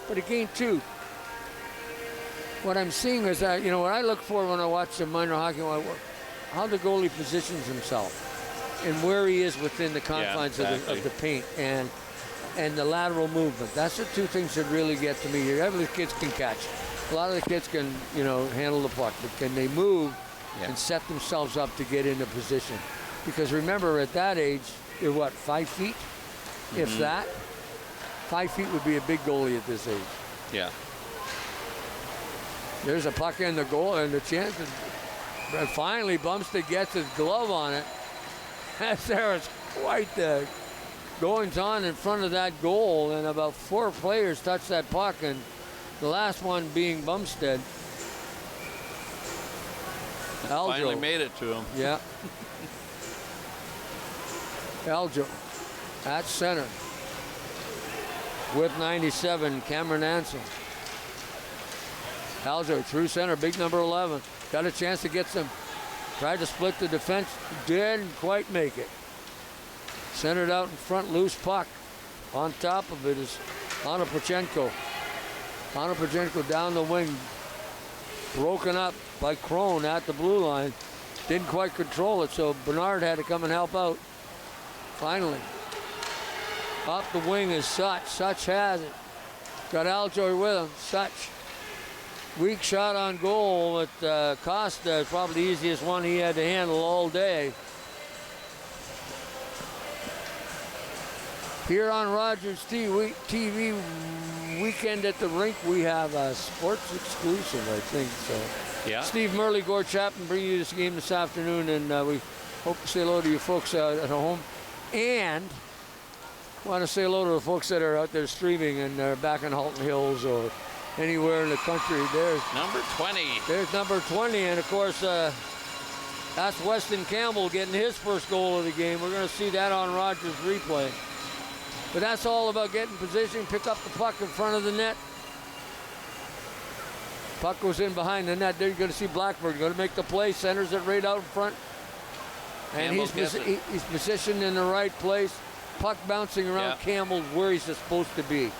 Speaker 2: but again, too, what I'm seeing is that, what I look for when I watch the minor hockey, how the goalie positions himself and where he is within the confines of the paint and the lateral movement. That's the two things that really get to me. Every the kids can catch. A lot of the kids can, handle the puck, but can they move and set themselves up to get into position? Because remember, at that age, they're 5 feet? If that. 5 feet would be a big goalie at this age.
Speaker 3: Yeah.
Speaker 2: There's a puck in the goal, and the chance. And finally, Bumstead gets his glove on it. There was quite the goings-on in front of that goal, and about 4 players touched that puck, and the last one being Bumstead. Aljo
Speaker 3: finally made it to him.
Speaker 2: Yeah. Aljo at center with 97, Cameron Ansel. Aljo through center, big number 11. Got a chance to get some, tried to split the defense, didn't quite make it. Centered out in front, loose puck. On top of it is Anna Prochenko. Anna Prochenko down the wing, broken up by Crone at the blue line. Didn't quite control it, so Bernard had to come and help out. Finally, up the wing is Such. Such has it. Got Aljoy with him. Such. Weak shot on goal with Costa. Probably the easiest one he had to handle all day. Here on Rogers TV weekend at the rink, we have a sports exclusive, I think. So,
Speaker 3: yeah.
Speaker 2: Steve Murley, Gord Chapman, bringing you this game this afternoon, and we hope to say hello to you folks at home. And want to say hello to the folks that are out there streaming and they're back in Halton Hills or anywhere in the country. There's
Speaker 3: number 20.
Speaker 2: There's number 20, and of course, That's Weston Campbell getting his first goal of the game. We're going to see that on Rogers replay. But that's all about getting position, pick up the puck in front of the net. Puck goes in behind the net. There you're going to see Blackburn going to make the play, centers it right out in front. And he's positioned in the right place. Puck bouncing around Campbell where he's supposed to be.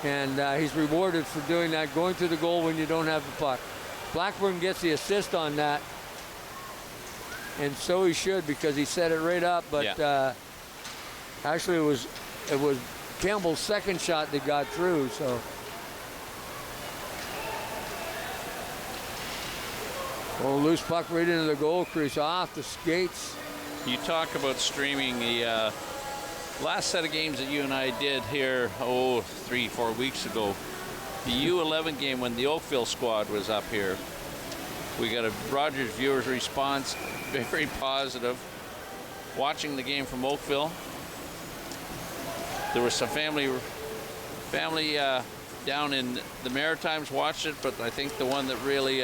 Speaker 2: And he's rewarded for doing that, going to the goal when you don't have the puck. Blackburn gets the assist on that. And so he should, because he set it right up. But actually it was Campbell's second shot that got through. So loose puck right into the goal crease, off the skates.
Speaker 3: You talk about streaming. The last set of games that you and I did here, 3-4 weeks ago, the U11 game when the Oakville squad was up here, we got a Rogers viewers response, very positive. Watching the game from Oakville, there was some family down in the Maritimes watched it, but I think the one that really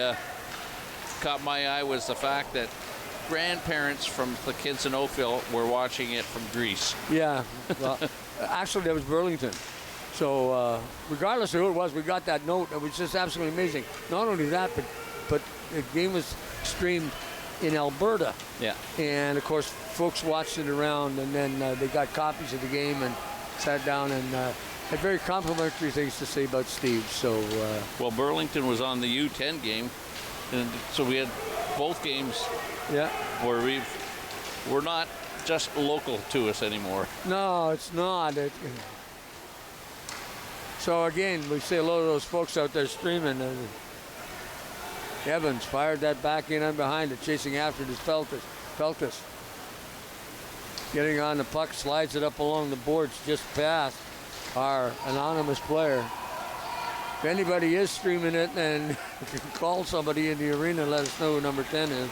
Speaker 3: caught my eye was the fact that grandparents from the kids in Oakville were watching it from Greece.
Speaker 2: Yeah, well, actually that was Burlington. So regardless of who it was, we got that note. It was just absolutely amazing. Not only that, but the game was streamed in Alberta.
Speaker 3: Yeah.
Speaker 2: And of course, folks watched it around, and then they got copies of the game and sat down and had very complimentary things to say about Steve. So
Speaker 3: well, Burlington was on the U10 game, and so we had both games.
Speaker 2: Yeah.
Speaker 3: Where we're not just local to us anymore.
Speaker 2: No, it's not. So again, we see a lot of those folks out there streaming. Evans fired that back in and behind it, chasing after this Feltus. Getting on the puck, slides it up along the boards just past our anonymous player. If anybody is streaming it, then you can call somebody in the arena and let us know who number 10 is.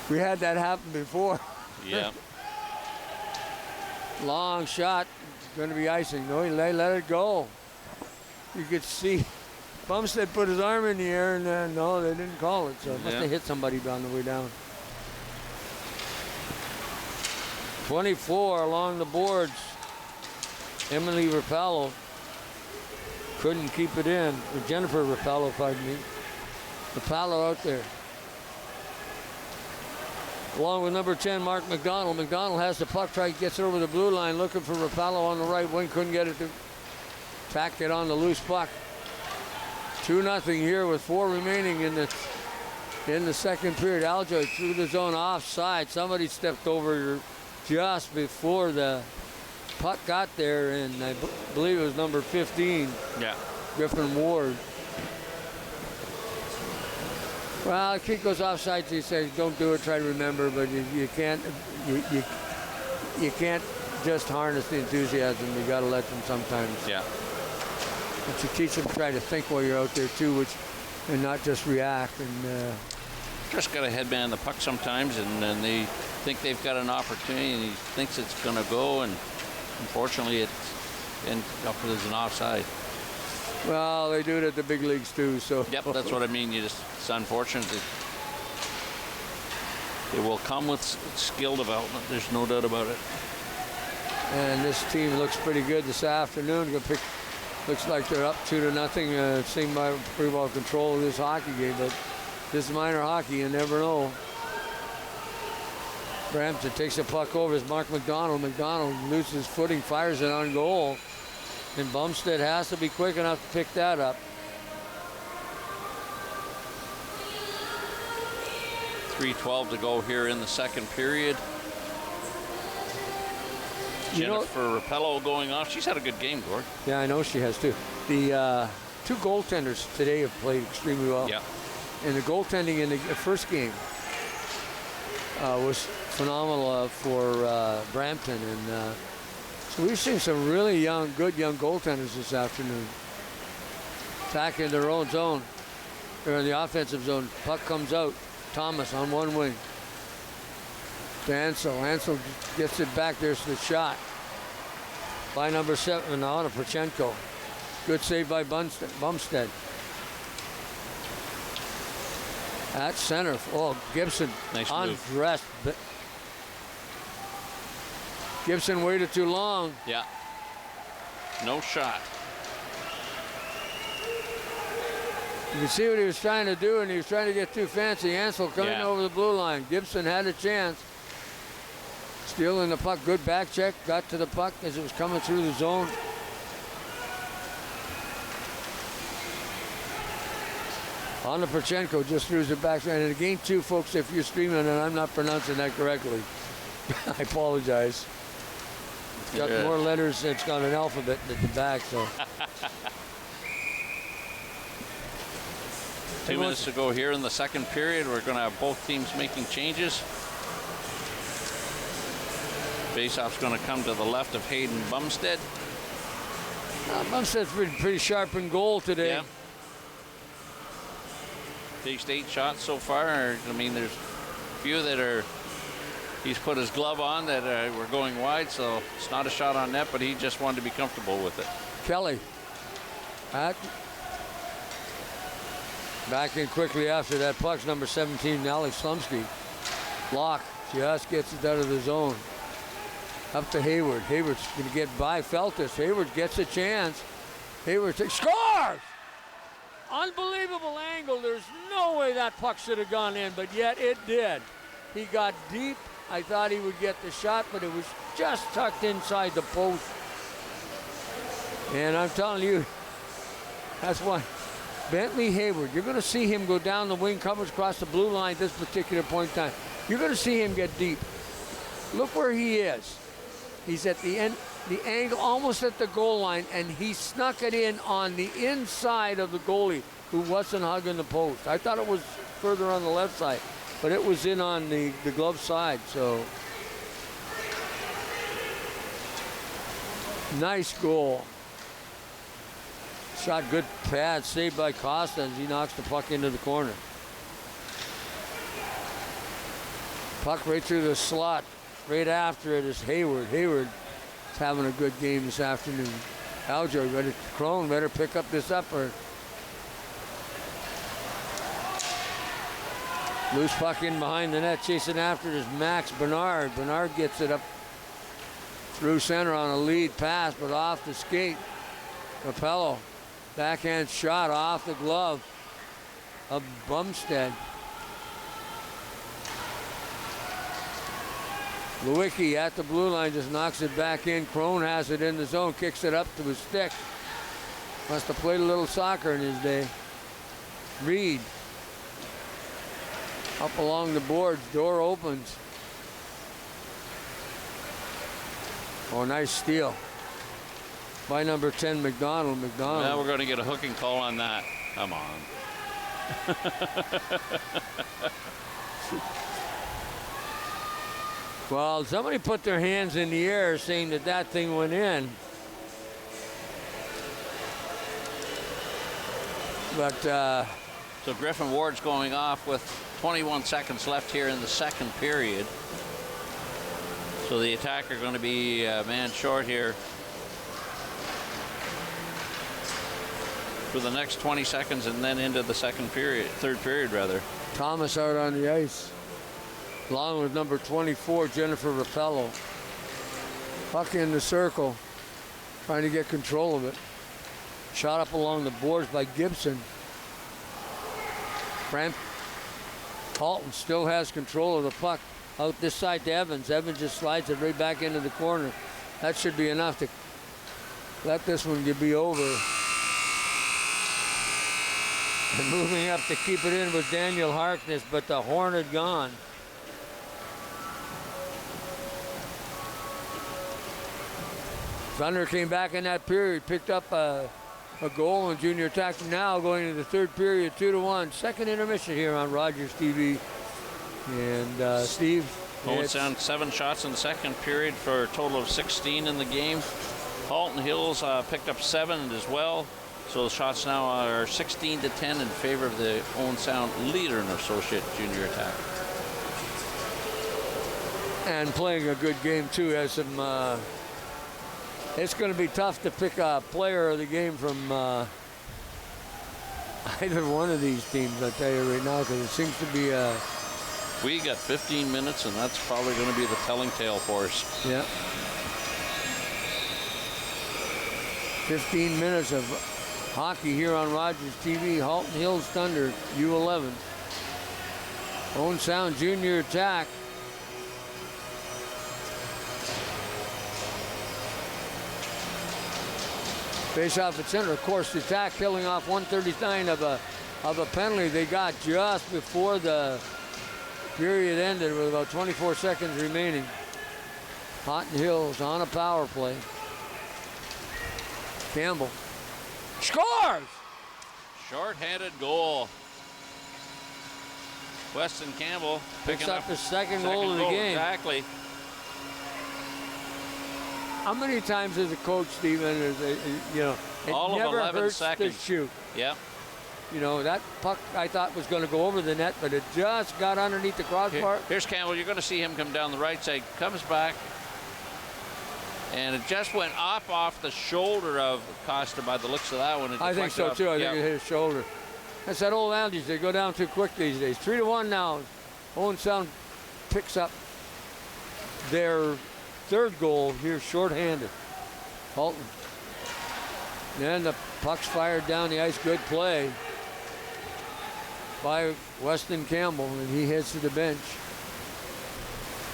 Speaker 2: We had that happen before.
Speaker 3: Yeah.
Speaker 2: Long shot, going to be icing. No, he let it go. You could see Bumstead put his arm in the air, and no, they didn't call it. So it must have hit somebody on the way down. 24 along the boards. Emily Rapallo couldn't keep it in. Or Jennifer Rapallo, pardon me. Rapallo out there. Along with number 10, Mark McDonald. McDonald has the puck, gets it over the blue line, looking for Rapallo on the right wing. Couldn't get it to tack it on the loose puck. 2-0 here with 4 remaining in the second period. Aljoy through the zone offside. Somebody stepped over just before the puck got there, and I believe it was number 15.
Speaker 3: Yeah.
Speaker 2: Griffin Ward. Well, the kid goes offside, so you say, don't do it, try to remember, but you can't just harness the enthusiasm. You got to let them sometimes.
Speaker 3: Yeah.
Speaker 2: But you teach them to try to think while you're out there too, and not just react. And
Speaker 3: just got to headman the puck sometimes, and they think they've got an opportunity, and he thinks it's going to go, and unfortunately it ends up as an offside.
Speaker 2: Well, they do it at the big leagues too, so.
Speaker 3: Yep, that's what I mean. It's unfortunate. It will come with skill development. There's no doubt about it.
Speaker 2: And this team looks pretty good this afternoon. Looks like they're up 2-0. Seeing by pretty well control of this hockey game, but this is minor hockey. You never know. Brampton takes a puck over. It's Mark McDonald. McDonald loses his footing, fires it on goal. And Bumstead has to be quick enough to pick that up.
Speaker 3: 3:12 to go here in the second period. Jennifer Rapallo going off. She's had a good game, Gord.
Speaker 2: Yeah, I know she has too. The 2 goaltenders today have played extremely well.
Speaker 3: Yeah.
Speaker 2: And the goaltending in the first game was phenomenal for Brampton. And so we've seen some really good young goaltenders this afternoon. Attacking their own zone. They're in the offensive zone. Puck comes out. Thomas on one wing. To Ansel. Ansel gets it back. There's the shot by number 7 on to Prochenko. Good save by Bumstead. At center. Oh, Gibson.
Speaker 3: Nice move.
Speaker 2: Undressed. Gibson waited too long.
Speaker 3: Yeah. No shot.
Speaker 2: You can see what he was trying to do, and he was trying to get too fancy. Ansel coming over the blue line. Gibson had a chance. Stealing the puck. Good back check. Got to the puck as it was coming through the zone. On the Perchenko, just threw it back. And again, too, folks, if you're streaming and I'm not pronouncing that correctly, I apologize. It's got more letters. It's got an alphabet at the back, so.
Speaker 3: 2 minutes to go here in the second period. We're going to have both teams making changes. Faceoff's going to come to the left of Hayden Bumstead.
Speaker 2: Bumstead's pretty sharp in goal today.
Speaker 3: Yeah. Faced 8 shots so far. I mean, there's a few that are, he's put his glove on that were going wide, so it's not a shot on net, but he just wanted to be comfortable with it.
Speaker 2: Kelly. Back in quickly after that puck's number 17, Alex Slumsky. Block, just gets it out of the zone. Up to Hayward. Hayward's going to get by Feltus. Hayward gets a chance. Hayward scores! Unbelievable angle. There's no way that puck should have gone in, but yet it did. He got deep. I thought he would get the shot, but it was just tucked inside the post. And I'm telling you, that's why Bentley Hayward, you're going to see him go down the wing, covers across the blue line at this particular point in time. You're going to see him get deep. Look where he is. He's at the end, the angle, almost at the goal line, and he snuck it in on the inside of the goalie, who wasn't hugging the post. I thought it was further on the left side, but it was in on the glove side, so. Nice goal. Shot, good pad, saved by Costa as he knocks the puck into the corner. Puck right through the slot. Right after it is Hayward. Hayward is having a good game this afternoon. Aljo, Crone better pick up this effort. Loose puck in behind the net, chasing after it is Max Bernard. Bernard gets it up through center on a lead pass, but off the skate. Capello, backhand shot off the glove of Bumstead. Lewicki at the blue line just knocks it back in. Crone has it in the zone, kicks it up to his stick. Must have played a little soccer in his day. Reed up along the boards, door opens. Oh, nice steal by number 10, McDonald.
Speaker 3: Now we're going to get a hooking call on that. Come on.
Speaker 2: Well, somebody put their hands in the air saying that that thing went in. But
Speaker 3: so Griffin Ward's going off with 21 seconds left here in the second period. So the attacker going to be a man short here for the next 20 seconds and then into the third period rather.
Speaker 2: Thomas out on the ice, along with number 24, Jennifer Rapello. Puck in the circle, trying to get control of it. Shot up along the boards by Gibson. Brant Halton still has control of the puck. Out this side to Evans. Evans just slides it right back into the corner. That should be enough to let this one be over. And moving up to keep it in was Daniel Harkness, but the horn had gone. Thunder came back in that period, picked up a goal in junior attack. Now going into the third period, 2-1. Second intermission here on Rogers TV. And Steve.
Speaker 3: Owen Sound 7 shots in the second period for a total of 16 in the game. Halton Hills picked up 7 as well. So the shots now are 16-10 in favor of the Owen Sound leader in associate junior attack.
Speaker 2: And playing a good game too. Has some. It's going to be tough to pick a player of the game from either one of these teams, I'll tell you right now, because it seems to be
Speaker 3: We got 15 minutes, and that's probably going to be the telling tale for us.
Speaker 2: Yeah. 15 minutes of hockey here on Rogers TV. Halton Hills Thunder, U11. Owen Sound Junior attack. Face off at center. Of course, the attack killing off 139 of a penalty they got just before the period ended with about 24 seconds remaining. Halton Hills on a power play. Campbell scores!
Speaker 3: Short-handed goal. Weston Campbell
Speaker 2: picks up his second goal of the game.
Speaker 3: Exactly.
Speaker 2: How many times as a coach, Stephen, it
Speaker 3: all
Speaker 2: never
Speaker 3: of 11
Speaker 2: hurts
Speaker 3: seconds.
Speaker 2: to shoot.
Speaker 3: Yeah.
Speaker 2: You know, that puck I thought was going to go over the net, but it just got underneath the crossbar.
Speaker 3: Here's Campbell. You're going to see him come down the right side. Comes back. And it just went off the shoulder of Costa by the looks of that one.
Speaker 2: I think so, too. I think it hit his shoulder. That's that old adage. They go down too quick these days. 3-1 now. Owen Sound picks up their third goal here shorthanded. Halton. And the puck's fired down the ice. Good play by Weston Campbell, and he heads to the bench.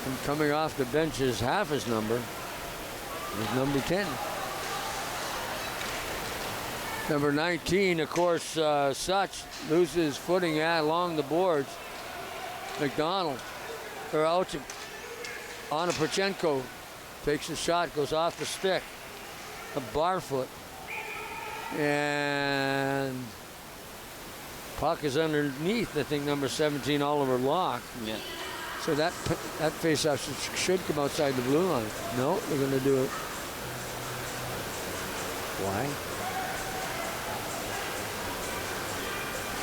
Speaker 2: And coming off the bench is half his number. Is number 10. Number 19, of course, Such loses footing along the boards. McDonald, or out Anna Prochenko takes a shot, goes off the stick. A Barfoot. And puck is underneath, I think, number 17, Oliver Locke.
Speaker 3: Yeah.
Speaker 2: So that faceoff should come outside the blue line. No, they're going to do it. Why?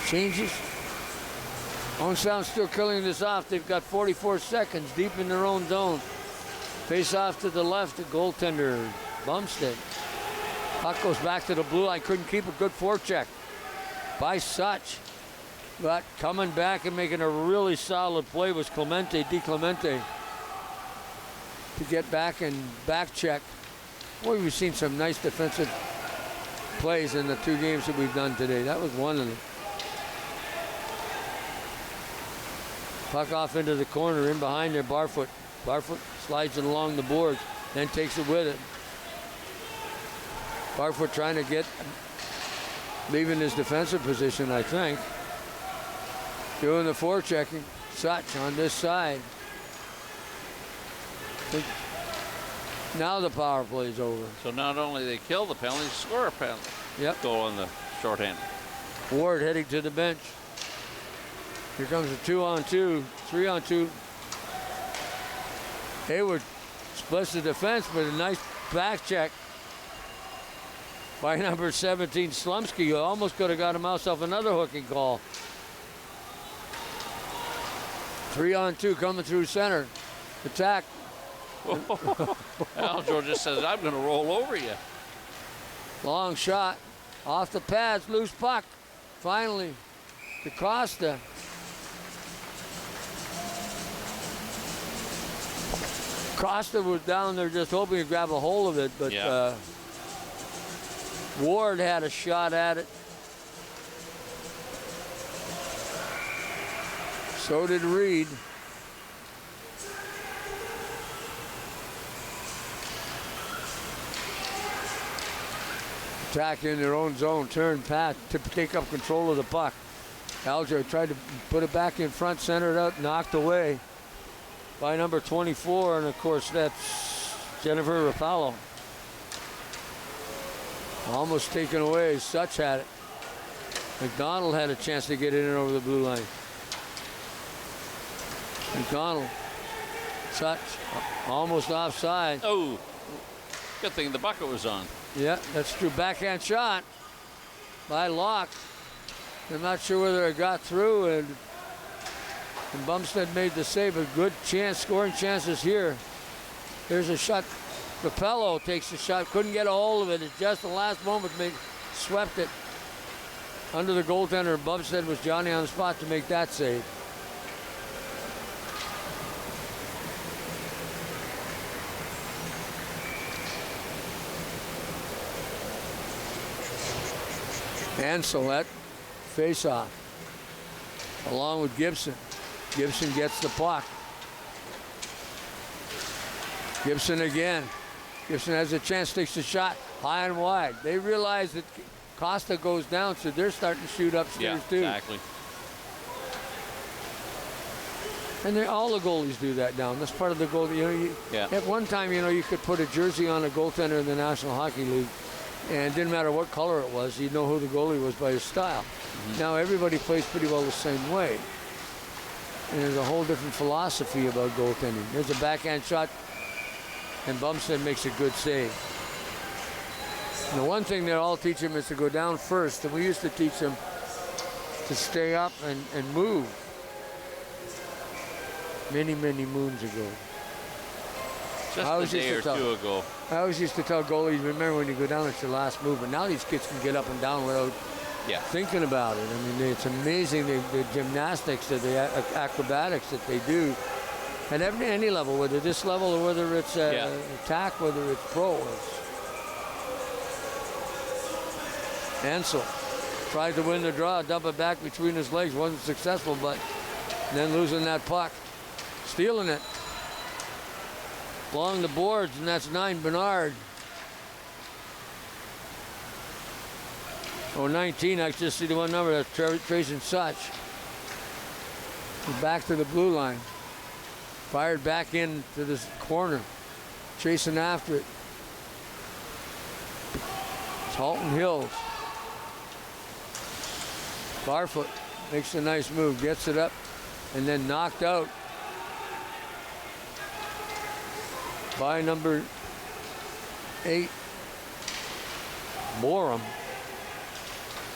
Speaker 2: Changes. Owen Sound still killing this off. They've got 44 seconds deep in their own zone. Face off to the left, the goaltender, Bumstead. Puck goes back to the blue line. Couldn't keep a good forecheck by Such. But coming back and making a really solid play was Di Clemente to get back and back check. Boy, we've seen some nice defensive plays in the two games that we've done today. That was one of them. Puck off into the corner, in behind there, Barfoot. Barfoot slides it along the boards, then takes it with it. Barfoot trying to leaving his defensive position, I think. Doing the forechecking. Such on this side. Now the power play is over.
Speaker 3: So not only they kill the penalty, they score a penalty.
Speaker 2: Yep.
Speaker 3: Goal on the shorthand.
Speaker 2: Ward heading to the bench. Here comes a 2-on-2, 3-on-2. Hayward splits the defense, but a nice back check by number 17, Slumsky, who almost could have got himself another hooking call. 3-on-2 coming through center. Attack.
Speaker 3: Aljo just says, I'm going to roll over you.
Speaker 2: Long shot. Off the pads, loose puck. Finally, to Costa. Costa was down there just hoping to grab a hold of it, but Ward had a shot at it. So did Reed. Attack in their own zone, turn, pass to take up control of the puck. Alger tried to put it back in front, centered out, knocked away by number 24, and of course that's Jennifer Rapallo. Almost taken away. Such had it. McDonald had a chance to get in and over the blue line. McDonald. Such almost offside.
Speaker 3: Oh, good thing the bucket was on.
Speaker 2: Yeah, that's true. Backhand shot by Locke. I'm not sure whether it got through, and Bumstead made the save. A good chance, scoring chances here. Here's a shot. Capello takes the shot, couldn't get a hold of it. At just the last moment, swept it. under the goaltender. Bumstead was Johnny on the spot to make that save. Anselette, face-off, along with Gibson. Gibson gets the puck. Gibson again. Gibson has a chance, takes the shot high and wide. They realize that Costa goes down, so they're starting to shoot upstairs too.
Speaker 3: Exactly.
Speaker 2: And all the goalies do that now. That's part of the goal. At one time, you could put a jersey on a goaltender in the National Hockey League, and it didn't matter what color it was. You'd know who the goalie was by his style. Mm-hmm. Now everybody plays pretty well the same way. And there's a whole different philosophy about goaltending. There's a backhand shot, and Bumstead makes a good save. And the one thing that I'll teach him is to go down first, and we used to teach him to stay up and move many, many moons ago.
Speaker 3: Just a day or two ago.
Speaker 2: I always used to tell goalies, remember when you go down, it's your last move. But now these kids can get up and down without thinking about it. I mean, it's amazing the gymnastics, the acrobatics that they do at any level, whether this level or whether it's attack, whether it's pro. Ansel tried to win the draw, dump it back between his legs, wasn't successful, but then losing that puck, stealing it along the boards, and that's 9, Bernard. 19, I just see the one number, that's Tracy Such. He's back to the blue line. Fired back into this corner, chasing after it. It's Halton Hills. Barfoot makes a nice move, gets it up, and then knocked out by number 8, Borum.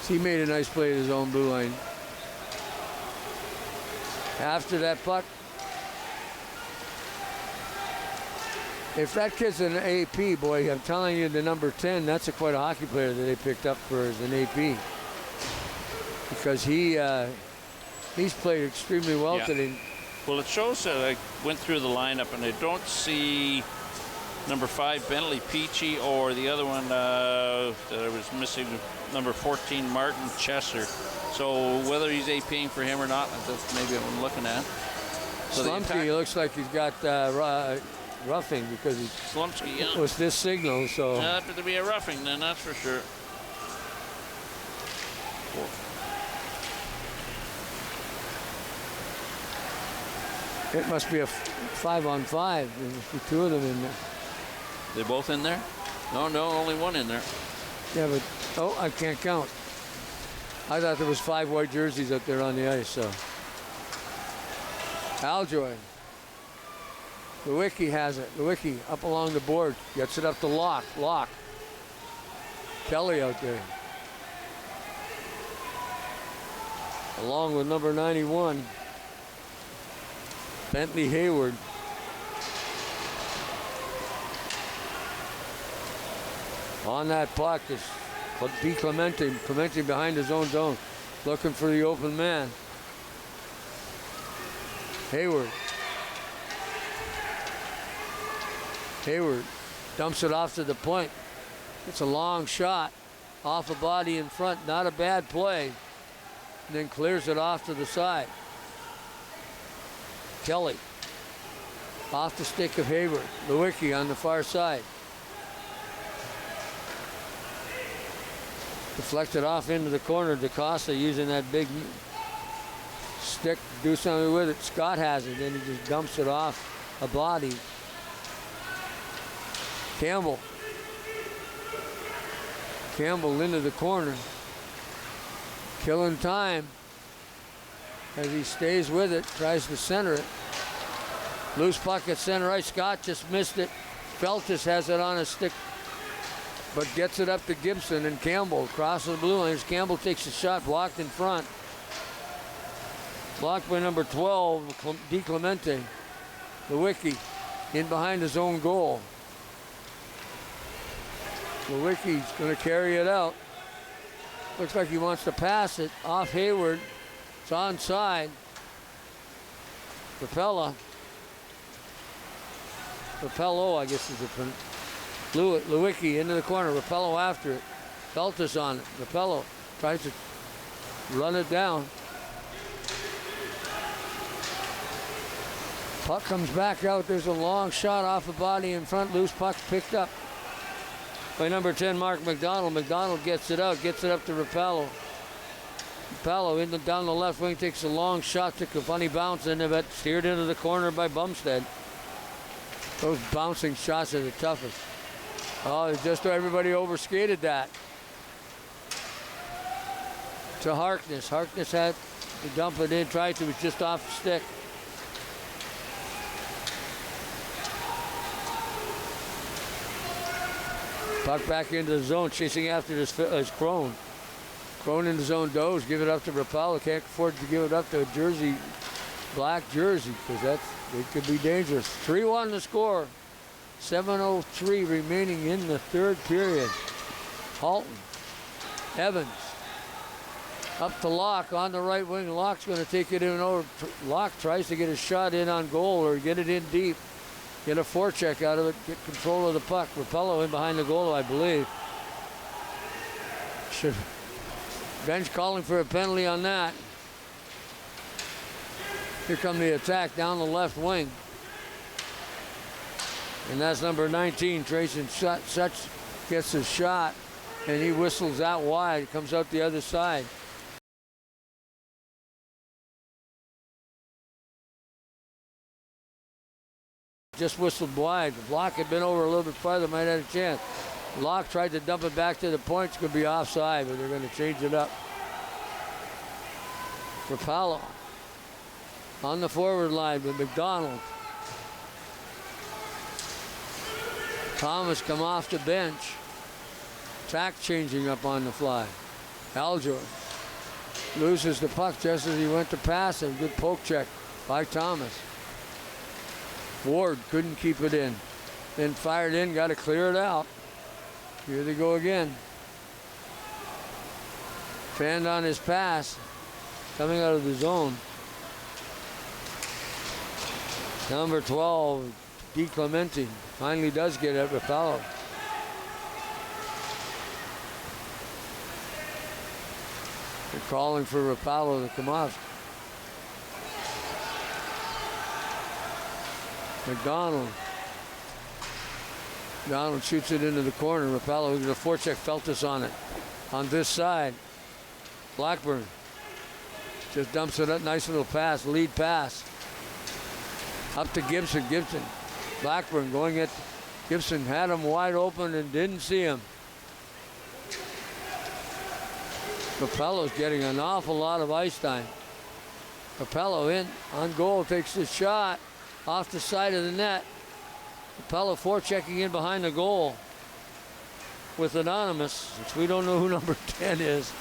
Speaker 2: He made a nice play at his own blue line. After that puck, if that kid's an AP, boy, I'm telling you, the number 10, that's quite a hockey player that they picked up for as an AP. Because he's played extremely well today.
Speaker 3: Well, it shows that I went through the lineup and I don't see number 5 Bentley Peachy or the other one that I was missing, number 14 Martin Chesser. So whether he's APing for him or not, that's maybe what I'm looking at. So
Speaker 2: Slumsky looks like he's got roughing because it was this signal. So
Speaker 3: but to be a roughing, then that's for sure.
Speaker 2: It must be a 5-on-5. There must be 2 of them in there.
Speaker 3: They both in there? No, only one in there.
Speaker 2: Yeah, but I can't count. I thought there was 5 white jerseys up there on the ice. So Aljoy. Lewicki has it. Lewicki up along the board, gets it up to Locke. Kelly out there, along with number 91. Bentley Hayward. On that puck is D. Clemente. Clemente behind his own zone, looking for the open man. Hayward dumps it off to the point. It's a long shot off a body in front. Not a bad play. And then clears it off to the side. Kelly off the stick of Hayward. Lewicki on the far side. Deflected off into the corner. DaCosta using that big stick to do something with it. Scott has it, then he just dumps it off a body. Campbell into the corner. Killing time as he stays with it, tries to center it. Loose puck at center ice. Scott just missed it. Feltus has it on a stick, but gets it up to Gibson, and Campbell crosses the blue line. Campbell takes a shot, blocked in front. Blocked by number 12, Di Clemente. Lewicki in behind his own goal. Lewicki's going to carry it out. Looks like he wants to pass it off Hayward. It's onside. Rapello, I guess is the Lewicki into the corner. Rapello after it. Feltus on it. Rapello tries to run it down. Puck comes back out. There's a long shot off the body in front. Loose puck picked up by number 10, Mark McDonald. McDonald gets it up to Rapello. Rapello down the left wing, takes a long shot, took a funny bounce into it, steered into the corner by Bumstead. Those bouncing shots are the toughest. Oh, just everybody overskated that. To Harkness. Harkness had to dump it in, tried to, it was just off the stick. Puck back into the zone, chasing after this Crone. Crone in the zone does, give it up to Rapello. Can't afford to give it up to a jersey, black jersey, because it could be dangerous. 3-1 to score. 7:03 remaining in the third period. Halton, Evans, up to Locke on the right wing. Locke's going to take it in over. Locke tries to get a shot in on goal or get it in deep. Get a forecheck out of it, get control of the puck. Rapello in behind the goal, I believe. Bench calling for a penalty on that. Here come the attack down the left wing. And that's number 19, Trayson Such gets a shot, and he whistles out wide. Comes out the other side. Just whistled wide. The block had been over a little bit farther, might have had a chance. Locke tried to dump it back to the point. It's going to be offside, but they're going to change it up. Rapello on the forward line with McDonald. Thomas come off the bench. Tack changing up on the fly. Alger loses the puck just as he went to pass him. Good poke check by Thomas. Ward couldn't keep it in. Then fired in, got to clear it out. Here they go again. Fanned on his pass, coming out of the zone. Number 12, DiClemente, finally does get at Rapello. They're calling for Rapello to come off. McDonald shoots it into the corner. Rapello, the forecheck, Feltus on it. On this side, Blackburn just dumps it up. Nice little pass, lead pass. Up to Gibson. Blackburn going at Gibson, had him wide open and didn't see him. Rapello's getting an awful lot of ice time. Rapello in on goal, takes the shot. Off the side of the net. Rapello forechecking in behind the goal with Anonymous, since we don't know who number 10 is.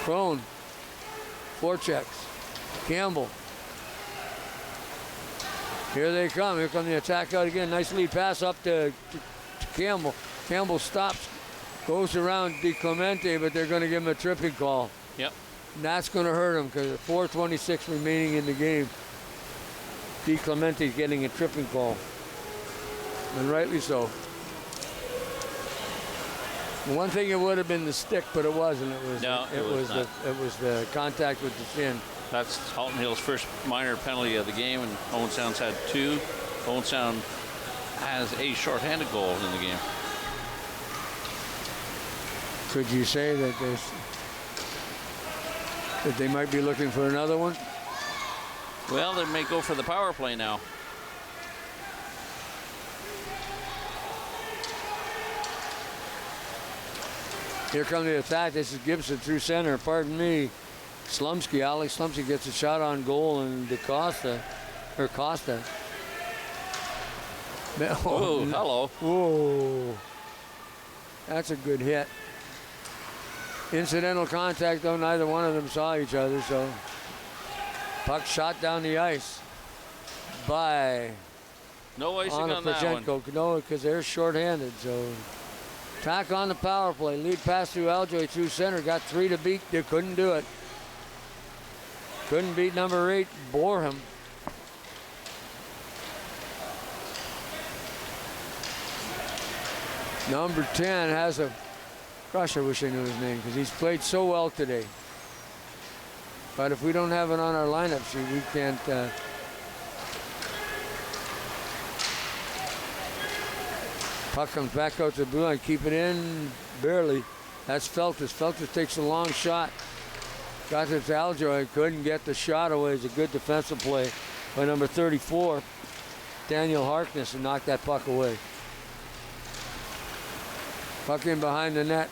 Speaker 2: Crone forechecks. Campbell. Here they come. Here come the attack out again. Nice lead pass up to Campbell. Campbell stops, goes around DiClemente, but they're going to give him a tripping call.
Speaker 3: Yep.
Speaker 2: And that's going to hurt him because 4:26 remaining in the game. DiClemente's getting a tripping call, and rightly so. One thing, it would have been the stick, but it wasn't. It was the contact with the shin.
Speaker 3: That's Halton Hill's first minor penalty of the game, and Owen Sound's had 2. Owen Sound has a shorthanded goal in the game.
Speaker 2: Could you say that they might be looking for another one?
Speaker 3: Well, they may go for the power play now.
Speaker 2: Here comes the attack. This is Gibson through center. Pardon me. Slumsky, Alex Slumsky gets a shot on goal, and Costa.
Speaker 3: Oh, hello.
Speaker 2: Whoa. That's a good hit. Incidental contact, though. Neither one of them saw each other, so. Puck shot down the ice by
Speaker 3: no icing on that one.
Speaker 2: No, because they're shorthanded, so Attack on the power play. Lead pass through Aljoy through center. Got 3 to beat. They couldn't do it. Couldn't beat number 8, Boreham. Number 10 has a crush. I wish I knew his name because he's played so well today. But if we don't have it on our lineup sheet, we can't. Puck comes back out to the blue line. Keep it in barely. That's Feltus. Feltus takes a long shot. Got it to Aljoy. Couldn't get the shot away. It's a good defensive play by number 34, Daniel Harkness, and knocked that puck away. Puck in behind the net.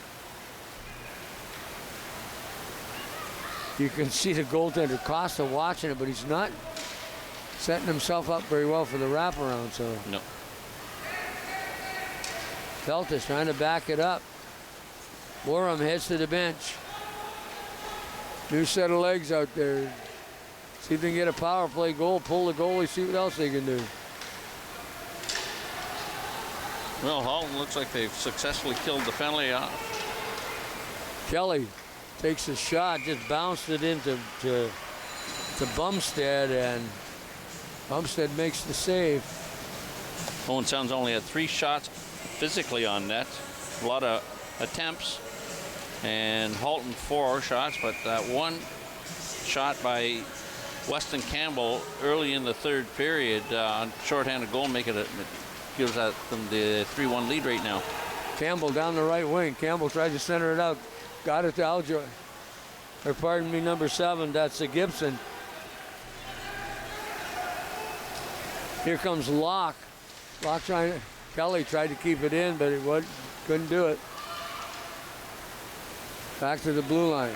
Speaker 2: You can see the goaltender Costa watching it, but he's not setting himself up very well for the wraparound. So
Speaker 3: no.
Speaker 2: Feltus trying to back it up. Borum heads to the bench. New set of legs out there. See if they can get a power play goal, pull the goalie, see what else they can do.
Speaker 3: Well, Halton looks like they've successfully killed the penalty off.
Speaker 2: Kelly takes a shot, just bounced it into to Bumstead, and Bumstead makes the save.
Speaker 3: Owen Sound's only had 3 shots physically on net. A lot of attempts. And Halton 4 shots, but that one shot by Weston Campbell early in the 3rd period on shorthanded goal gives them the 3-1 lead right now.
Speaker 2: Campbell down the right wing. Campbell tried to center it out. Got it to Aljoy. Or pardon me, number 7, that's a Gibson. Here comes Locke. Kelly tried to keep it in, but couldn't do it. Back to the blue line.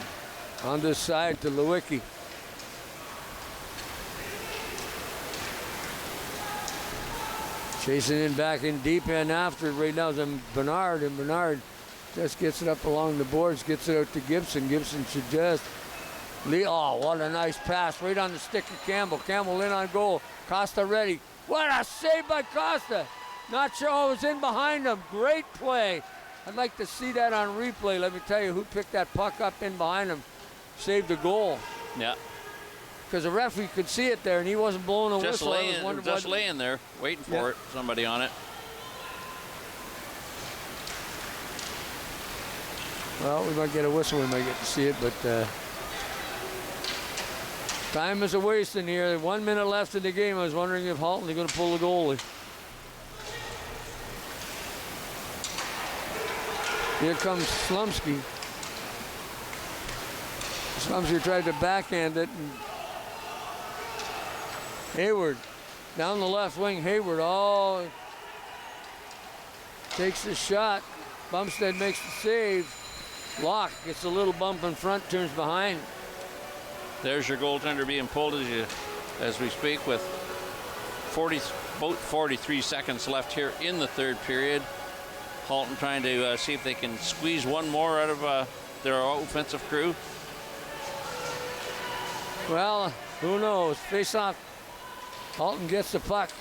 Speaker 2: On this side to Lewicki. Chasing in back in deep end after it right now is Bernard, and Bernard just gets it up along the boards, gets it out to Gibson. Gibson should just oh, what a nice pass right on the stick of Campbell. Campbell in on goal. Costa ready. What a save by Costa. Not sure who was in behind him. Great play. I'd like to see that on replay. Let me tell you who picked that puck up in behind him. Saved the goal.
Speaker 3: Yeah.
Speaker 2: Because the referee could see it there, and he wasn't blowing a
Speaker 3: just
Speaker 2: whistle.
Speaker 3: Just laying there, waiting for it. Somebody on it.
Speaker 2: Well, we might get a whistle. We might get to see it, but time is a waste in here. 1 minute left in the game. I was wondering if Halton is going to pull the goalie. Here comes Slumsky. Slumsky tried to backhand it. And Hayward down the left wing. Hayward takes the shot. Bumstead makes the save. Locke gets a little bump in front, turns behind.
Speaker 3: There's your goaltender being pulled as we speak with about 43 seconds left here in the 3rd period. Halton trying to see if they can squeeze one more out of their offensive crew.
Speaker 2: Well, who knows? Face off. Halton gets the puck.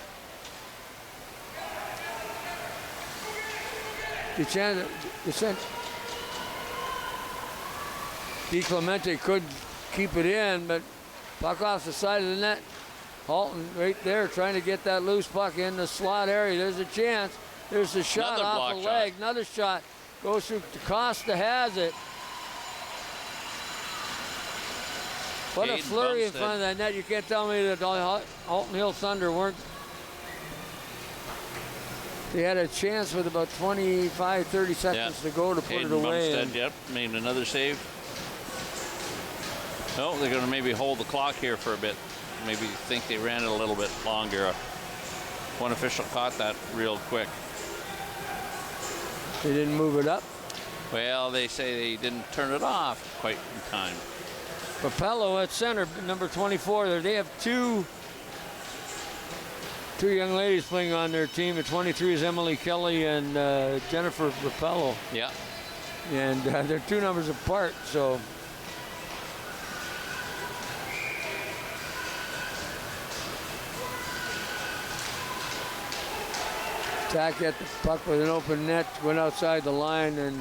Speaker 2: DiClemente could keep it in, but puck off the side of the net. Halton right there trying to get that loose puck in the slot area. There's a chance. There's a shot off the leg. Another shot goes through. Costa has it. What a flurry in front of that net. You can't tell me that Halton Hill Thunder weren't. They had a chance with about 25, 30 seconds to go to put it away.
Speaker 3: Bumstead, made another save. No, they're going to maybe hold the clock here for a bit. Maybe think they ran it a little bit longer. One official caught that real quick.
Speaker 2: They didn't move it up?
Speaker 3: Well, they say they didn't turn it off quite in time.
Speaker 2: Papello at center, number 24 there. They have two young ladies playing on their team. At 23 is Emily Kelly and Jennifer Papello.
Speaker 3: Yeah.
Speaker 2: And they're 2 numbers apart, so. Attack at the puck with an open net, went outside the line, and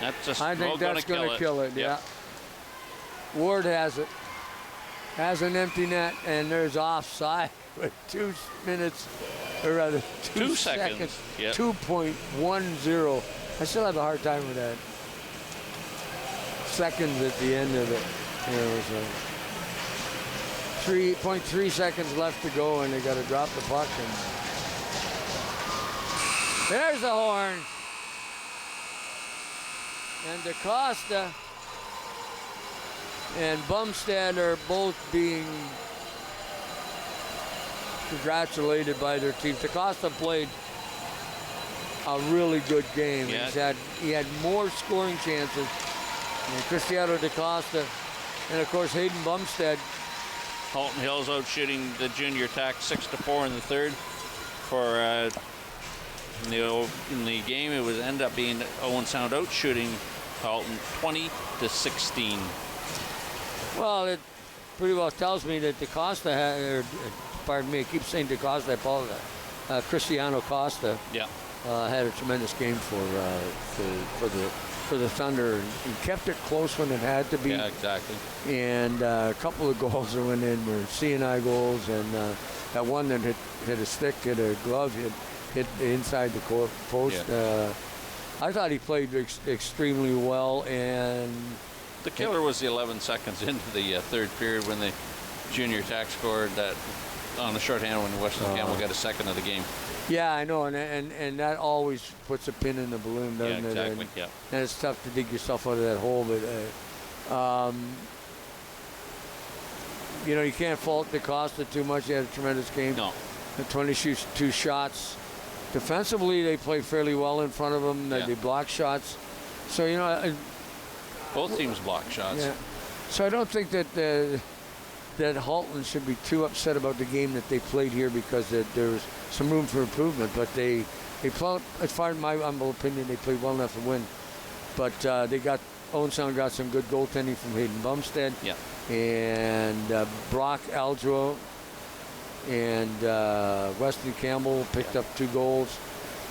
Speaker 2: I think that's going to kill it. Yeah. Ward has it. Has an empty net, and there's offside with 2 minutes, or rather 2 seconds.
Speaker 3: Yep.
Speaker 2: 2.10. I still have a hard time with that. Seconds at the end of it. There was 3.3 seconds left to go, and they got to drop the puck. And there's the horn. And DaCosta and Bumstead are both being congratulated by their teams. DaCosta played a really good game.
Speaker 3: Yeah.
Speaker 2: He had more scoring chances than Cristiano DaCosta, and of course Hayden Bumstead.
Speaker 3: Halton Hills out shooting the junior attack 6-4 in the third. For in the game, it was ended up being Owen Sound out shooting Halton 20-16.
Speaker 2: Well, it pretty well tells me that DaCosta had, or pardon me, I keep saying DaCosta, I apologize. Cristiano Costa had a tremendous game for the Thunder. He kept it close when it had to be.
Speaker 3: Yeah, exactly.
Speaker 2: And a couple of goals that went in were C&I goals, and that one that hit a stick, hit a glove, hit inside the post.
Speaker 3: Yeah.
Speaker 2: I thought he played extremely well, and
Speaker 3: the killer was the 11 seconds into the third period when the junior attack scored that on the shorthand when Weston Campbell got a second of the game.
Speaker 2: Yeah, I know, and that always puts a pin in the balloon, doesn't it?
Speaker 3: Exactly.
Speaker 2: And it's tough to dig yourself out of that hole, but you can't fault DaCosta too much. He had a tremendous game.
Speaker 3: No.
Speaker 2: 22 shots. Defensively, they played fairly well in front of them. They blocked shots. So,
Speaker 3: both teams blocked shots. Yeah.
Speaker 2: So I don't think that Halton should be too upset about the game that they played here, because there's some room for improvement. But they played, as far as my humble opinion, they played well enough to win. But Owen Sound got some good goaltending from Hayden Bumstead.
Speaker 3: Yeah.
Speaker 2: And Brock Aldro and Weston Campbell picked up 2 goals.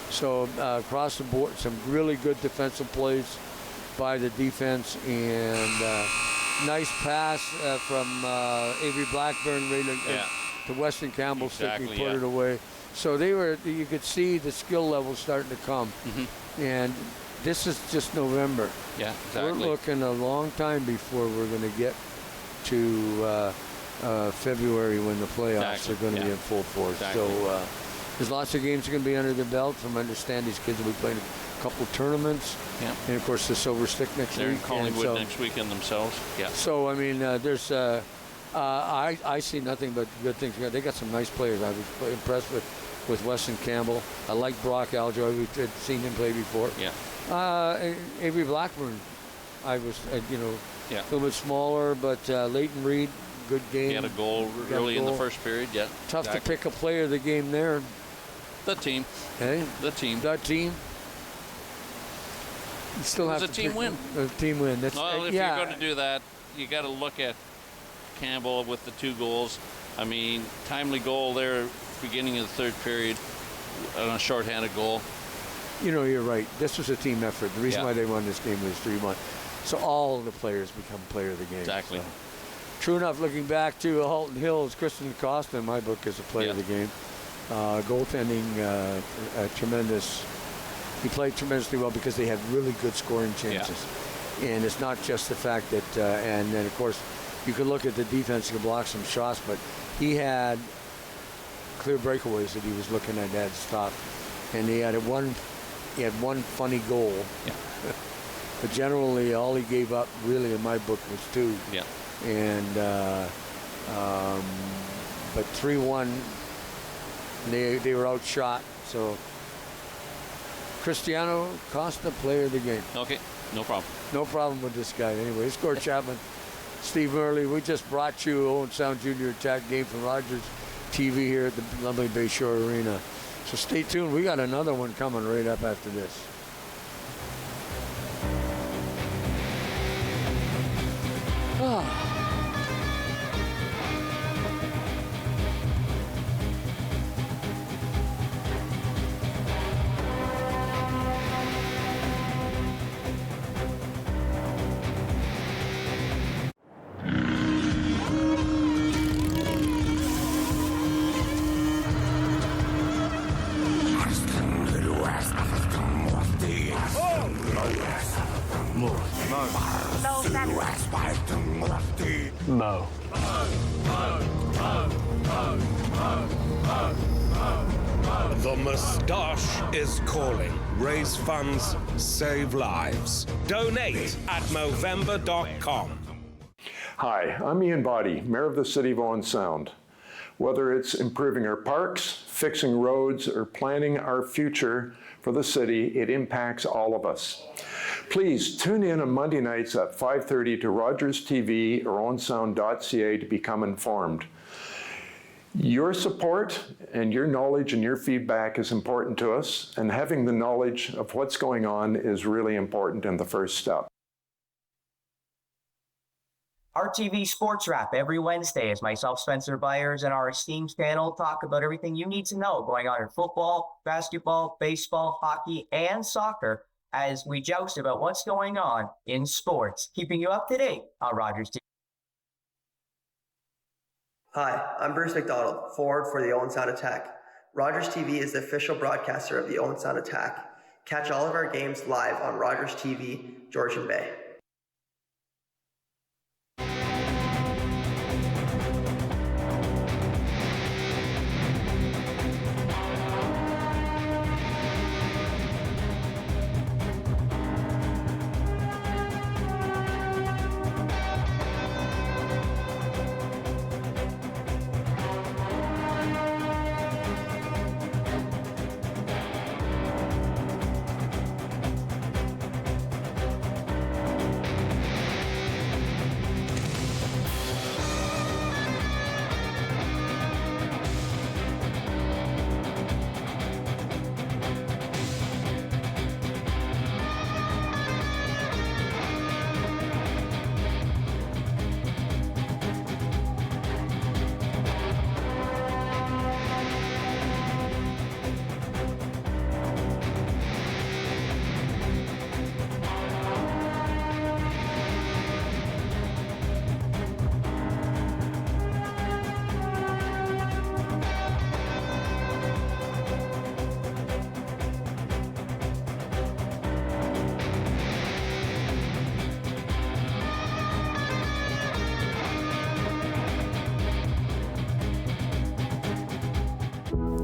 Speaker 2: So across the board, some really good defensive plays by the defense, and nice pass from Avery Blackburn to Weston Campbell,
Speaker 3: exactly,
Speaker 2: put it away. So you could see the skill level starting to come. Mm-hmm. And this is just November.
Speaker 3: Yeah, exactly.
Speaker 2: We're looking a long time before we're going to get to February, when the playoffs are going to be in full force.
Speaker 3: Exactly.
Speaker 2: So there's lots of games that are going to be under their belt. From I understand, these kids will be playing a couple of tournaments. Yeah. And of course the Silver Stick next
Speaker 3: week.
Speaker 2: They're in
Speaker 3: Collingwood next weekend themselves. Yeah.
Speaker 2: So I mean, there's I see nothing but good things. They got some nice players. I was impressed with Weston Campbell. I like Brock Aljoy. We've seen him play before.
Speaker 3: Yeah.
Speaker 2: Avery Blackburn, I was a little bit smaller, but Leighton Reed, good game.
Speaker 3: He had a goal early in the first period. Yeah.
Speaker 2: Tough to pick a player of the game there.
Speaker 3: The team.
Speaker 2: Hey.
Speaker 3: The team.
Speaker 2: That team. You still have
Speaker 3: a team win.
Speaker 2: A team win. That's,
Speaker 3: well, if you're going to do that, you got to look at Campbell with the 2 goals. I mean, timely goal there, beginning of the third period, on a shorthanded goal.
Speaker 2: You're right. This was a team effort. The reason why they won this game was 3-1. So all of the players become player of the game.
Speaker 3: Exactly.
Speaker 2: So. True enough, looking back to Halton Hills, Christian Costa, in my book, is a player of the game. Goaltending, tremendous. He played tremendously well because they had really good scoring chances. Yeah. And it's not just the fact that, and then of course, you can look at the defense to block some shots, but he had clear breakaways that he was looking at that stop. And he had one funny goal.
Speaker 3: Yeah.
Speaker 2: But generally, all he gave up, really, in my book, was 2.
Speaker 3: Yeah.
Speaker 2: And but 3-1, they were outshot. So Cristiano Costa, player of the game.
Speaker 3: Okay, no problem.
Speaker 2: No problem with this guy. Anyway, Score Chapman, Steve Murley. We just brought you Owen Sound Junior Attack game from Rogers TV here at the lovely Bayshore Arena. So stay tuned. We got another one coming right up after this.
Speaker 5: Mo. The Moustache is calling. Raise funds, save lives. Donate at Movember.com.
Speaker 7: Hi, I'm Ian Boddy, Mayor of the City of Owen Sound. Whether it's improving our parks, fixing roads, or planning our future for the city, it impacts all of us. Please tune in on Monday nights at 5:30 to Rogers TV or owensound.ca to become informed. Your support and your knowledge and your feedback is important to us, and having the knowledge of what's going on is really important in the first step.
Speaker 11: RTV Sports Wrap every Wednesday as myself, Spencer Byers, and our esteemed panel talk about everything you need to know going on in football, basketball, baseball, hockey, and soccer as we joust about what's going on in sports, keeping you up to date on Rogers TV.
Speaker 12: Hi, I'm Bruce McDonald, forward for the Owen Sound Attack. Rogers TV is the official broadcaster of the Owen Sound Attack. Catch all of our games live on Rogers TV, Georgian Bay.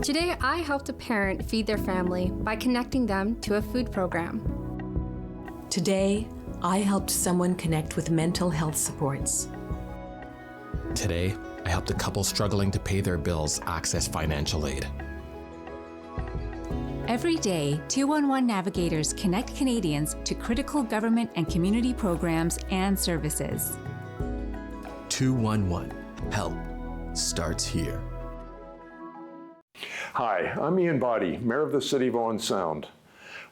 Speaker 13: Today, I helped a parent feed their family by connecting them to a food program.
Speaker 6: Today, I helped someone connect with mental health supports.
Speaker 14: Today, I helped a couple struggling to pay their bills access financial aid.
Speaker 15: Every day, 211 navigators connect Canadians to critical government and community programs and services.
Speaker 14: 211. Help starts here.
Speaker 7: Hi, I'm Ian Boddy, Mayor of the City of Owen Sound.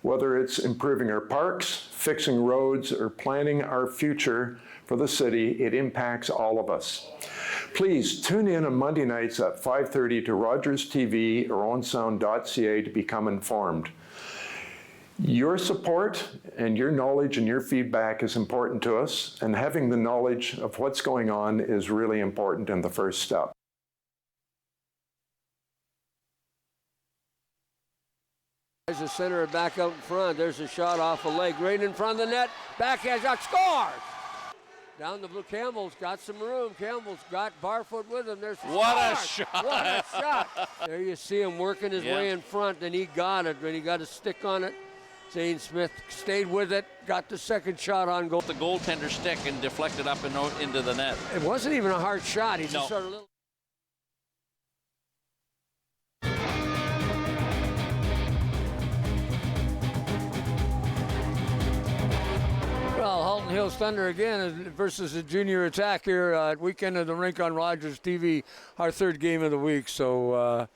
Speaker 7: Whether it's improving our parks, fixing roads, or planning our future for the city, it impacts all of us. Please tune in on Monday nights at 5:30 to Rogers TV or owensound.ca to become informed. Your support and your knowledge and your feedback is important to us, and having the knowledge of what's going on is really important in the first step.
Speaker 2: There's a center back out in front. There's a shot off a leg right in front of the net. Backhand shot, scores! Down the blue. Campbell's got some room. Campbell's got Barfoot with him. There's
Speaker 3: what a shot!
Speaker 2: What a shot! There you see him working his way in front, and he got it. When he got a stick on it, Zane Smith stayed with it, got the second shot on goal.
Speaker 3: The goaltender stick and deflected up and out into the net.
Speaker 2: It wasn't even a hard shot. He just sort of little. Well, Halton Hills Thunder again versus the junior attack here at weekend of the Rink on Rogers TV, our third game of the week. So,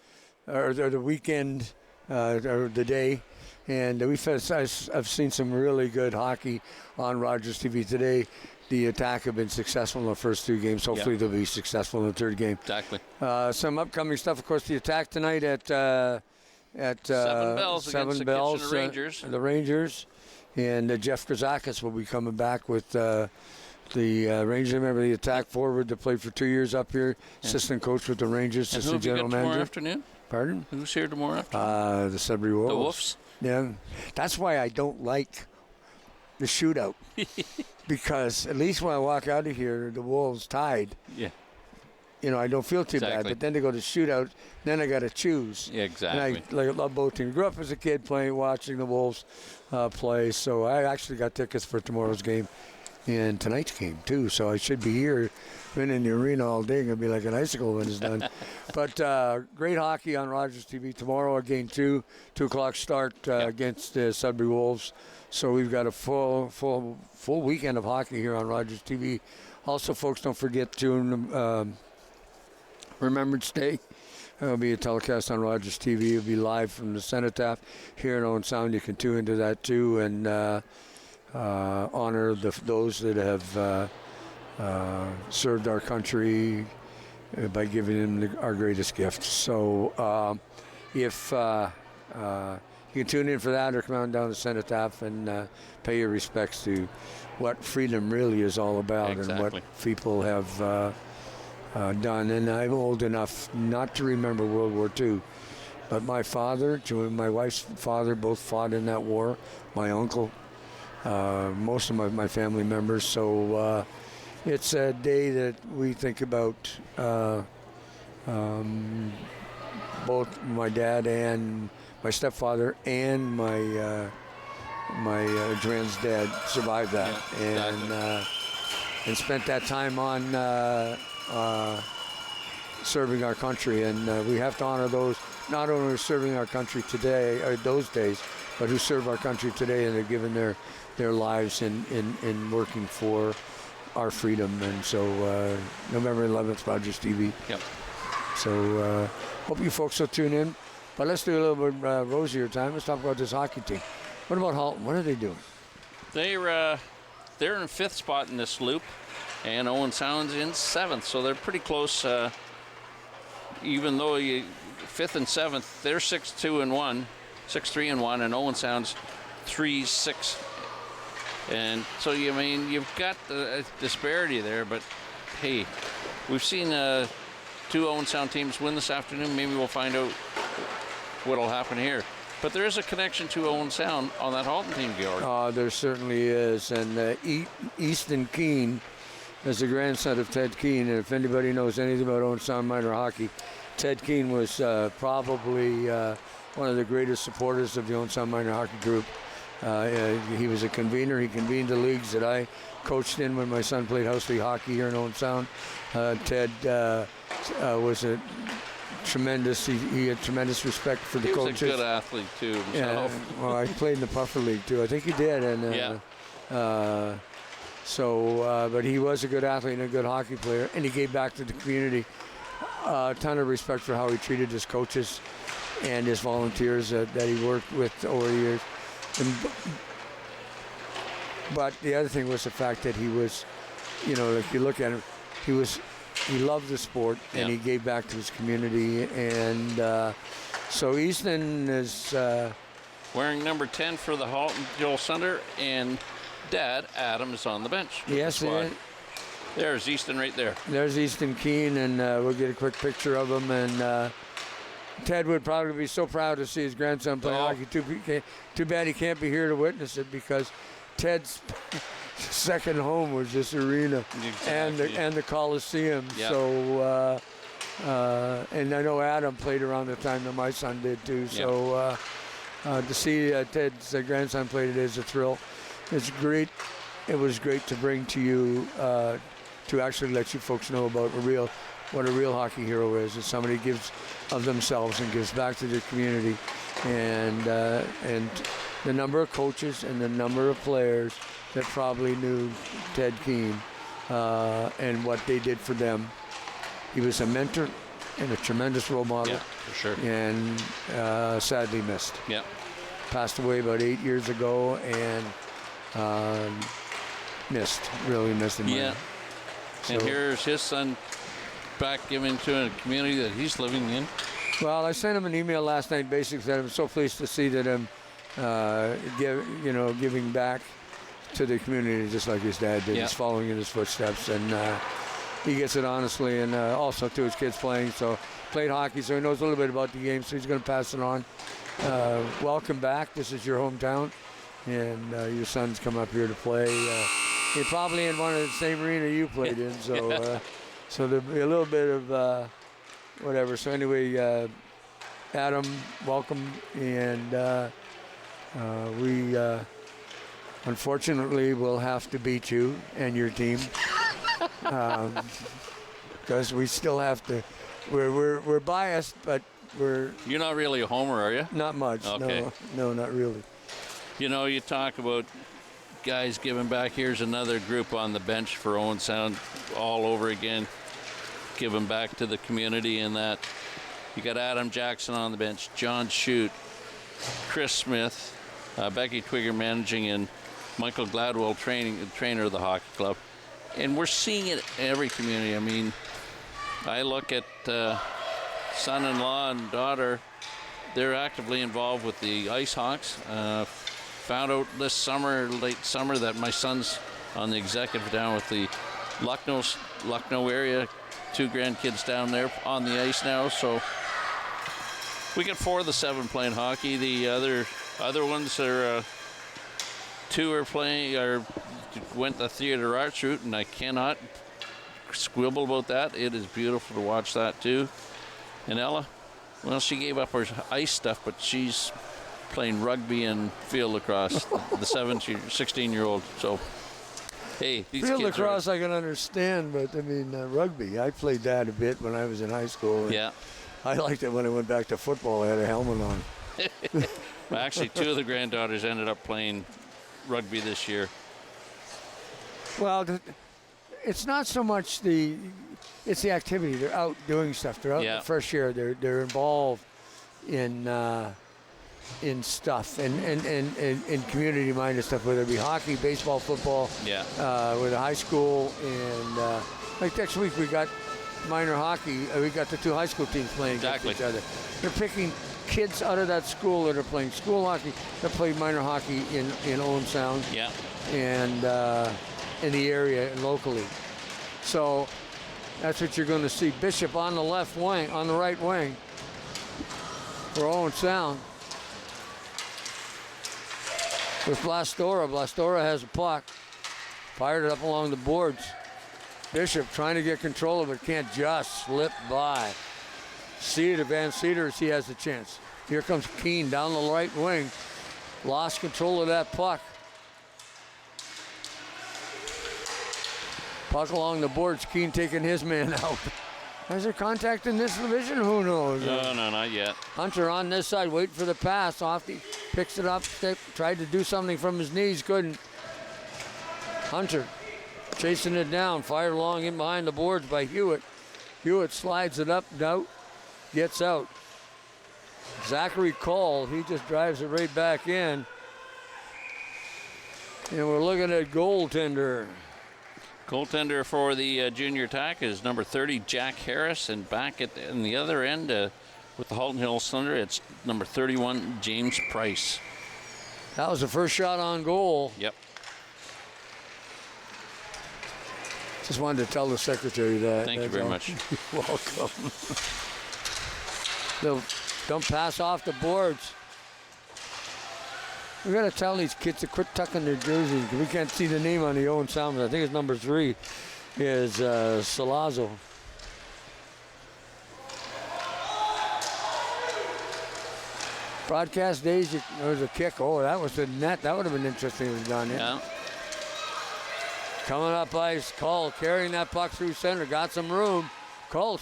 Speaker 2: or the weekend, or the day. And I've seen some really good hockey on Rogers TV today. The attack have been successful in the first two games. Hopefully they'll be successful in the third game.
Speaker 3: Exactly.
Speaker 2: Some upcoming stuff, of course, the attack tonight at
Speaker 3: 7 Bells against the Kitchener Rangers.
Speaker 2: The Rangers. And Jeff Kazakis will be coming back with the Rangers. Remember the attack forward that played for 2 years up here, assistant coach with the Rangers,
Speaker 3: and
Speaker 2: assistant general manager.
Speaker 3: Tomorrow afternoon?
Speaker 2: Pardon?
Speaker 3: Who's here tomorrow afternoon?
Speaker 2: The Sudbury Wolves.
Speaker 3: The Wolves?
Speaker 2: Yeah. That's why I don't like the shootout. Because at least when I walk out of here, the Wolves tied.
Speaker 3: Yeah.
Speaker 2: You know, I don't feel too bad. But then they go to shootout, then I got to choose.
Speaker 3: Yeah, exactly.
Speaker 2: And I love both teams. Grew up as a kid watching the Wolves play. So I actually got tickets for tomorrow's game and tonight's game, too. So I should be here. Been in the arena all day. Going to be like an icicle when it's done. But great hockey on Rogers TV tomorrow. Game 2 o'clock start against the Sudbury Wolves. So we've got a full weekend of hockey here on Rogers TV. Also, folks, don't forget to Remembrance Day. There'll be a telecast on Rogers TV. It'll be live from the Cenotaph here in Owen Sound. You can tune into that too and honor those that have served our country by giving them our greatest gift. So if you can tune in for that or come on down to Cenotaph and pay your respects to what freedom really is all about and what people have done. And I'm old enough not to remember World War II, but my father, my wife's father, both fought in that war. My uncle, most of my family members. So it's a day that we think about both my dad and my stepfather and my Dran's dad survived that and spent that time on serving our country. And we have to honor those not only who are serving our country today, or those days, but who serve our country today and they're giving their lives in working for our freedom. And so November 11th, Rogers TV.
Speaker 3: Yep.
Speaker 2: So hope you folks will tune in. But let's do a little bit rosier time. Let's talk about this hockey team. What about Halton? What are they doing?
Speaker 3: They're in 5th spot in this loop, and Owen Sound's in 7th, so they're pretty close. Even though 5th and 7th, they're 6-2-1, 6-3-1, and Owen Sound's 3-6. And so you've got the disparity there, but hey, we've seen 2 Owen Sound teams win this afternoon. Maybe we'll find out what'll happen here. But there is a connection to Owen Sound on that Halton team, Georg.
Speaker 2: There certainly is. And Easton Keene is the grandson of Ted Keene. And if anybody knows anything about Owen Sound minor hockey, Ted Keene was probably one of the greatest supporters of the Owen Sound minor hockey group. He was a convener. He convened the leagues that I coached in when my son played house league hockey here in Owen Sound. Ted was a tremendous. He had tremendous respect for the coaches.
Speaker 3: He was a good athlete too himself.
Speaker 2: Yeah, well, I played in the Puffer League too. I think he did. And but he was a good athlete and a good hockey player, and he gave back to the community. A ton of respect for how he treated his coaches and his volunteers that he worked with over the years. But the other thing was the fact that he was, if you look at him, he loved the sport and he gave back to his community. And so Easton is
Speaker 3: wearing number 10 for the Halton, Joel Sunder, and Dad Adam is on the bench.
Speaker 2: Yes,
Speaker 3: there's Easton right there.
Speaker 2: There's Easton Keene, and we'll get a quick picture of him. And Ted would probably be so proud to see his grandson play hockey. Too bad he can't be here to witness it, because Ted's second home was this arena and the Coliseum. Yep. So, and I know Adam played around the time that my son did too. So to see Ted's grandson play today is a thrill. It's great. It was great to bring to you to actually let you folks know about what a real hockey hero is. It's somebody who gives of themselves and gives back to their community, and the number of coaches and the number of players that probably knew Ted Keene and what they did for them. He was a mentor and a tremendous role model.
Speaker 3: Yeah, for sure.
Speaker 2: And sadly missed.
Speaker 3: Yeah.
Speaker 2: Passed away about 8 years ago, and really missed him.
Speaker 3: Yeah. And here's his son back giving to a community that he's living in.
Speaker 2: Well, I sent him an email last night, basically said I'm so pleased to see that I'm giving back to the community just like his dad did. He's following in his footsteps, and he gets it honestly, and also to his kids playing. So played hockey, so he knows a little bit about the game, so he's going to pass it on. Welcome back. This is your hometown, and your sons come up here to play. You're probably in one of the same arena you played in, so so there'll be a little bit of whatever. So anyway, Adam, welcome, and we unfortunately will have to beat you and your team because we still have to. We're biased, but we're.
Speaker 3: You're not really a homer, are you?
Speaker 2: Not much.
Speaker 3: Okay.
Speaker 2: No, not really.
Speaker 3: You know, you talk about guys giving back. Here's another group on the bench for Owen Sound all over again, giving back to the community in that. You got Adam Jackson on the bench, John Shute, Chris Smith, Becky Twigger managing, and Michael Gladwell trainer of the hockey club. And we're seeing it in every community. I mean, I look at son-in-law and daughter, they're actively involved with the Ice Hawks. Found out this summer, late summer, that my son's on the executive down with the Lucknow area. 2 grandkids down there on the ice now. So we got 4 of the 7 playing hockey. The other ones are 2 are playing or went the theater arts route, and I cannot squibble about that. It is beautiful to watch that too. And Ella, well, she gave up her ice stuff, but she's playing rugby and field lacrosse, the 16-year-old. So, hey, these
Speaker 2: field
Speaker 3: kids
Speaker 2: lacrosse I can understand, but I mean rugby. I played that a bit when I was in high school.
Speaker 3: Yeah.
Speaker 2: I liked it when I went back to football. I had a helmet on.
Speaker 3: Well, actually, 2 of the granddaughters ended up playing rugby this year.
Speaker 2: Well, it's not so much it's the activity. They're out doing stuff. They're out in the fresh air. They're involved in stuff and community-minded stuff, whether it be hockey, baseball, football.
Speaker 3: Yeah.
Speaker 2: With a high school, and like next week we got minor hockey. We got the 2 high school teams playing against each other. They're picking kids out of that school that are playing school hockey that play minor hockey in Owen Sound.
Speaker 3: Yeah.
Speaker 2: And in the area and locally. So that's what you're going to see. Bishop on the left wing, on the right wing for Owen Sound. With Blastora. Blastora has a puck. Fired it up along the boards. Bishop trying to get control of it. Can't just slip by. Cedar, Van Cedars, he has a chance. Here comes Keene down the right wing. Lost control of that puck. Puck along the boards. Keene taking his man out. Has there contact in this division? Who knows?
Speaker 3: No, not yet.
Speaker 2: Hunter on this side, waiting for the pass. Off picks it up, tried to do something from his knees, couldn't. Hunter chasing it down, fired along in behind the boards by Hewitt. Hewitt slides it up, out, gets out. Zachary Cole, he just drives it right back in. And we're looking at goaltender.
Speaker 3: Goaltender for the junior attack is number 30, Jack Harris. And back in the other end with the Halton Hills Thunder, it's number 31, James Price.
Speaker 2: That was the first shot on goal.
Speaker 3: Yep.
Speaker 2: Just wanted to tell the secretary that.
Speaker 3: Thank you very much.
Speaker 2: You're welcome. Don't pass off the boards. We got to tell these kids to quit tucking their jerseys. We can't see the name on the Owen Sound. I think it's number 3 is Salazzo. Broadcast days, there was a kick. Oh, that was the net. That would have been interesting if it was done.
Speaker 3: Yeah.
Speaker 2: Coming up ice, Cole carrying that puck through center. Got some room. Cole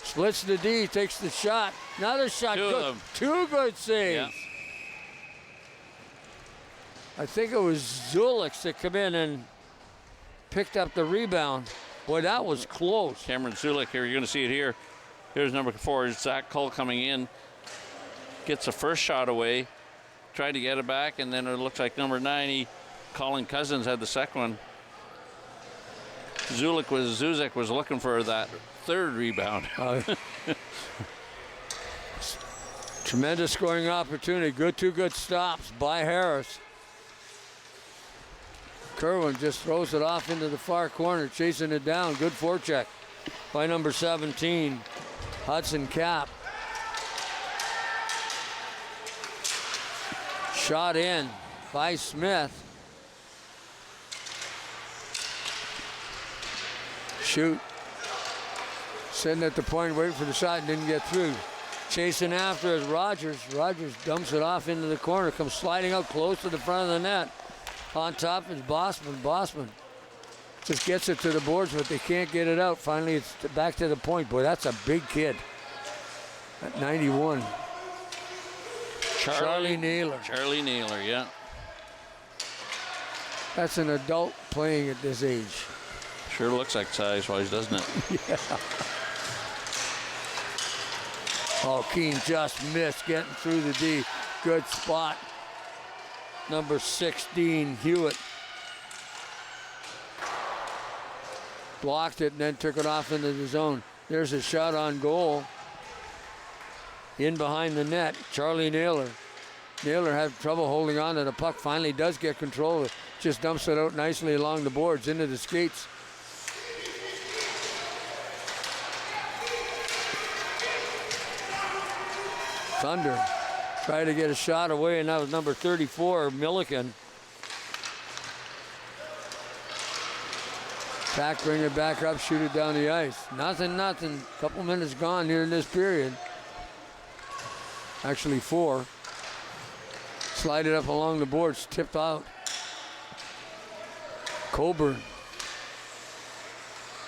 Speaker 2: splits the D, takes the shot. Another shot.
Speaker 3: 2 of them.
Speaker 2: 2 good saves.
Speaker 3: Yeah.
Speaker 2: I think it was Zulik that came in and picked up the rebound. Boy, that was close.
Speaker 3: Cameron Zulik here. You're going to see it here. Here's number 4. Zach Cole coming in. Gets the first shot away. Tried to get it back, and then it looks like number 90, Colin Cousins, had the second one. Zuzek was looking for that 3rd rebound.
Speaker 2: Tremendous scoring opportunity. 2 good stops by Harris. Kerwin just throws it off into the far corner, chasing it down. Good forecheck by number 17, Hudson Cap. Shot in. by Smith. Shoot. Sitting at the point, waiting for the shot, and didn't get through. Chasing after is Rogers. Rogers dumps it off into the corner, comes sliding out close to the front of the net. On top is Bossman. Bossman just gets it to the boards, but they can't get it out. Finally, it's back to the point. Boy, that's a big kid. At 91. Charlie Naylor.
Speaker 3: Charlie Naylor, yeah.
Speaker 2: That's an adult playing at this age.
Speaker 3: Sure looks like size-wise, doesn't it?
Speaker 2: Yeah. Oh, Keene just missed getting through the D. Good spot. Number 16, Hewitt. Blocked it and then took it off into the zone. There's a shot on goal. In behind the net, Charlie Naylor. Naylor had trouble holding on to the puck. Finally does get control of it. Just dumps it out nicely along the boards into the skates. Thunder tried to get a shot away, and that was number 34, Milliken. Tack, bring it back up, shoot it down the ice. Nothing. Couple minutes gone here in this period. Actually 4. Slide it up along the boards, tipped out. Coburn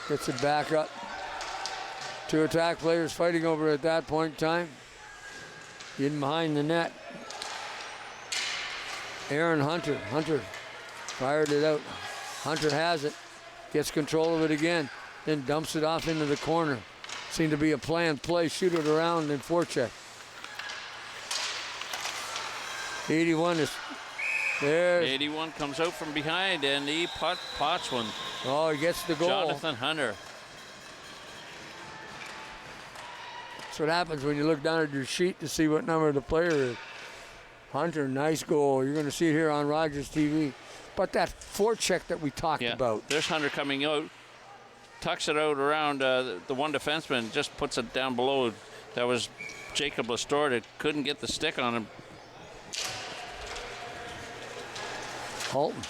Speaker 2: gets it back up. 2 attack players fighting over it at that point in time. In behind the net. Aaron Hunter. Hunter fired it out. Hunter has it. Gets control of it again. Then dumps it off into the corner. Seemed to be a planned play. Shoot it around and forecheck. 81 is there.
Speaker 3: 81 comes out from behind, and he pots one.
Speaker 2: Oh, he gets the goal.
Speaker 3: Jonathan Hunter.
Speaker 2: That's what happens when you look down at your sheet to see what number the player is. Hunter, nice goal. You're going to see it here on Rogers TV. But that forecheck that we talked about.
Speaker 3: There's Hunter coming out. Tucks it out around the one defenseman. Just puts it down below. That was Jacob Lestort. It couldn't get the stick on him.
Speaker 2: Halton.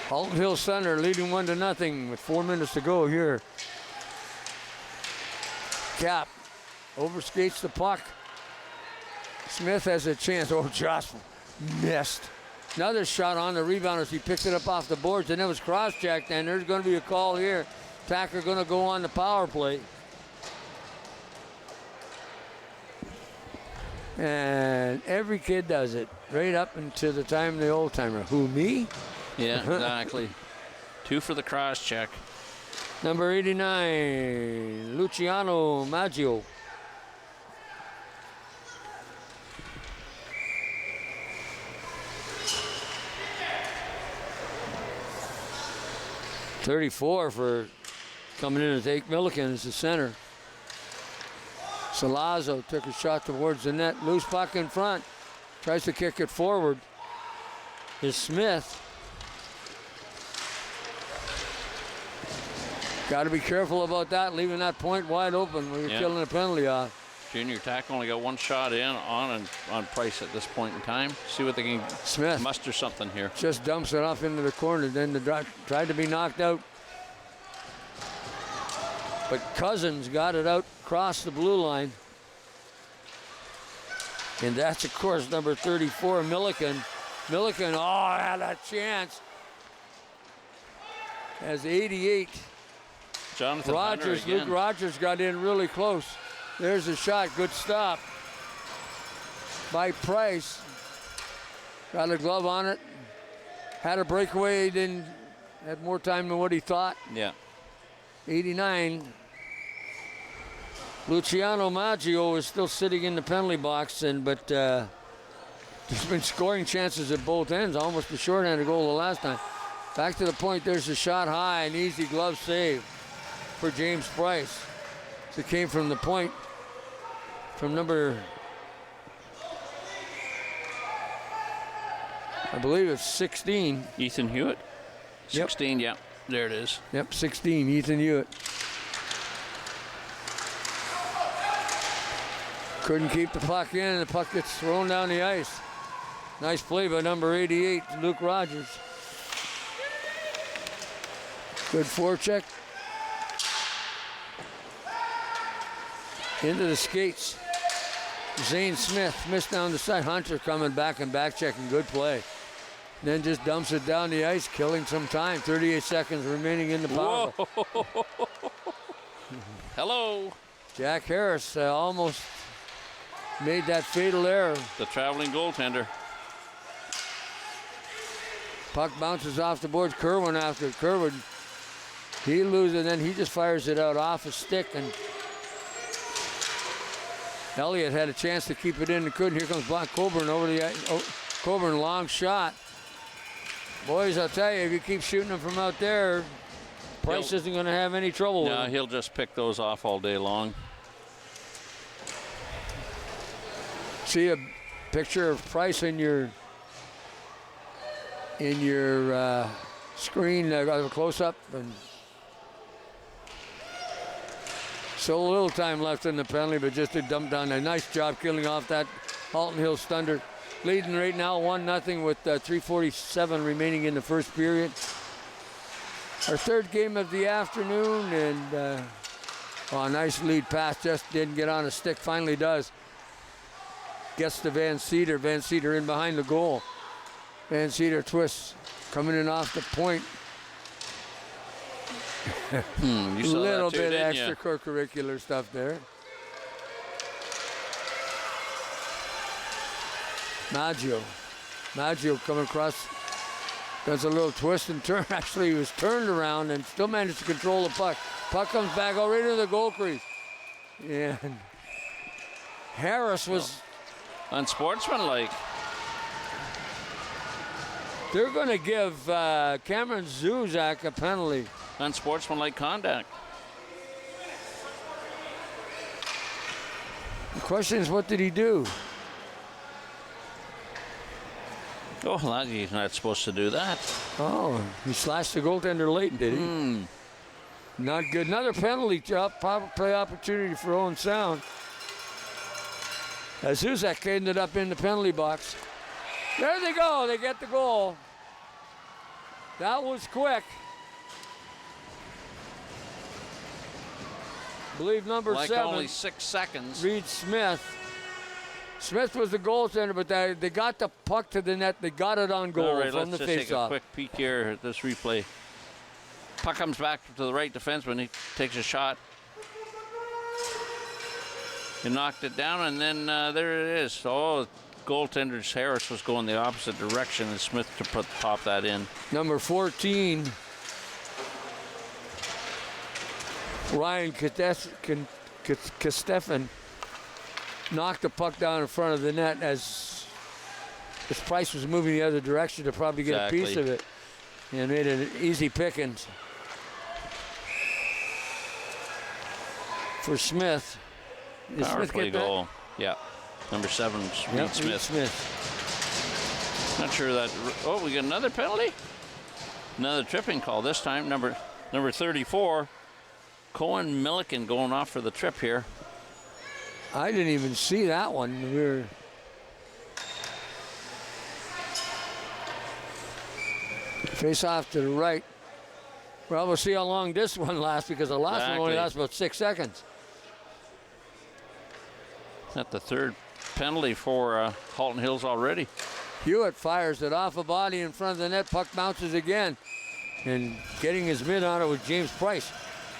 Speaker 2: Halton Hill Center leading 1-0 with 4 minutes to go here. Cap overskates the puck. Smith has a chance. Oh, Jocelyn missed. Another shot on the rebound as he picked it up off the boards, and it was cross-checked, and there's going to be a call here. Tacker going to go on the power play. And every kid does it, right up until the time of the old-timer. Who, me?
Speaker 3: Yeah, exactly. 2 for the cross-check.
Speaker 2: Number 89, Luciano Maggio. .34 for coming in to take Milliken as the center. Salazzo took a shot towards the net. Loose puck in front. Tries to kick it forward. Is Smith. Got to be careful about that, leaving that point wide open when you're killing a penalty off.
Speaker 3: Junior Tack only got 1 shot in on Price at this point in time. See what they can
Speaker 2: Smith
Speaker 3: muster something here.
Speaker 2: Just dumps it off into the corner. Then tried to be knocked out. But Cousins got it out across the blue line. And that's, of course, number 34, Milliken. Milliken, had a chance. Has 88.
Speaker 3: Jonathan
Speaker 2: Rogers,
Speaker 3: Hunter again.
Speaker 2: Luke Rogers got in really close. There's a shot, good stop by Price. Got a glove on it. Had a breakaway, then had more time than what he thought.
Speaker 3: Yeah.
Speaker 2: 89. Luciano Maggio is still sitting in the penalty box, but there's been scoring chances at both ends, almost a shorthanded goal the last time. Back to the point, there's a shot high, an easy glove save for James Price. So it came from the point from number, I believe it's 16.
Speaker 3: Ethan Hewitt. 16, yep. There it is.
Speaker 2: Yep, 16, Ethan Hewitt. Couldn't keep the puck in, and the puck gets thrown down the ice. Nice play by number 88, Luke Rogers. Good forecheck. Into the skates. Zane Smith missed down the side. Hunter coming back and back checking. Good play. Then just dumps it down the ice, killing some time. 38 seconds remaining in the power.
Speaker 3: Hello.
Speaker 2: Jack Harris almost made that fatal error.
Speaker 3: The traveling goaltender.
Speaker 2: Puck bounces off the boards. Kerwin after it. Kerwin, he loses, and then he just fires it out off a stick, and Elliott had a chance to keep it in and couldn't. Here comes Coburn over the Coburn, long shot. Boys, I'll tell you, if you keep shooting them from out there, Price isn't going to have any trouble with them.
Speaker 3: He'll just pick those off all day long.
Speaker 2: See a picture of Price in your screen, a close-up, and so little time left in the penalty, but just a dump down. A nice job killing off that Halton Hills Thunder. Leading right now 1-0 with 3:47 remaining in the first period. Our third game of the afternoon, and a nice lead pass, just didn't get on a stick, finally does. Gets to Van Cedar. Van Cedar in behind the goal. Van Cedar twists, coming in off the point.
Speaker 3: You saw
Speaker 2: little
Speaker 3: that too,
Speaker 2: bit
Speaker 3: didn't you?
Speaker 2: extracurricular stuff there. Maggio coming across, does a little twist and turn. Actually, he was turned around and still managed to control the puck. Puck comes back right into the goal crease. And Harris was
Speaker 3: unsportsmanlike.
Speaker 2: They're going to give Cameron Zuzak a penalty.
Speaker 3: Unsportsmanlike conduct.
Speaker 2: The question is, what did he do?
Speaker 3: Oh, he's not supposed to do that.
Speaker 2: Oh, he slashed the goaltender late, did he? Not good. Another penalty job, power play opportunity for Owen Sound. As Zuzak ended up in the penalty box. There they go. They get the goal. That was quick. I believe number 7.
Speaker 3: Only 6 seconds.
Speaker 2: Reed Smith. Smith was the goaltender, but they got the puck to the net. They got it on goal from the faceoff.
Speaker 3: Let's just take a quick peek here at this replay. Puck comes back to the right defenseman. He takes a shot. He knocked it down, and then there it is. Oh, goaltender's Harris was going the opposite direction, and Smith to pop that in.
Speaker 2: Number 14, Ryan Kostefan knocked the puck down in front of the net as Price was moving the other direction to probably get a piece of it, and made it an easy pickings for Smith. Did
Speaker 3: Power
Speaker 2: Smith
Speaker 3: play
Speaker 2: get that?
Speaker 3: goal. Yeah. Number 7, Reed Smith. Not sure that. Oh, we got another penalty. Another tripping call. This time, number 34, Cohen Milliken going off for the trip here.
Speaker 2: I didn't even see that one. We were face off to the right. Well, we'll see how long this one lasts, because the last one only lasts about 6 seconds.
Speaker 3: That's the third penalty for Halton Hills already.
Speaker 2: Hewitt fires it off a body in front of the net. Puck bounces again. And getting his mid on it with James Price.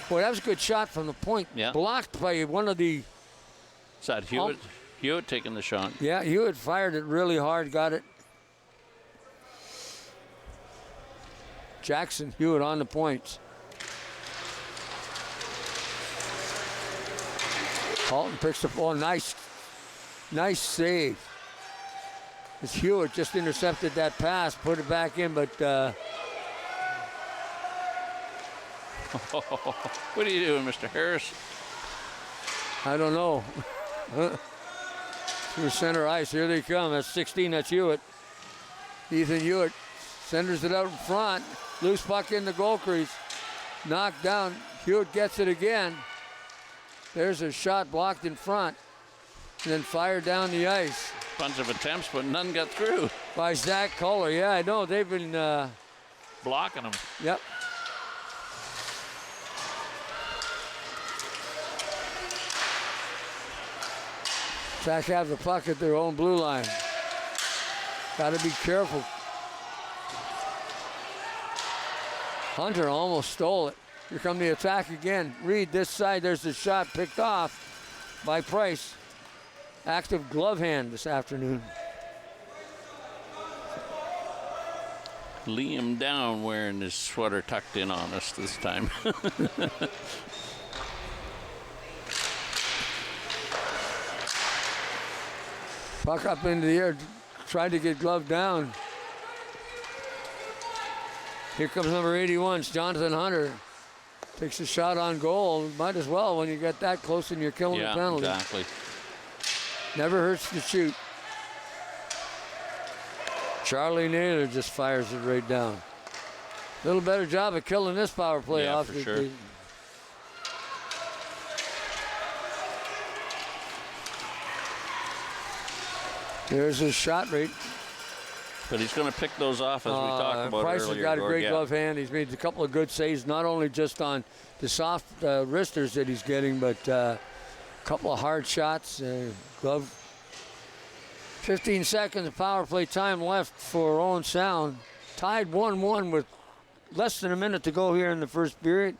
Speaker 2: Boy, that was a good shot from the point.
Speaker 3: Yeah.
Speaker 2: Blocked by one of the...
Speaker 3: Is that Hewitt? Hewitt taking the shot.
Speaker 2: Yeah, Hewitt fired it really hard, got it. Jackson Hewitt on the points. Halton picks up, oh, nice save. As Hewitt just intercepted that pass, put it back in, but
Speaker 3: what are you doing, Mr. Harris?
Speaker 2: I don't know. Through center ice, here they come. That's 16, that's Hewitt. Ethan Hewitt centers it out in front. Loose puck in the goal crease. Knocked down. Hewitt gets it again. There's a shot blocked in front. and then fired down the ice.
Speaker 3: Bunch of attempts, but none got through.
Speaker 2: By Zach Kohler. Yeah, I know. They've been
Speaker 16: blocking them.
Speaker 2: Yep. Zach have the puck at their own blue line. Got to be careful. Hunter almost stole it. Here come the attack again. Reed, this side, there's the shot picked off by Price. Active glove hand this afternoon.
Speaker 3: Liam Down wearing his sweater tucked in on us this time.
Speaker 2: Puck up into the air, tried to get glove down. Here comes number 81, Jonathan Hunter. Takes a shot on goal. Might as well when you get that close and you're killing the penalty.
Speaker 3: Yeah, exactly.
Speaker 2: Never hurts to shoot. Charlie Naylor just fires it right down. A little better job of killing this power play off.
Speaker 3: For sure.
Speaker 2: There's his shot rate.
Speaker 3: But he's going to pick those off as we talked about
Speaker 2: Price
Speaker 3: earlier.
Speaker 2: Has got a great glove hand. He's made a couple of good saves, not only just on the soft wristers that he's getting, but a couple of hard shots. Glove. 15 seconds of power play time left for Owen Sound. Tied 1-1 with less than a minute to go here in the first period.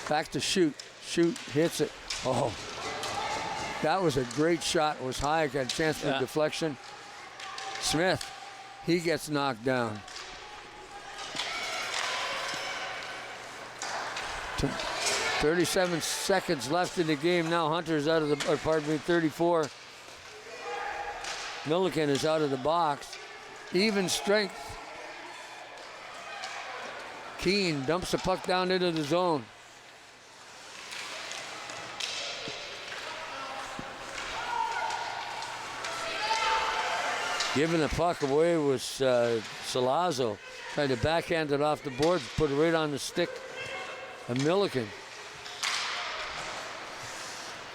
Speaker 2: Back to shoot. Shoot, hits it. Oh. That was a great shot. It was high. Got a chance for a deflection. Smith, he gets knocked down. 37 seconds left in the game now. Hunter's out of the, 34. Milliken is out of the box. Even strength. Keane dumps the puck down into the zone. Giving the puck away was Salazzo. Tried to backhand it off the boards, put it right on the stick of Milliken.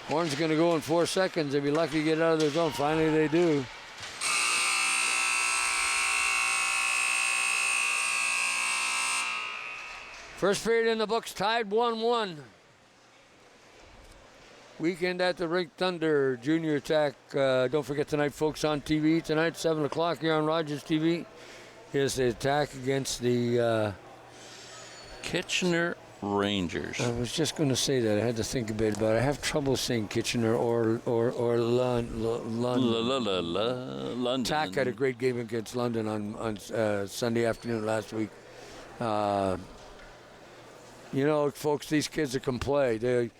Speaker 2: Horn's going to go in 4 seconds. They'll be lucky to get out of their zone. Finally, they do. First period in the books, tied 1-1. Weekend at the Rink Thunder Junior Attack. Don't forget tonight, folks, on TV tonight, 7 o'clock here on Rogers TV, is the attack against the
Speaker 3: Kitchener Rangers.
Speaker 2: I was just going to say that. I had to think a bit about it. I have trouble saying Kitchener or London.
Speaker 3: London.
Speaker 2: Attack had a great game against London on Sunday afternoon last week. You know, folks, these kids that can play. They're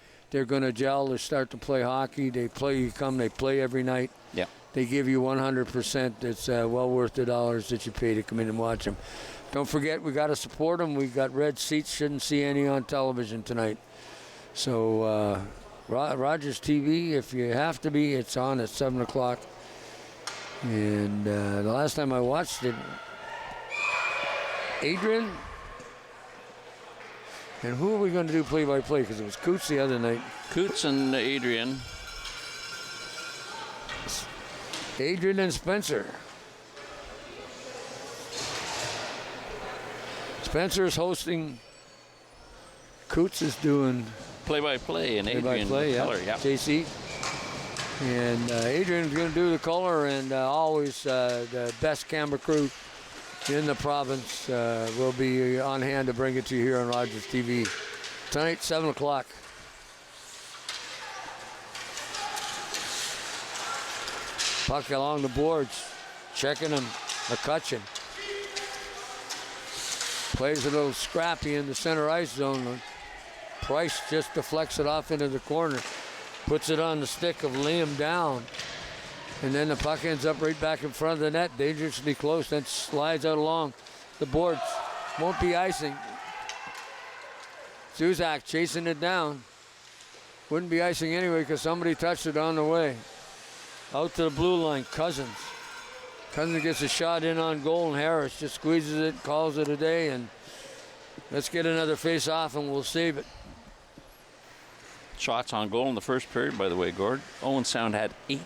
Speaker 2: going to gel. They start to play hockey. They play every night.
Speaker 3: Yeah.
Speaker 2: They give you 100%. It's well worth the dollars that you pay to come in and watch them. Don't forget, we got to support them. We got red seats. Shouldn't see any on television tonight. So Rogers TV, if you have to be, it's on at 7 o'clock. And the last time I watched it, Adrian. And who are we going to do play-by-play? Because it was Coots the other night.
Speaker 3: Coots and Adrian.
Speaker 2: Adrian and Spencer. Spencer's hosting. Coots is doing
Speaker 3: play-by-play, and Adrian color, yeah.
Speaker 2: JC. And Adrian's going to do the color, and always the best camera crew in the province will be on hand to bring it to you here on Rogers TV. Tonight, 7 o'clock. Puck along the boards. Checking him. McCutcheon. Plays a little scrappy in the center ice zone. Price just deflects it off into the corner. Puts it on the stick of Liam Down. And then the puck ends up right back in front of the net, dangerously close, then slides out along the boards. Won't be icing. Zuzak chasing it down. Wouldn't be icing anyway because somebody touched it on the way. Out to the blue line, Cousins. Cousins gets a shot in on goal, and Harris just squeezes it, calls it a day, and let's get another face-off, and we'll save it.
Speaker 3: shots on goal in the first period, by the way, Gord. Owen Sound had 8,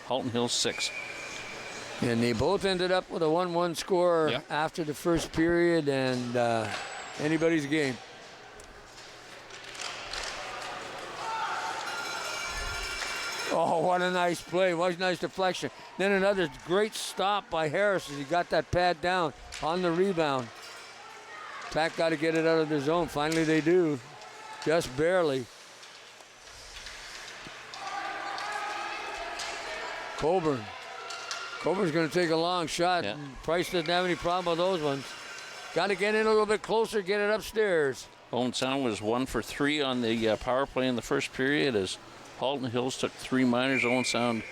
Speaker 3: Halton Hills 6.
Speaker 2: And they both ended up with a 1-1 score after the first period, and anybody's game. Oh, what a nice play. What a nice deflection. Then another great stop by Harris as he got that pad down on the rebound. Tack got to get it out of the zone. Finally they do. Just barely. Coburn's going to take a long shot.
Speaker 3: Yeah.
Speaker 2: Price doesn't have any problem with those ones. Got to get in a little bit closer, get it upstairs.
Speaker 3: Owen Sound was 1 for 3 on the power play in the first period as Halton Hills took 3 minors. Owen Sound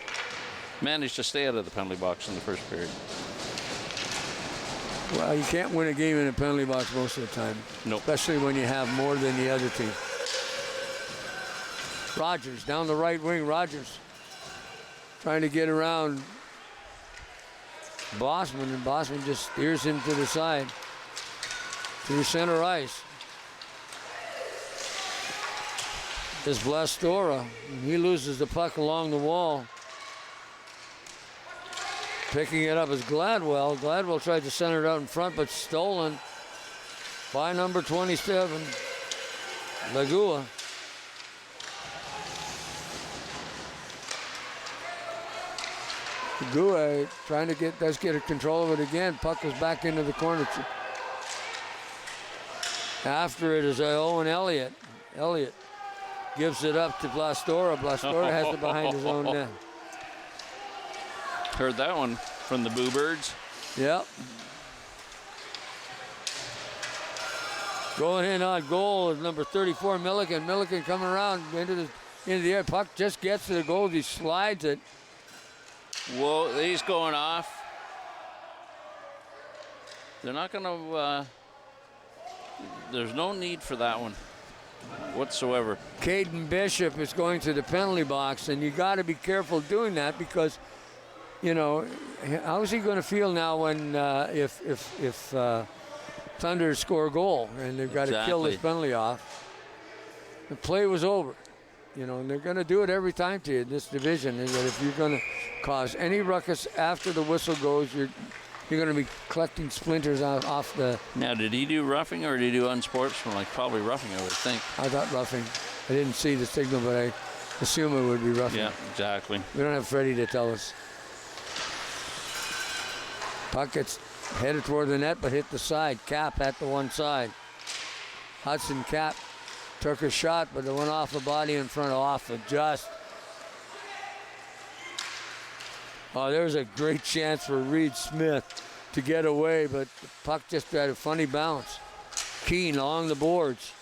Speaker 3: managed to stay out of the penalty box in the first period.
Speaker 2: Well, you can't win a game in a penalty box most of the time.
Speaker 3: Nope.
Speaker 2: Especially when you have more than the other team. Rogers down the right wing. Rogers trying to get around Bossman, and Bossman just steers him to the side. Through center ice. Is Vlastora. He loses the puck along the wall. Picking it up is Gladwell. Gladwell tried to center it out in front, but stolen by number 27, Lagua. Lagua trying to does get control of it again. Puck is back into the corner. After it is Owen Elliott. Elliott gives it up to Vlastora. Vlastora has it behind his own net.
Speaker 3: Heard that one from the Boo Birds.
Speaker 2: Yep. Going in on goal is number 34, Milliken. Milliken coming around into the air. Puck just gets to the goal. He slides it.
Speaker 3: Whoa, he's going off. They're not going to... there's no need for that one whatsoever.
Speaker 2: Caden Bishop is going to the penalty box, and you got to be careful doing that because, you know, how is he going to feel now when if Thunder score a goal and they've got to kill this penalty off? The play was over, you know, and they're going to do it every time to you in this division. Is that if you're going to cause any ruckus after the whistle goes, you're going to be collecting splinters off the...
Speaker 3: Now, did he do roughing or did he do unsportsmanlike? Probably roughing, I would think.
Speaker 2: I thought roughing. I didn't see the signal, but I assume it would be roughing.
Speaker 3: Yeah, exactly.
Speaker 2: We don't have Freddie to tell us. Puck gets headed toward the net, but hit the side. Cap at the one side. Hudson Cap took a shot, but it went off the body in front, off of just. Oh, there's a great chance for Reed Smith to get away, but the puck just had a funny bounce. Keene along the boards.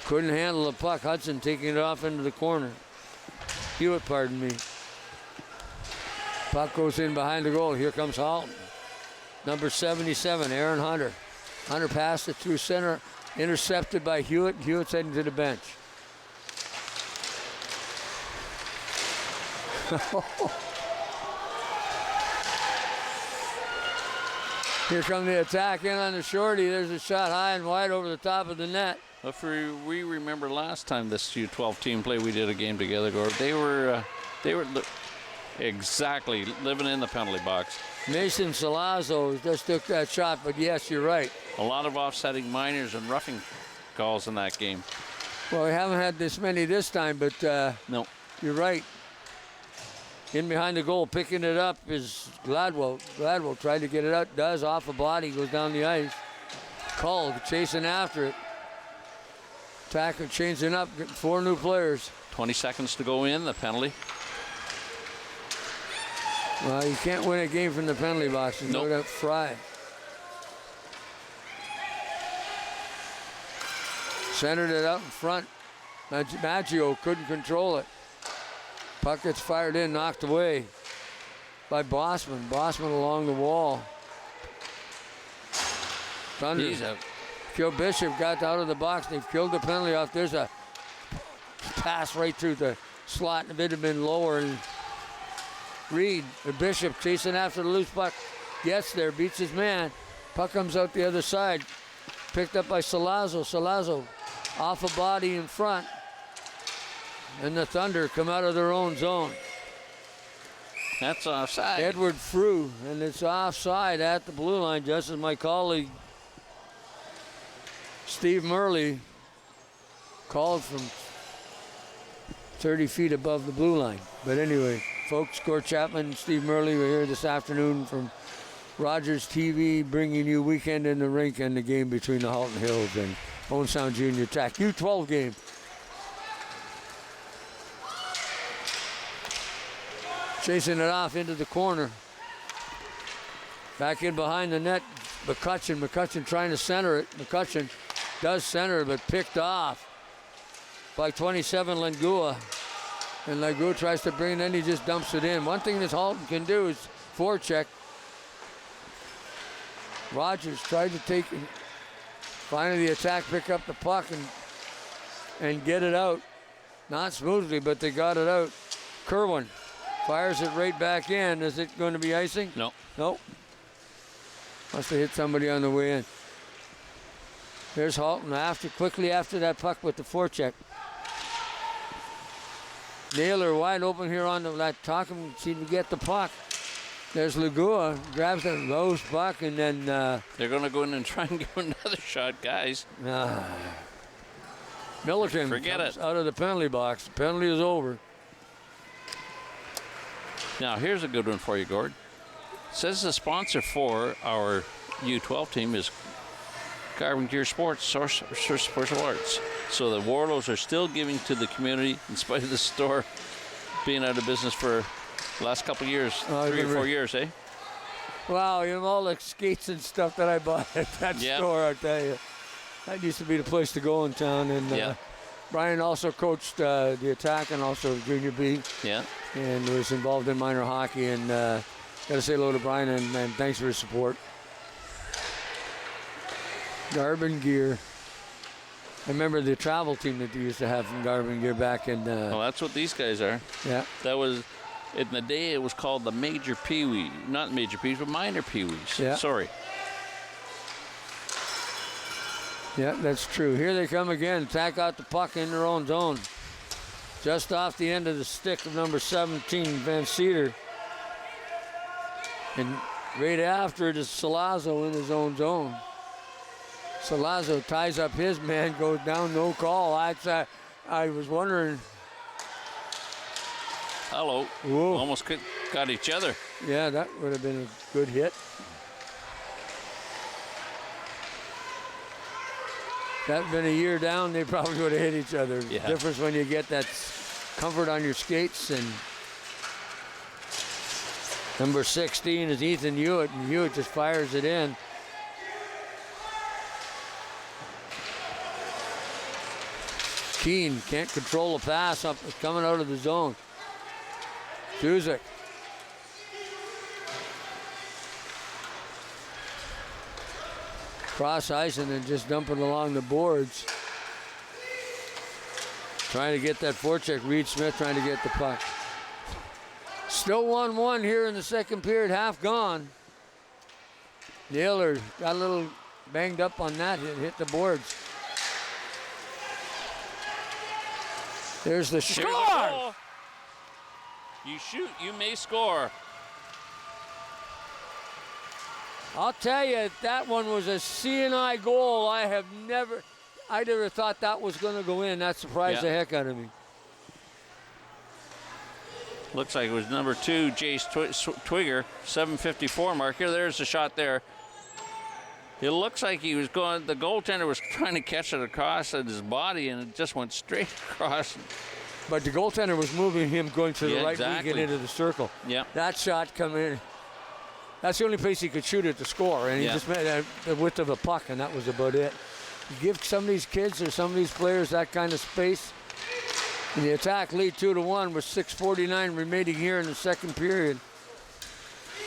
Speaker 2: Couldn't handle the puck. Hudson taking it off into the corner. Hewitt, pardon me. Puck goes in behind the goal. Here comes Halton. Number 77, Aaron Hunter. Hunter passed it through center, intercepted by Hewitt. Hewitt's heading to the bench. Here comes the attack in on the shorty. There's a shot high and wide over the top of the net.
Speaker 3: If we remember last time this U12 team play, we did a game together, Gord. They were exactly living in the penalty box.
Speaker 2: Mason Salazzo just took that shot, but yes, you're right.
Speaker 3: A lot of offsetting minors and roughing calls in that game.
Speaker 2: Well, we haven't had this many this time, but
Speaker 3: no,
Speaker 2: you're right. In behind the goal, picking it up is Gladwell. Gladwell tried to get it out, does off a body, goes down the ice. Cull chasing after it. Tacker changing up, getting 4 new players.
Speaker 3: 20 seconds to go in, the penalty.
Speaker 2: Well, you can't win a game from the penalty box. You know that. Fry. Centered it out in front. Maggio couldn't control it. Puck gets fired in, knocked away by Bossman. Bossman along the wall. Thunder. Kill Bishop got out of the box. They've killed the penalty off. There's a pass right through the slot. If it had been lower, and Reed, the Bishop chasing after the loose puck. Gets there, beats his man. Puck comes out the other side. Picked up by Salazzo. Salazzo off a body in front. And the Thunder come out of their own zone.
Speaker 3: That's offside.
Speaker 2: Edward Frew, and it's offside at the blue line, just as my colleague Steve Murley called from 30 feet above the blue line. But anyway, folks, Gord Chapman and Steve Murley were here this afternoon from Rogers TV, bringing you Weekend in the Rink and the game between the Halton Hills and Owen Sound Junior Tech. U12 game. Chasing it off into the corner. Back in behind the net, McCutcheon trying to center it. McCutcheon does center it, but picked off by 27 Langua. And Langua tries to bring it in, he just dumps it in. One thing this Halton can do is forecheck. Rogers tried to take, finally the attack, pick up the puck and get it out. Not smoothly, but they got it out. Kerwin fires it right back in. Is it going to be icing?
Speaker 3: No.
Speaker 2: Nope. Must have hit somebody on the way in. There's Halton quickly after that puck with the forecheck. Naylor wide open here on that talking, see to get the puck. There's Lagua, grabs the Rose puck, and then
Speaker 3: they're going to go in and try and give another shot, guys.
Speaker 2: Milliken
Speaker 3: comes
Speaker 2: out of the penalty box. The penalty is over.
Speaker 3: Now, here's a good one for you, Gord. Says the sponsor for our U12 team is Carbon Gear Sports, Source Sports Awards. So the Warlows are still giving to the community in spite of the store being out of business for the last couple of years, 3 or 4 years, eh?
Speaker 2: Wow, you know, all the skates and stuff that I bought at that store, I'll tell you. That used to be the place to go in town. And Brian also coached the attack and also Junior B.
Speaker 3: Yeah.
Speaker 2: And was involved in minor hockey. And got to say hello to Brian and thanks for his support. Carbon Gear. I remember the travel team that they used to have from Carbon Gear back in.
Speaker 3: Well, that's what these guys are.
Speaker 2: Yeah.
Speaker 3: That was, in the day, it was called the Major Pee Wee. Not Major Peewees, but Minor Pee Wees.
Speaker 2: Yeah.
Speaker 3: Sorry.
Speaker 2: Yeah, that's true. Here they come again. Tack out the puck in their own zone. Just off the end of the stick of number 17, Van Cedar. And right after it is Salazzo in his own zone. Salazzo ties up his man, goes down, no call. I was wondering.
Speaker 3: Hello.
Speaker 2: Whoa.
Speaker 3: Almost got each other.
Speaker 2: Yeah, that would have been a good hit. If that had been a year down, they probably would have hit each other.
Speaker 3: Yeah.
Speaker 2: Difference when you get that comfort on your skates. And number 16 is Ethan Hewitt, and Hewitt just fires it in. Keane can't control the pass up, coming out of the zone. Juzik. Cross ice and then just dump it along the boards. Trying to get that forecheck. Reed Smith trying to get the puck. Still 1-1 here in the second period, half gone. Naylor got a little banged up on that, hit the boards. There's the score!
Speaker 3: You shoot, you may score.
Speaker 2: I'll tell you, that one was a C&I goal. I'd never thought that was going to go in. That surprised the heck out of me.
Speaker 3: Looks like it was number 2, Jace Twigger, 7:54 marker. There's the shot there. It looks like he was going, the goaltender was trying to catch it across at his body, and it just went straight across.
Speaker 2: But the goaltender was moving him going to the right wing and into the circle.
Speaker 3: Yeah.
Speaker 2: That shot come in. That's the only place he could shoot it to score, and he just made the width of a puck, and that was about it. You give some of these kids or some of these players that kind of space, and the attack lead 2-1 with 6:49 remaining here in the second period.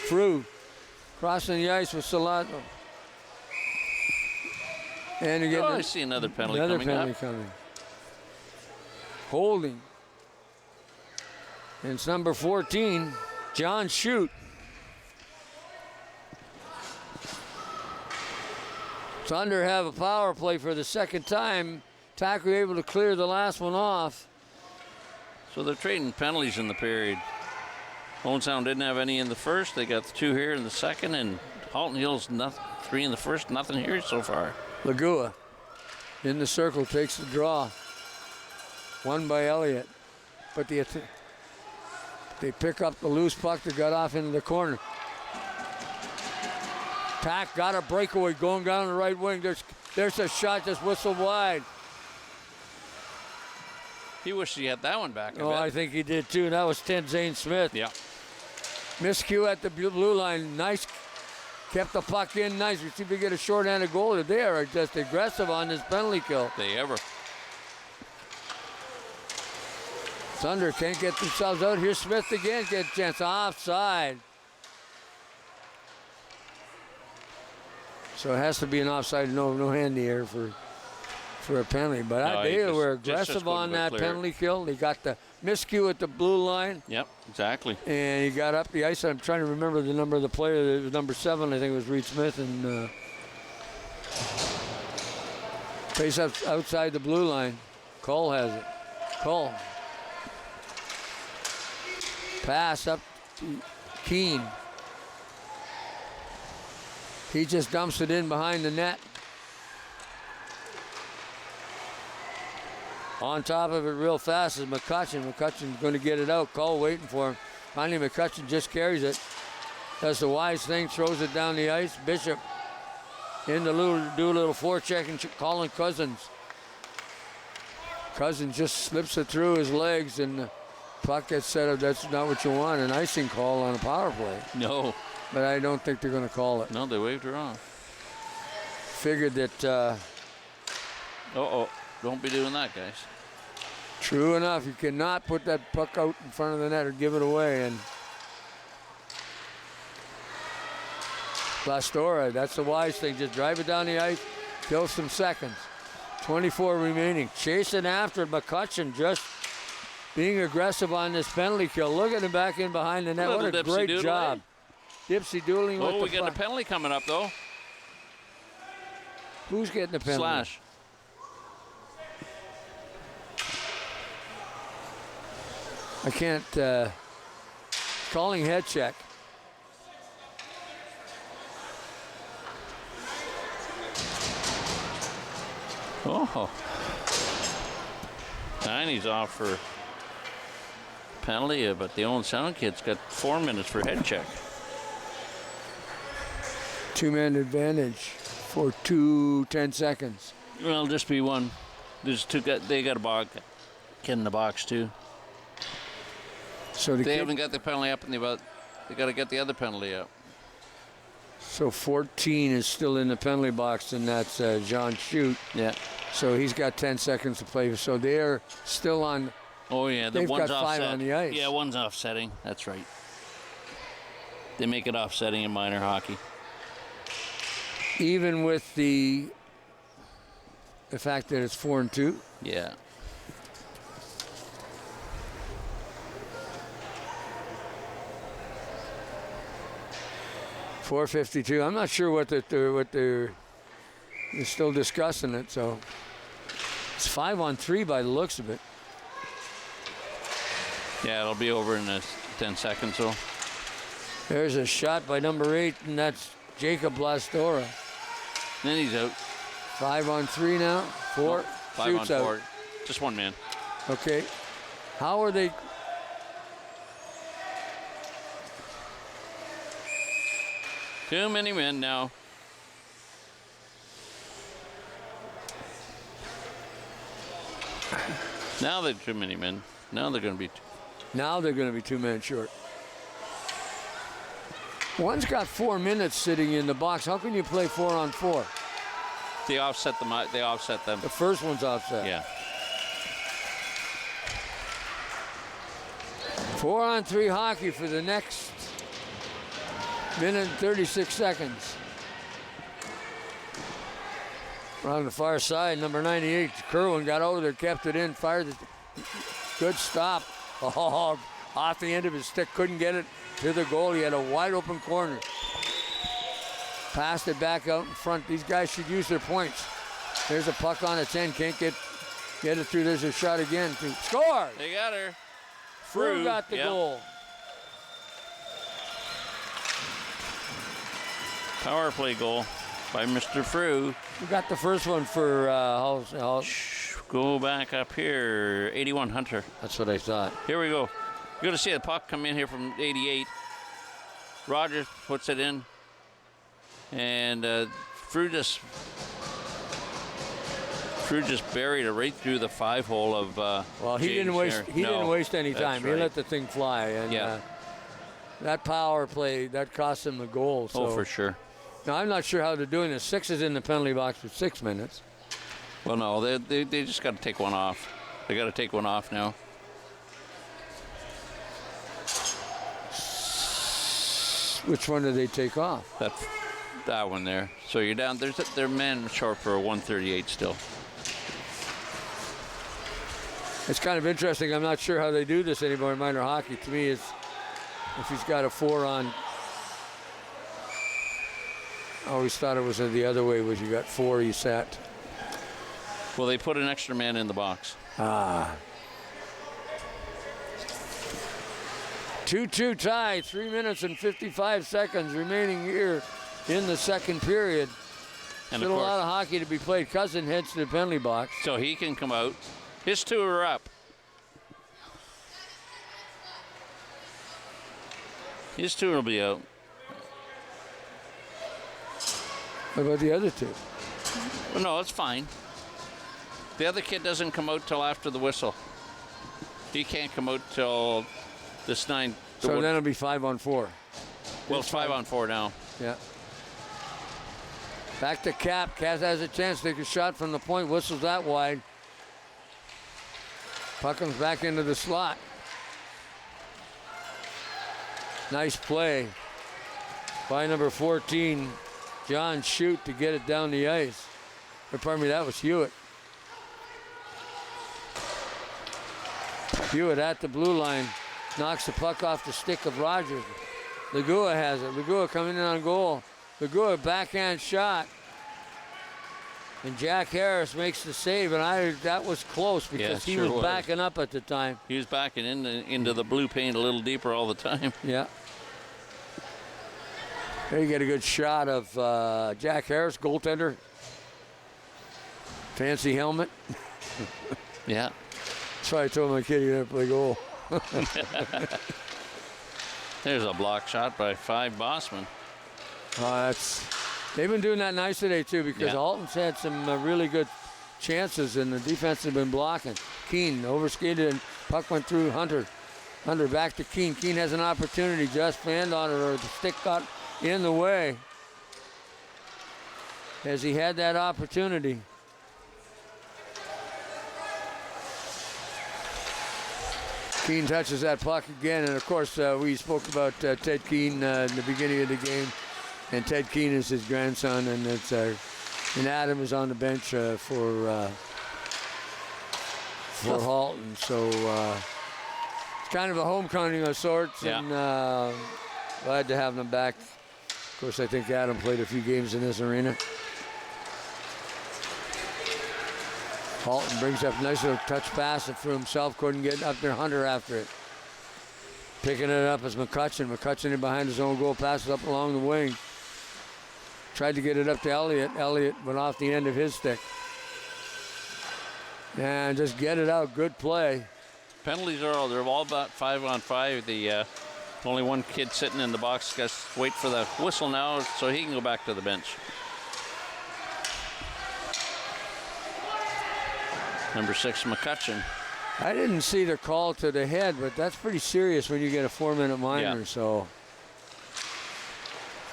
Speaker 2: Frew crossing the ice with Salado. And again,
Speaker 3: I see another penalty
Speaker 2: coming. Holding. And it's number 14, John Shute. Thunder have a power play for the second time Tack were able to clear the last one off.
Speaker 3: So they're trading penalties in the period. Owen Sound didn't have any in the first. They got 2 here in the second, and Halton Hills 3 in the first. Nothing here so far.
Speaker 2: Lagua in the circle takes the draw. Won by Elliott. But they pick up the loose puck that got off into the corner. Tack got a breakaway going down the right wing. There's a shot just whistled wide.
Speaker 3: He wished he had that one back.
Speaker 2: I think he did too. And that was Zane Smith.
Speaker 3: Yeah.
Speaker 2: Miscue at the blue line. Nice. Kept the puck in nice. We see if we get a short-handed goalie. They are just aggressive on this penalty kill.
Speaker 3: They ever.
Speaker 2: Thunder can't get themselves out. Here's Smith again. Get a chance. Offside. So it has to be an offside. No hand in the air for a penalty. But they were aggressive on that penalty kill. They got the miscue at the blue line.
Speaker 3: Yep, exactly.
Speaker 2: And he got up the ice. I'm trying to remember the number of the player. It was number 7, I think it was Reed Smith. And face up outside the blue line. Cole has it. Cole. Pass up to Keene. He just dumps it in behind the net. On top of it real fast is McCutcheon. McCutcheon's going to get it out. Cole waiting for him. Finally, McCutcheon just carries it. Does the wise thing, throws it down the ice. Bishop in the do a little forecheck and calling Cousins. Cousins just slips it through his legs and the puck gets set up. That's not what you want, an icing call on a power play.
Speaker 3: No.
Speaker 2: But I don't think they're going to call it.
Speaker 3: No, they waved her off.
Speaker 2: Figured that...
Speaker 3: Don't be doing that, guys.
Speaker 2: True enough. You cannot put that puck out in front of the net or give it away. And Lastora, that's the wise thing. Just drive it down the ice, kill some seconds. 24 remaining. Chasing after McCutcheon, just being aggressive on this penalty kill. Look at him back in behind the net. What a great job. Dipsy doodling with the
Speaker 3: we got a penalty coming up, though.
Speaker 2: Who's getting the penalty?
Speaker 3: Slash.
Speaker 2: I can't. Calling head check.
Speaker 3: Oh. 90's off for penalty, but the Owen Sound kid's got 4 minutes for head check.
Speaker 2: 2-man advantage for 10 seconds.
Speaker 3: Well, just be one. There's two. They got a kid in the box too.
Speaker 2: So
Speaker 3: they haven't got the penalty up, and they got to get the other penalty up.
Speaker 2: So 14 is still in the penalty box, and that's John Shute.
Speaker 3: Yeah.
Speaker 2: So he's got 10 seconds to play. So they're still on.
Speaker 3: Oh yeah,
Speaker 2: they've
Speaker 3: one's
Speaker 2: got 5
Speaker 3: offset.
Speaker 2: on the ice.
Speaker 3: Yeah, one's offsetting. That's right. They make it offsetting in minor hockey.
Speaker 2: Even with the fact that it's 4-2.
Speaker 3: Yeah.
Speaker 2: .452. I'm not sure what they're still discussing it. So it's 5-on-3 by the looks of it.
Speaker 3: Yeah, it'll be over in 10 seconds. So
Speaker 2: there's a shot by number 8, and that's Jacob Lastora.
Speaker 3: Then he's out.
Speaker 2: 5-on-3 now. 4.
Speaker 3: No, 5 on 4. Just one man.
Speaker 2: Okay. How are they?
Speaker 3: Too many men now. Now they're too many men. Now they're going to be.
Speaker 2: Now they're going to be 2 men short. One's got 4 minutes sitting in the box. How can you play 4-on-4?
Speaker 3: They offset them. They offset them.
Speaker 2: The first one's offset.
Speaker 3: Yeah.
Speaker 2: 4-on-3 hockey for the next minute and 36 seconds. Around the far side, number 98, Kerwin got over there, kept it in, fired it. Good stop. Oh, off the end of his stick, couldn't get it to the goal. He had a wide open corner. Passed it back out in front. These guys should use their points. There's a puck on its end, can't get Get it through. There's a shot again. Score!
Speaker 3: They got her.
Speaker 2: Frew got the goal.
Speaker 3: Power play goal by Mr. Frew.
Speaker 2: We got the first one for
Speaker 3: Go back up here. 81 Hunter.
Speaker 2: That's what I thought.
Speaker 3: Here we go. You're going to see a puck come in here from 88. Rogers puts it in. And Frew just buried it right through the 5-hole of
Speaker 2: well, he didn't waste any time.
Speaker 3: Right.
Speaker 2: He let the thing fly. And that power play, that cost him the goal. So.
Speaker 3: Oh, for sure.
Speaker 2: Now, I'm not sure how they're doing this. 6 is in the penalty box for 6 minutes.
Speaker 3: Well, no, they just got to take one off. They got to take one off now.
Speaker 2: Which one did they take off?
Speaker 3: That one there. So you're down. They're man short for a 138 still.
Speaker 2: It's kind of interesting. I'm not sure how they do this anymore in minor hockey. To me, it's if he's got a 4 on. I always thought it was the other way. Was you got 4, you sat.
Speaker 3: Well, they put an extra man in the box.
Speaker 2: 2-2 tie. 3 minutes and 55 seconds remaining here in the second period.
Speaker 3: And
Speaker 2: still a lot of hockey to be played. Cousin heads to the penalty box.
Speaker 3: So he can come out. His 2 are up. His 2 will be out.
Speaker 2: What about the other 2?
Speaker 3: Well, no, it's fine. The other kid doesn't come out till after the whistle. He can't come out till this 9.
Speaker 2: So then it'll be 5-on-4.
Speaker 3: Well, it's 5-on-4 now.
Speaker 2: Yeah. Back to Cap. Cap has a chance to take a shot from the point. Whistles that wide. Puck comes back into the slot. Nice play by number 14, John Shute, to get it down the ice. Or pardon me, that was Hewitt. Hewitt at the blue line, knocks the puck off the stick of Rogers. Lagua has it. Lagua coming in on goal. Lagua backhand shot. And Jack Harris makes the save, and that was close because he was backing up at the time.
Speaker 3: He was backing into the blue paint a little deeper all the time.
Speaker 2: Yeah. There you get a good shot of Jack Harris, goaltender. Fancy helmet.
Speaker 3: Yeah.
Speaker 2: That's why I told my kid he didn't play goal.
Speaker 3: There's a block shot by 5 Bossman.
Speaker 2: They've been doing that nice today, too, because Alton's had some really good chances, and the defense has been blocking. Keene overskated, and puck went through Hunter. Hunter back to Keene. Keene has an opportunity, just fanned on it, or the stick got in the way as he had that opportunity. Keene touches that puck again, and of course we spoke about Ted Keene in the beginning of the game, and Ted Keene is his grandson, and and Adam is on the bench for Halton, so it's kind of a homecoming of sorts, and glad to have them back. Of course, I think Adam played a few games in this arena. Halton brings up a nice little touch pass for himself. Couldn't get up there. Hunter after it. Picking it up as McCutcheon. McCutcheon in behind his own goal. Passes up along the wing. Tried to get it up to Elliott. Elliott went off the end of his stick. And just get it out. Good play.
Speaker 3: Penalties they're all about 5-on-5. The only one kid sitting in the box. Got to wait for the whistle now so he can go back to the bench. Number 6, McCutcheon.
Speaker 2: I didn't see the call to the head, but that's pretty serious when you get a 4-minute minor.
Speaker 3: Yeah.
Speaker 2: So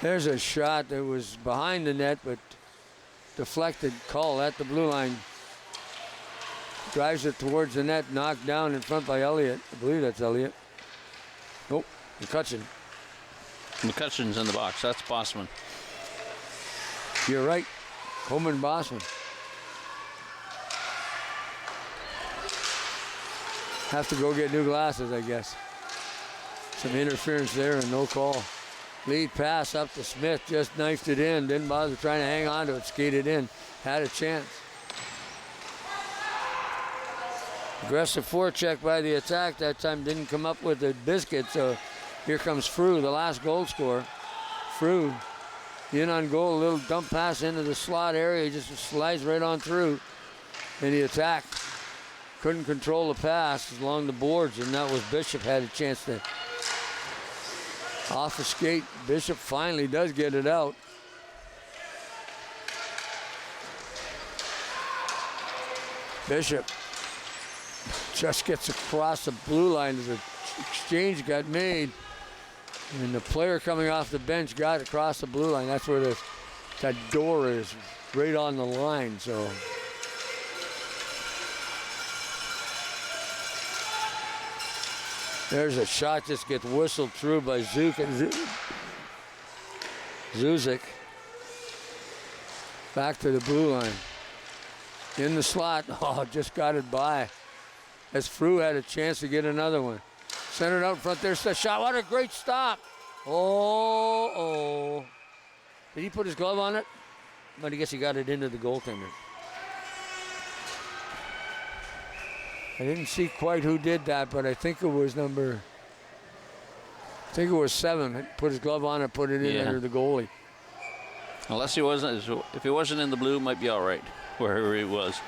Speaker 2: there's a shot that was behind the net, but deflected call at the blue line. Drives it towards the net, knocked down in front by Elliott. I believe that's Elliott. Nope, McCutcheon.
Speaker 3: McCutcheon's in the box. That's Bossman.
Speaker 2: You're right. Coleman Bossman. Have to go get new glasses, I guess. Some interference there and no call. Lead pass up to Smith, just knifed it in. Didn't bother trying to hang on to it, skated in. Had a chance. Aggressive forecheck by the attack. That time didn't come up with the biscuit, so here comes Frew, the last goal scorer. Frew in on goal, a little dump pass into the slot area. He just slides right on through. And the attack couldn't control the pass along the boards, and that was Bishop had a chance to off the skate. Bishop finally does get it out. Bishop just gets across the blue line as the exchange got made. And the player coming off the bench got across the blue line. That's where that door is, right on the line. So there's a shot just gets whistled through by Zuzik. Back to the blue line. In the slot. Oh, just got it by. As Frew had a chance to get another one. Centered out front, there's the shot. What a great stop. Oh. Did he put his glove on it? But I guess he got it into the goaltender. I didn't see quite who did that, but I think it was 7. Put his glove on it, put it in under the goalie.
Speaker 3: Unless he wasn't, if he wasn't in the blue, it might be all right, wherever he was.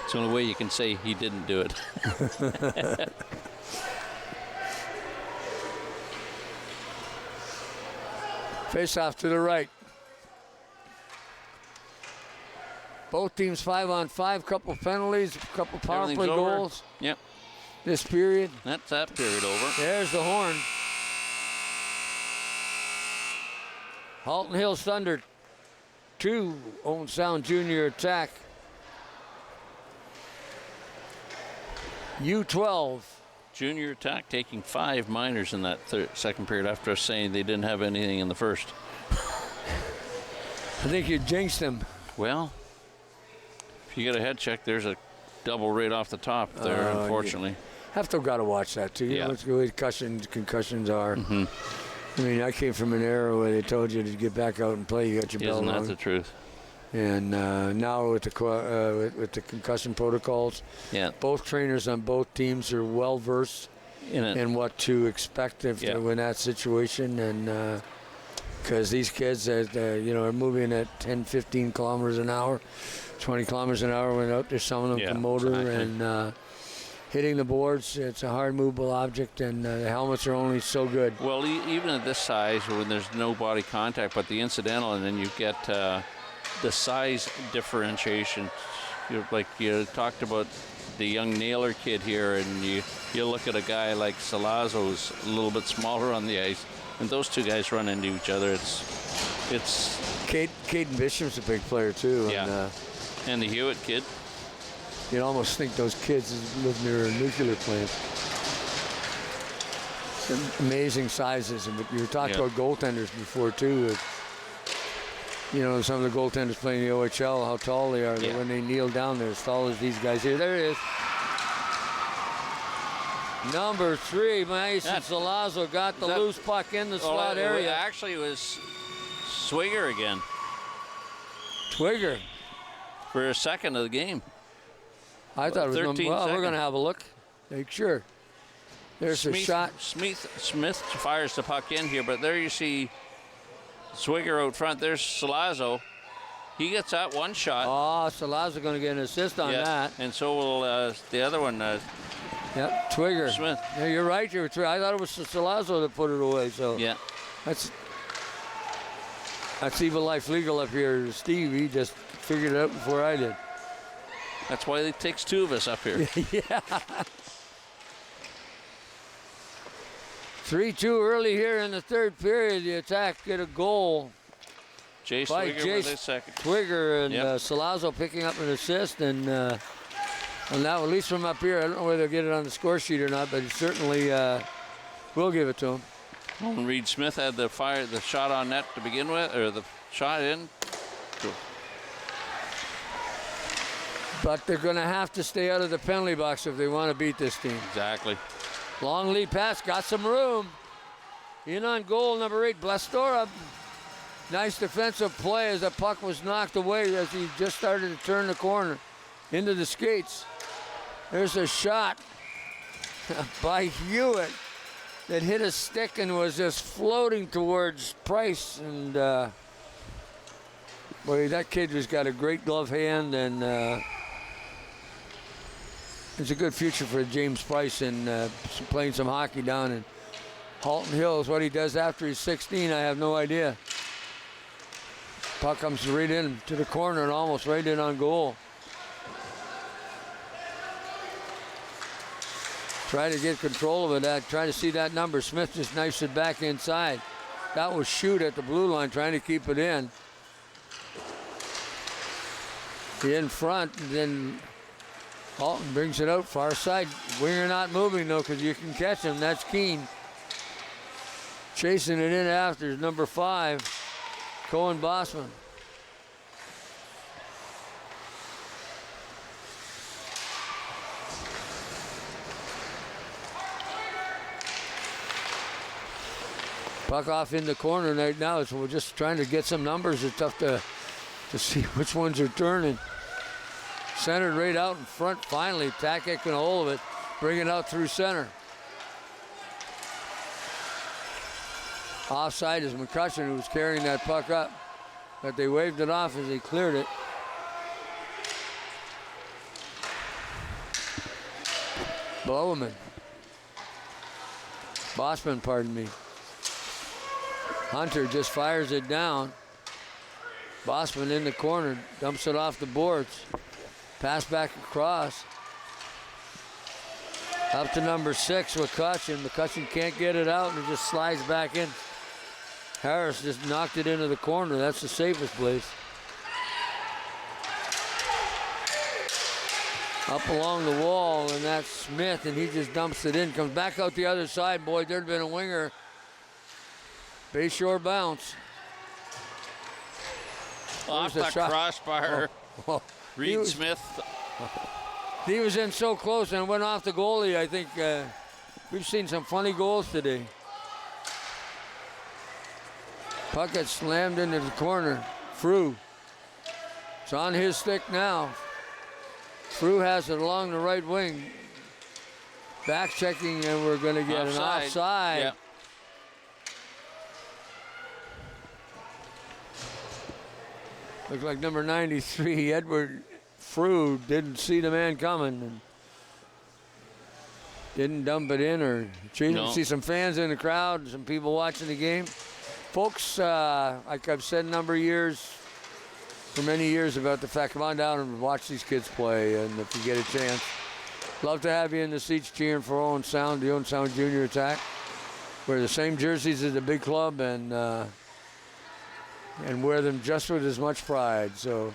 Speaker 3: It's the only way you can say he didn't do it.
Speaker 2: Face off to the right. Both teams 5-on-5, couple penalties, couple power play goals.
Speaker 3: Yep.
Speaker 2: This period.
Speaker 3: That's that period over.
Speaker 2: There's the horn. Halton Hills Thunder 2, Owen Sound Junior attack. U12.
Speaker 3: Junior attack taking 5 minors in that second period after us saying they didn't have anything in the first.
Speaker 2: I think you jinxed them.
Speaker 3: Well, if you get a head check, there's a double right off the top there, unfortunately.
Speaker 2: Yeah. Have to got to watch that too. You know, it's the way concussions are.
Speaker 3: Mm-hmm.
Speaker 2: I mean, I came from an era where they told you to get back out and play. You got your bell on.
Speaker 3: Isn't that the truth?
Speaker 2: And now with the concussion protocols, both trainers on both teams are well versed in what to expect if they're in that situation, and because these kids, are moving at 10, 15 kilometers an hour, 20 kilometers an hour when out there, some of them can motor and hitting the boards. It's a hard movable object, and the helmets are only so good.
Speaker 3: Well, even at this size, when there's no body contact, but the incidental, and then you get the size differentiation. Like you talked about the young Naylor kid here, and you look at a guy like Salazzo who's a little bit smaller on the ice, and those two guys run into each other. It's
Speaker 2: Caden Bishop's a big player too.
Speaker 3: Yeah. And the Hewitt kid.
Speaker 2: You'd almost think those kids live near a nuclear plant. Amazing sizes, and you were talking about goaltenders before too. Some of the goaltenders playing the OHL, how tall they are. When they kneel down, they're as tall as these guys here. There it is. Number 3, Mason Salazzo got the loose puck in the slot area.
Speaker 3: Actually, it was Swigger again.
Speaker 2: Twigger.
Speaker 3: For a second of the game.
Speaker 2: I thought it was we're going to have a look. Make sure. There's a shot.
Speaker 3: Smith fires the puck in here, but there you see Swigger out front. There's Salazzo. He gets that one shot.
Speaker 2: Oh, Salazzo going to get an assist on that.
Speaker 3: And so will the other one.
Speaker 2: Twigger.
Speaker 3: Smith.
Speaker 2: Yeah, you're right. I thought it was Salazzo that put it away. So that's Evil Life Legal up here. Steve, he just figured it out before I did.
Speaker 3: That's why it takes 2 of us up here.
Speaker 2: 3-2 early here in the third period. The attack get a goal
Speaker 3: Jay
Speaker 2: by Twigger, and Salazzo picking up an assist. And now, at least from up here, I don't know whether they'll get it on the score sheet or not, but it certainly will give it to him.
Speaker 3: And Reed Smith had the shot on net to begin with, or the shot in.
Speaker 2: But they're going to have to stay out of the penalty box if they want to beat this team.
Speaker 3: Exactly.
Speaker 2: Long lead pass, got some room. In on goal, number 8, Blastora. Nice defensive play as the puck was knocked away as he just started to turn the corner into the skates. There's a shot by Hewitt that hit a stick and was just floating towards Price. And boy, that kid just got a great glove hand, and it's a good future for James Price in playing some hockey down in Halton Hills. What he does after he's 16, I have no idea. Puck comes right in to the corner and almost right in on goal. Try to get control of it. Try to see that number. Smith just knifes it back inside. That was shoot at the blue line, trying to keep it in. In front, and then Halton brings it out far side. Winger not moving though, because you can catch him. That's Keene. Chasing it in after is number 5, Cohen Bossman. Puck off in the corner right now, so we're just trying to get some numbers. It's tough to see which ones are turning. Centered right out in front finally. Tackett can hold of it. Bring it out through center. Offside is McCutcheon, who was carrying that puck up. But they waved it off as they cleared it. Bossman, pardon me. Hunter just fires it down. Bossman in the corner, dumps it off the boards. Pass back across. Up to number 6, McCutcheon. McCutcheon can't get it out and it just slides back in. Harris just knocked it into the corner. That's the safest place. Up along the wall, and that's Smith, and he just dumps it in. Comes back out the other side. Boy, there'd been a winger. Bayshore bounce.
Speaker 3: Off the crossbar. Reed Smith.
Speaker 2: He was in so close and went off the goalie. I think we've seen some funny goals today. Puck gets slammed into the corner. Frew. It's on his stick now. Frew has it along the right wing. Back checking, and we're going to get an offside.
Speaker 3: Yep.
Speaker 2: Looks like number 93, Edward Frew, didn't see the man coming and didn't dump it in or chase. No. See some fans in the crowd, some people watching the game. Folks, like I've said a number of years, for many years, about the fact, come on down and watch these kids play, and if you get a chance. Love to have you in the seats cheering for Owen Sound, the Owen Sound Junior Attack. Wear the same jerseys as the big club and wear them just with as much pride. So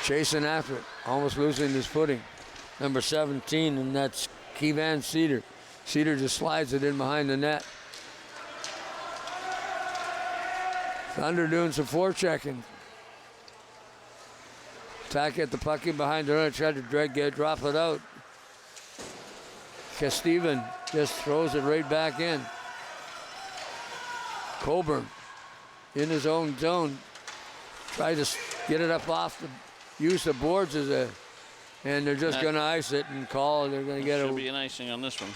Speaker 2: chasing after it, almost losing his footing. Number 17, and that's Kevan Cedar. Cedar just slides it in behind the net. Thunder doing some forechecking. Tackett the puck in behind the net, tried to drop it out. Steven just throws it right back in. Coburn in his own zone. Tried to get it up off the use of boards and they're just going to ice it and call. They're going to get
Speaker 3: should be an icing on this one.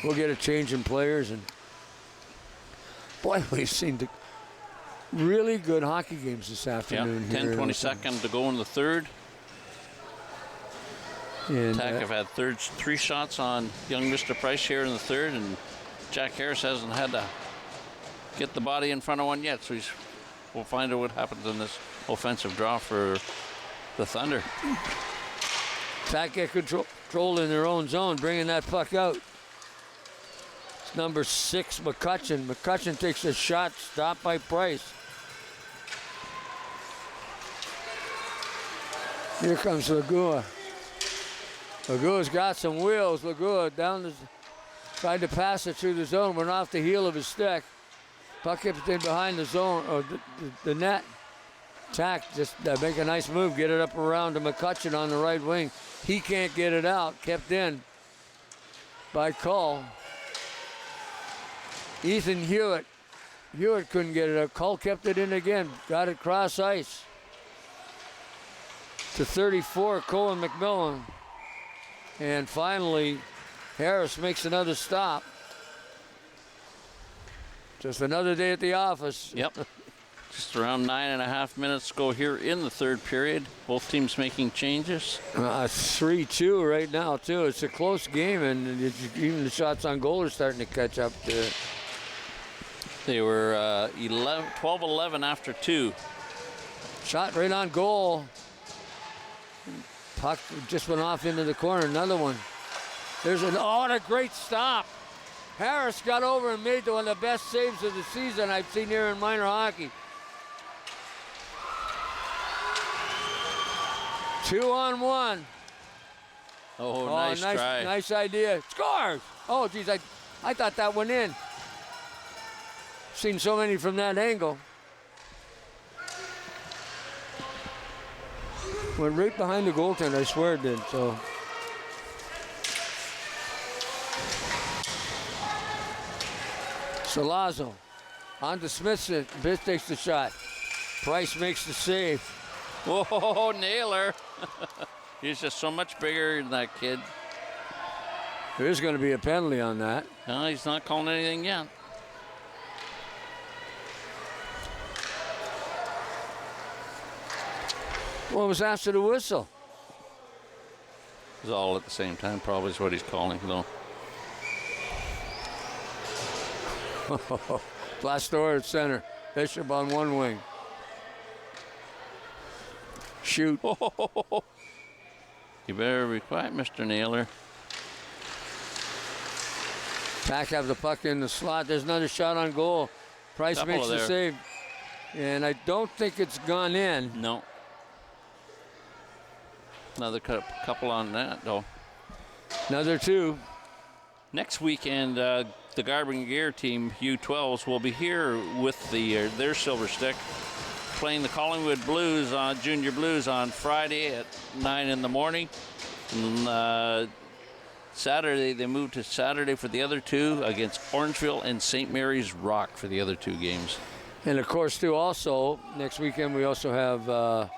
Speaker 2: We'll get a change in players, and boy, we've seen the really good hockey games this afternoon.
Speaker 3: Yeah, 10-22 to go in the third.
Speaker 2: And
Speaker 3: Attack have had 3 shots on young Mr. Price here in the third, and Jack Harris hasn't had to get the body in front of one yet, so we'll find out what happens in this offensive draw for the Thunder.
Speaker 2: Attack get control in their own zone, bringing that puck out. It's number 6, McCutcheon. McCutcheon takes a shot, stopped by Price. Here comes Lagua. Lagua's got some wheels. Lagua tried to pass it through the zone, went off the heel of his stick. Puck kept in behind the zone, or the net. Tack just make a nice move, get it up around to McCutcheon on the right wing. He can't get it out, kept in by Cull. Ethan Hewitt. Hewitt couldn't get it out. Cull kept it in again, got it cross ice. to 34, Cohen McMillan. And finally, Harris makes another stop. Just another day at the office.
Speaker 3: Yep. Just around 9.5 minutes to go here in the third period. Both teams making changes.
Speaker 2: 3-2 right now, too. It's a close game, and even the shots on goal are starting to catch up to it.
Speaker 3: They were 12-11 after 2.
Speaker 2: Shot right on goal. Puck just went off into the corner. Another one. There's what a great stop. Harris got over and made one of the best saves of the season I've seen here in minor hockey. 2-on-1.
Speaker 3: Oh, nice try.
Speaker 2: Nice idea. Scores! Oh, geez, I thought that went in. Seen so many from that angle. Went right behind the goaltender, I swear it did, so. Salazzo on to Smith. Smith takes the shot. Price makes the save.
Speaker 3: Whoa, Naylor. He's just so much bigger than that kid.
Speaker 2: There's going to be a penalty on that.
Speaker 3: No, he's not calling anything yet.
Speaker 2: Well, it was after the whistle.
Speaker 3: It was all at the same time, probably is what he's calling, though.
Speaker 2: Blastor at center. Bishop on one wing. Shoot.
Speaker 3: You better be quiet, Mr. Naylor.
Speaker 2: Pack have the puck in the slot. There's another shot on goal. Price makes the save. And I don't think it's gone in.
Speaker 3: No. Another couple on that, though.
Speaker 2: Another 2.
Speaker 3: Next weekend, the Garbing Gear team, U12s, will be here with their Silver Stick, playing the Collingwood Blues Junior Blues on Friday at 9 in the morning. And, Saturday, they moved to Saturday for the other 2 against Orangeville and St. Mary's Rock for the other 2 games.
Speaker 2: And of course, too, also, next weekend we also have a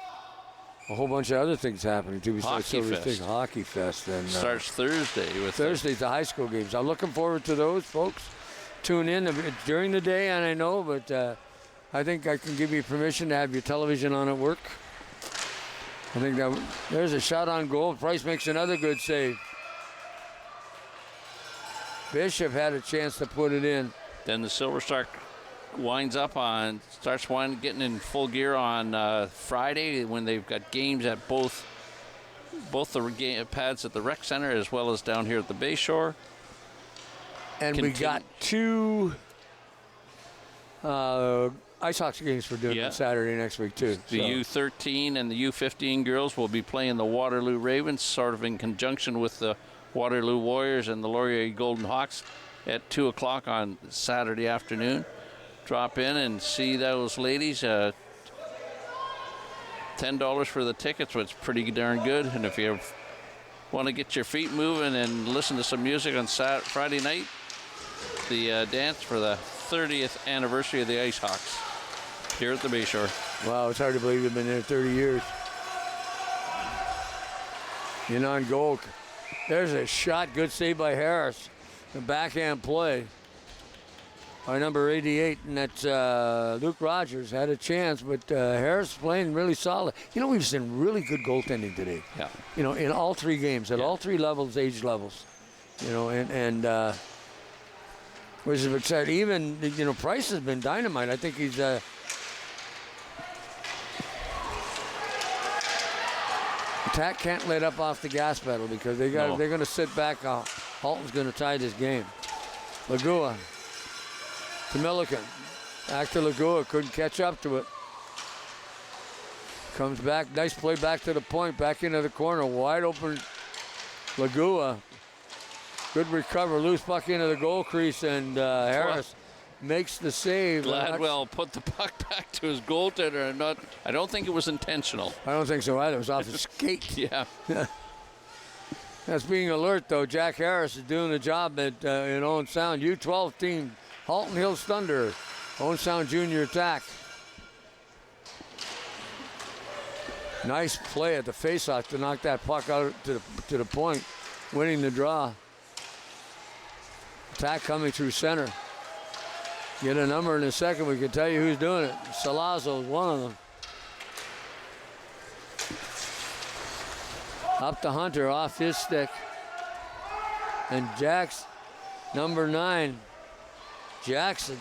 Speaker 2: whole bunch of other things happening, too, besides Silver Stick. Hockey Fest. And
Speaker 3: starts Thursday.
Speaker 2: Thursday's the high school games. I'm looking forward to those, folks. Tune in during the day, and I know, but I think I can give you permission to have your television on at work. I think there's a shot on goal. Price makes another good save. Bishop had a chance to put it in.
Speaker 3: Then the Silver Star starts getting in full gear on Friday when they've got games at both the pads at the rec center as well as down here at the Bay Shore.
Speaker 2: And we got 2 ice hockey games we're doing on Saturday next week, too.
Speaker 3: The U13 and the U15 girls will be playing the Waterloo Ravens, sort of in conjunction with the Waterloo Warriors and the Laurier Golden Hawks at 2 o'clock on Saturday afternoon. Drop in and see those ladies. $10 for the tickets, which is pretty darn good. And if you want to get your feet moving and listen to some music on Friday night, the dance for the 30th anniversary of the Ice Hawks here at the Bayshore.
Speaker 2: Wow, it's hard to believe they've been there 30 years. In on goal. There's a shot. Good save by Harris. The backhand play by number 88, and that's Luke Rogers. Had a chance, but Harris playing really solid. You know, we've seen really good goaltending today.
Speaker 3: Yeah.
Speaker 2: You know, in all 3 games, at all 3 levels, age levels. You know, and which is exciting. Even, you know, Price has been dynamite. I think he's Attack can't let up off the gas pedal because they're going to sit back. Halton's going to tie this game. Lagua to Milliken. Back to Lagua. Couldn't catch up to it. Comes back. Nice play back to the point. Back into the corner. Wide open Lagua. Good recover. Loose puck into the goal crease. And Harris makes the save.
Speaker 3: Gladwell put the puck back to his goaltender, and I don't think it was intentional.
Speaker 2: I don't think so either. It was off his skate.
Speaker 3: Yeah.
Speaker 2: That's being alert, though. Jack Harris is doing the job at in Owen Sound. U12 team, Halton Hills Thunder, Owen Sound Junior Attack. Nice play at the faceoff to knock that puck out to the point, winning the draw. Attack coming through center. Get a number in a second. We can tell you who's doing it. Salazzo is one of them. Up to Hunter, off his stick. And Jackson, number 9, Jackson.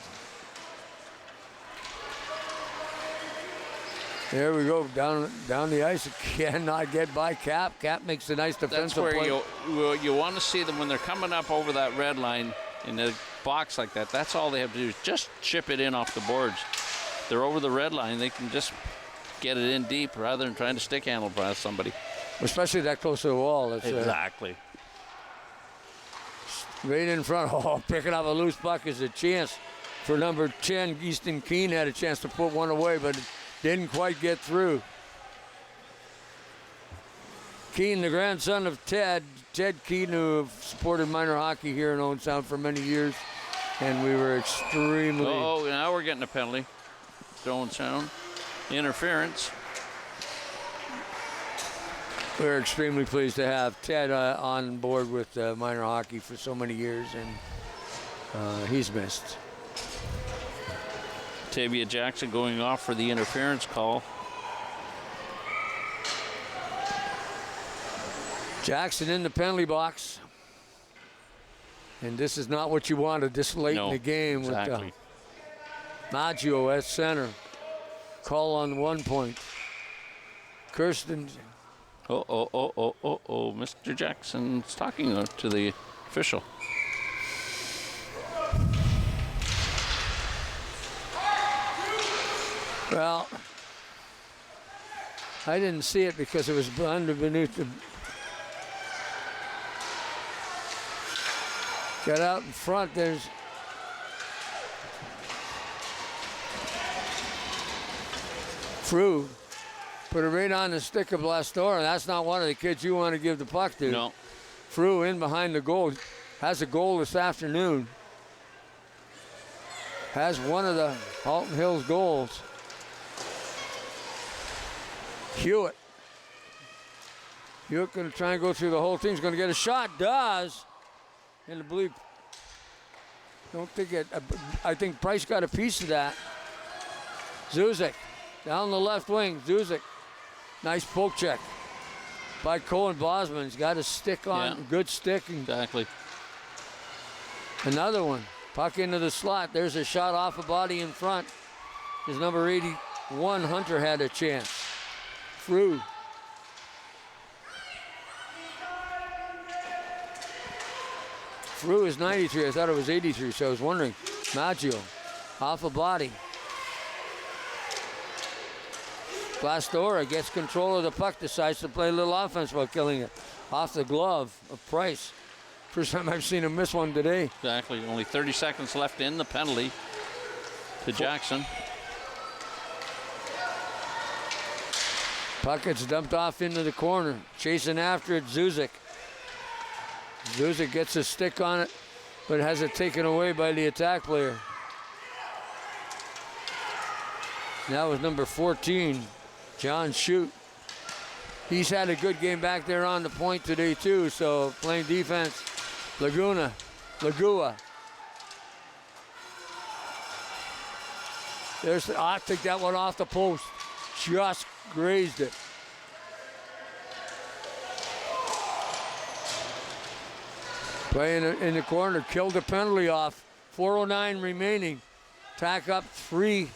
Speaker 2: There we go, down the ice. Cannot get by Cap. Cap makes a nice defensive play.
Speaker 3: That's where you want to see them when they're coming up over that red line in a box like that. That's all they have to do is just chip it in off the boards. They're over the red line. They can just get it in deep rather than trying to stick handle past somebody.
Speaker 2: Especially that close to the wall. It's,
Speaker 3: exactly.
Speaker 2: Right in front. Oh, picking up a loose puck is a chance for number 10. Easton Keene had a chance to put one away, but it didn't quite get through. Keene, the grandson of Ted Keene, who supported minor hockey here in Owen Sound for many years, and we were extremely...
Speaker 3: Oh, now we're getting a penalty. Owen Sound. Interference.
Speaker 2: We're extremely pleased to have Ted on board with minor hockey for so many years, and he's missed.
Speaker 3: Tavia Jackson going off for the interference call.
Speaker 2: Jackson in the penalty box. And this is not what you wanted this late in the game with Maggio at center. Call on 1 point. Kirsten.
Speaker 3: Mr. Jackson's talking to the official.
Speaker 2: Well, I didn't see it because it was beneath the... Got out in front, there's... Frew. Put it right on the stick of Blastor, and that's not one of the kids you want to give the puck to.
Speaker 3: No.
Speaker 2: Frew in behind the goal. Has a goal this afternoon. Has one of the Halton Hills goals. Hewitt going to try and go through the whole team. He's going to get a shot. Does. And I believe, I think Price got a piece of that. Zuzik down the left wing. Zuzik. Nice poke check by Cohen Bosman. He's got his stick on, good stick.
Speaker 3: Exactly.
Speaker 2: Another one. Puck into the slot. There's a shot off a body in front. His number 81, Hunter, had a chance. Frew. Frew is 93. I thought it was 83, so I was wondering. Maggio off a body. Blastora gets control of the puck, decides to play a little offense while killing it. Off the glove of Price. First time I've seen him miss one today.
Speaker 3: Exactly. Only 30 seconds left in the penalty to Jackson.
Speaker 2: Puck gets dumped off into the corner. Chasing after it, Zuzik. Zuzik gets a stick on it, but has it taken away by the attack player. That was number 14, John Shute. He's had a good game back there on the point today too, so playing defense. Lagua. I think that one off the post. Just grazed it. Playing in the corner, killed the penalty off. 4:09 remaining. Tack up 3-2.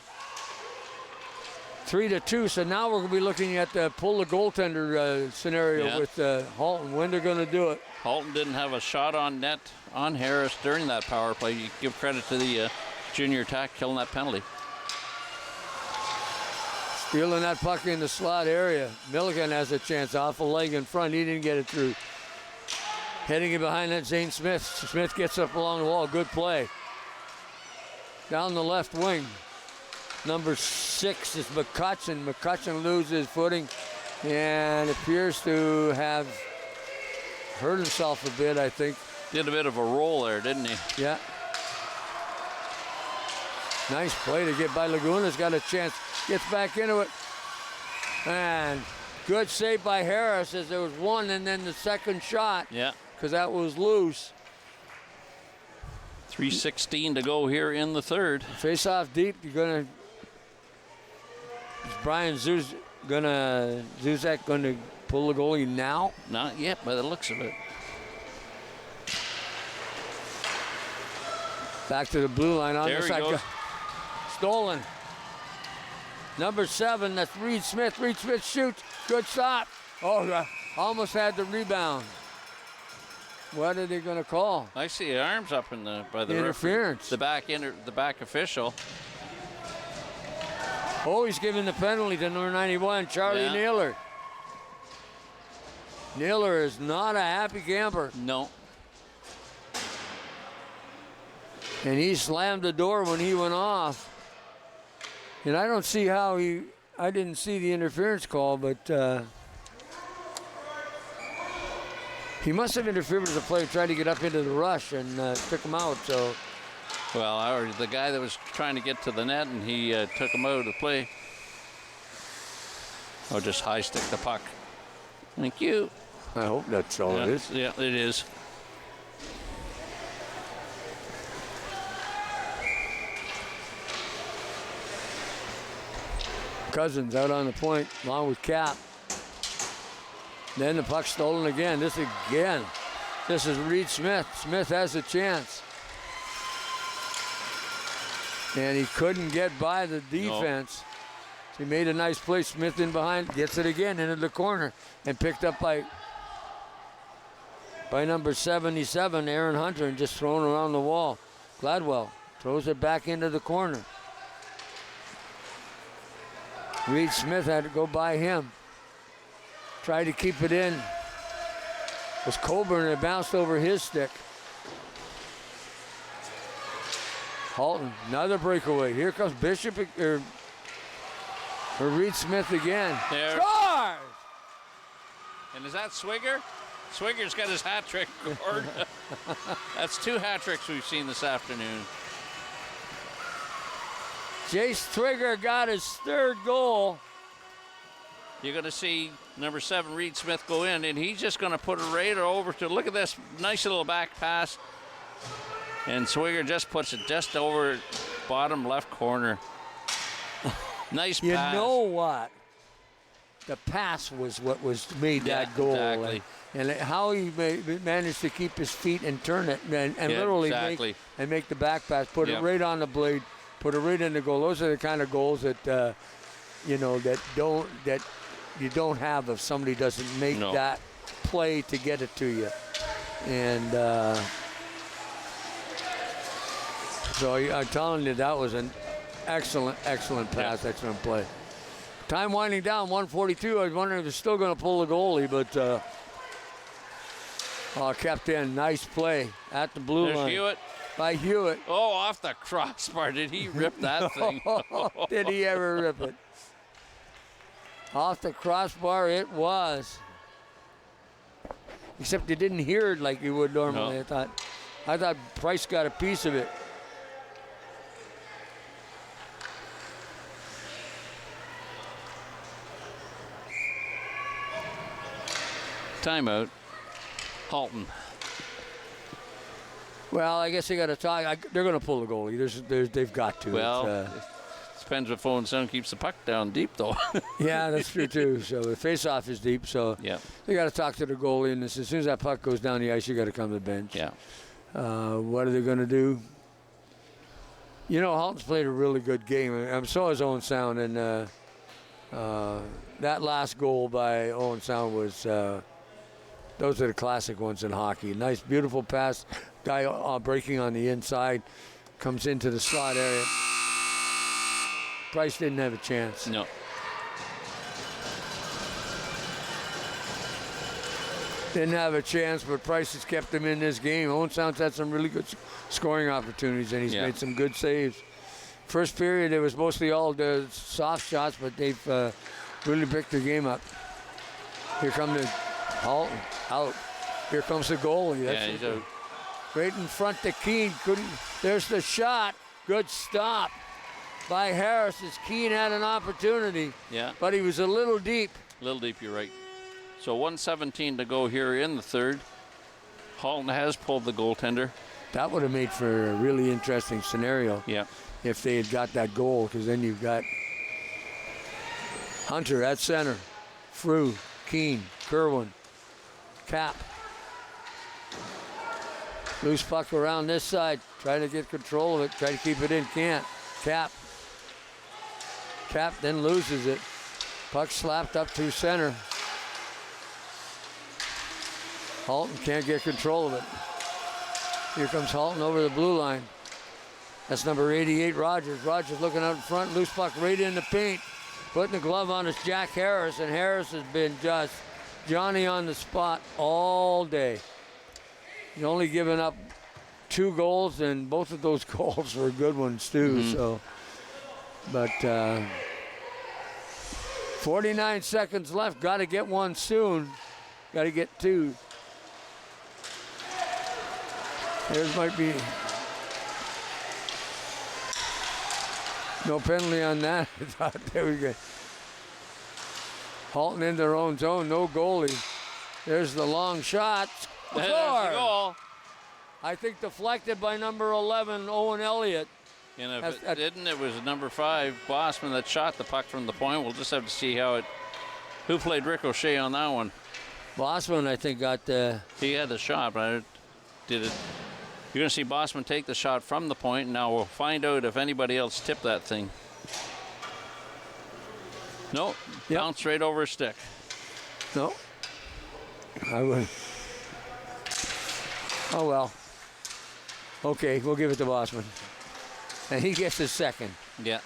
Speaker 2: So now we're going to be looking at the pull the goaltender scenario with Halton. When they're going to do it.
Speaker 3: Halton didn't have a shot on net on Harris during that power play. You give credit to the junior attack killing that penalty.
Speaker 2: Stealing that puck in the slot area. Milligan has a chance off a leg in front. He didn't get it through. Heading it behind that, Zane Smith. Smith gets up along the wall. Good play. Down the left wing. Number 6 is McCutcheon. McCutcheon loses footing and appears to have hurt himself a bit, I think.
Speaker 3: Did a bit of a roll there, didn't he?
Speaker 2: Yeah. Nice play to get by Laguna's got a chance. Gets back into it. And Good save by Harris as there was one and then the second shot.
Speaker 3: Yeah.
Speaker 2: Because that was loose.
Speaker 3: 3:16 to go here in the third.
Speaker 2: Face off deep. You're gonna. Is Brian Zuzak gonna pull the goalie now?
Speaker 3: Not yet, by the looks of it.
Speaker 2: Back to the blue line on
Speaker 3: there
Speaker 2: the
Speaker 3: he
Speaker 2: side.
Speaker 3: goes.
Speaker 2: Stolen. Number 7, that's Reed Smith. Reed Smith shoots. Good stop. Oh, almost had the rebound. What are they going to call?
Speaker 3: I see arms up in by the
Speaker 2: interference.
Speaker 3: Referee, the back official.
Speaker 2: Oh, he's giving the penalty to number 91, Charlie Naylor. Naylor is not a happy camper.
Speaker 3: No.
Speaker 2: And he slammed the door when he went off. And I don't see how I didn't see the interference call, but he must have interfered with the player trying to get up into the rush and took him out. So,
Speaker 3: well, the guy that was trying to get to the net and he took him out of the play. Oh, just high stick the puck. Thank you.
Speaker 2: I hope that's all it is.
Speaker 3: Yeah, it is.
Speaker 2: Cousins out on the point, along with Cap. Then the puck stolen again. This is Reed Smith. Smith has a chance. And he couldn't get by the defense. No. So he made a nice play. Smith in behind, gets it again into the corner and picked up by number 77, Aaron Hunter, and just thrown around the wall. Gladwell throws it back into the corner. Reed Smith had to go by him. Tried to keep it in. It was Colburn, and it bounced over his stick. Halton, another breakaway. Here comes Bishop, or Reed Smith again.
Speaker 3: There.
Speaker 2: Scores!
Speaker 3: And is that Swigger? Swigger's got his hat trick. That's 2 hat tricks we've seen this afternoon.
Speaker 2: Jace Twigger got his 3rd goal.
Speaker 3: You're going to see number 7, Reed Smith, go in, and he's just going to put it right over to, look at this nice little back pass. And Swigger just puts it just over bottom left corner. Nice pass.
Speaker 2: You know what? The pass was what made that goal.
Speaker 3: Exactly.
Speaker 2: And how he managed to keep his feet and turn it and literally make the back pass, put it right on the blade, put it right in the goal. Those are the kind of goals that you don't have if somebody doesn't make that play to get it to you. And so I'm telling you, that was an excellent pass, excellent play. Time winding down, 1:42. I was wondering if they're still going to pull the goalie, but kept in. Nice play at the blue line.
Speaker 3: Hewitt.
Speaker 2: By Hewitt.
Speaker 3: Oh, off the crossbar. Did he rip that thing?
Speaker 2: Did he ever rip it? Off the crossbar it was. Except you didn't hear it like you would normally. No. I thought Price got a piece of it.
Speaker 3: Timeout. Halton.
Speaker 2: Well, I guess they got to talk. They're going to pull the goalie. They've got to.
Speaker 3: Well, depends if Owen Sound keeps the puck down deep, though.
Speaker 2: Yeah, that's true, too. So the face-off is deep, so they got to talk to the goalie. And as soon as that puck goes down the ice, you got to come to the bench.
Speaker 3: Yeah.
Speaker 2: What are they going to do? You know, Halton's played a really good game. So has Owen Sound. And that last goal by Owen Sound was those are the classic ones in hockey. Nice, beautiful pass. Guy breaking on the inside. Comes into the slot area. Price didn't have a chance.
Speaker 3: No.
Speaker 2: Didn't have a chance, but Price has kept him in this game. Owen Sound's had some really good scoring opportunities, and he's made some good saves. First period, it was mostly all the soft shots, but they've really picked the game up. Here come the Halton out. Here comes the goalie.
Speaker 3: He's out.
Speaker 2: Right in front to Keene. There's the shot. Good stop by Harris as Keene had an opportunity.
Speaker 3: Yeah.
Speaker 2: But he was a little deep.
Speaker 3: Little deep, you're right. So 1:17 to go here in the third. Halton has pulled the goaltender.
Speaker 2: That would have made for a really interesting scenario.
Speaker 3: Yeah.
Speaker 2: If they had got that goal, because then you've got Hunter at center, Frew, Keene, Kerwin, Cap. Loose puck around this side, trying to get control of it, try to keep it in, can't. Cap then loses it. Puck slapped up through center. Halton can't get control of it. Here comes Halton over the blue line. That's number 88, Rogers. Rogers looking out in front, loose puck right in the paint. Putting the glove on is Jack Harris, and Harris has been just Johnny on the spot all day. He's only given up 2 goals, and both of those goals were good ones too.
Speaker 3: Mm-hmm.
Speaker 2: So, but 49 seconds left. Got to get one soon. Got to get 2. There's might be no penalty on that. There we go. Halton in their own zone, no goalie. There's the long shot.
Speaker 3: There's the goal.
Speaker 2: I think deflected by number 11, Owen Elliott.
Speaker 3: And if it didn't, it was number 5, Bossman, that shot the puck from the point. We'll just have to see who played ricochet on that one.
Speaker 2: Bossman, I think, got the...
Speaker 3: He had the shot, but did it... You're going to see Bossman take the shot from the point. Now we'll find out if anybody else tipped that thing. No, bounced right over his stick.
Speaker 2: No. I would. Oh, well. Okay, we'll give it to Bossman. And he gets his second.
Speaker 3: Yeah.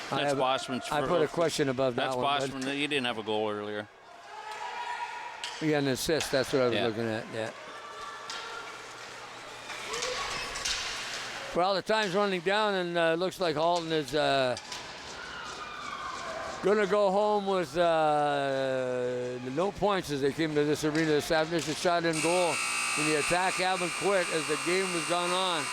Speaker 3: That's Bossman's.
Speaker 2: I put a question above that one.
Speaker 3: That's Bossman. He didn't have a goal earlier.
Speaker 2: He had an assist. That's what I was looking at. Yeah. Well, the time's running down, and looks like Halton is going to go home with no points as they came to this arena this afternoon. A shot in goal, and the attack haven't quit as the game has gone on.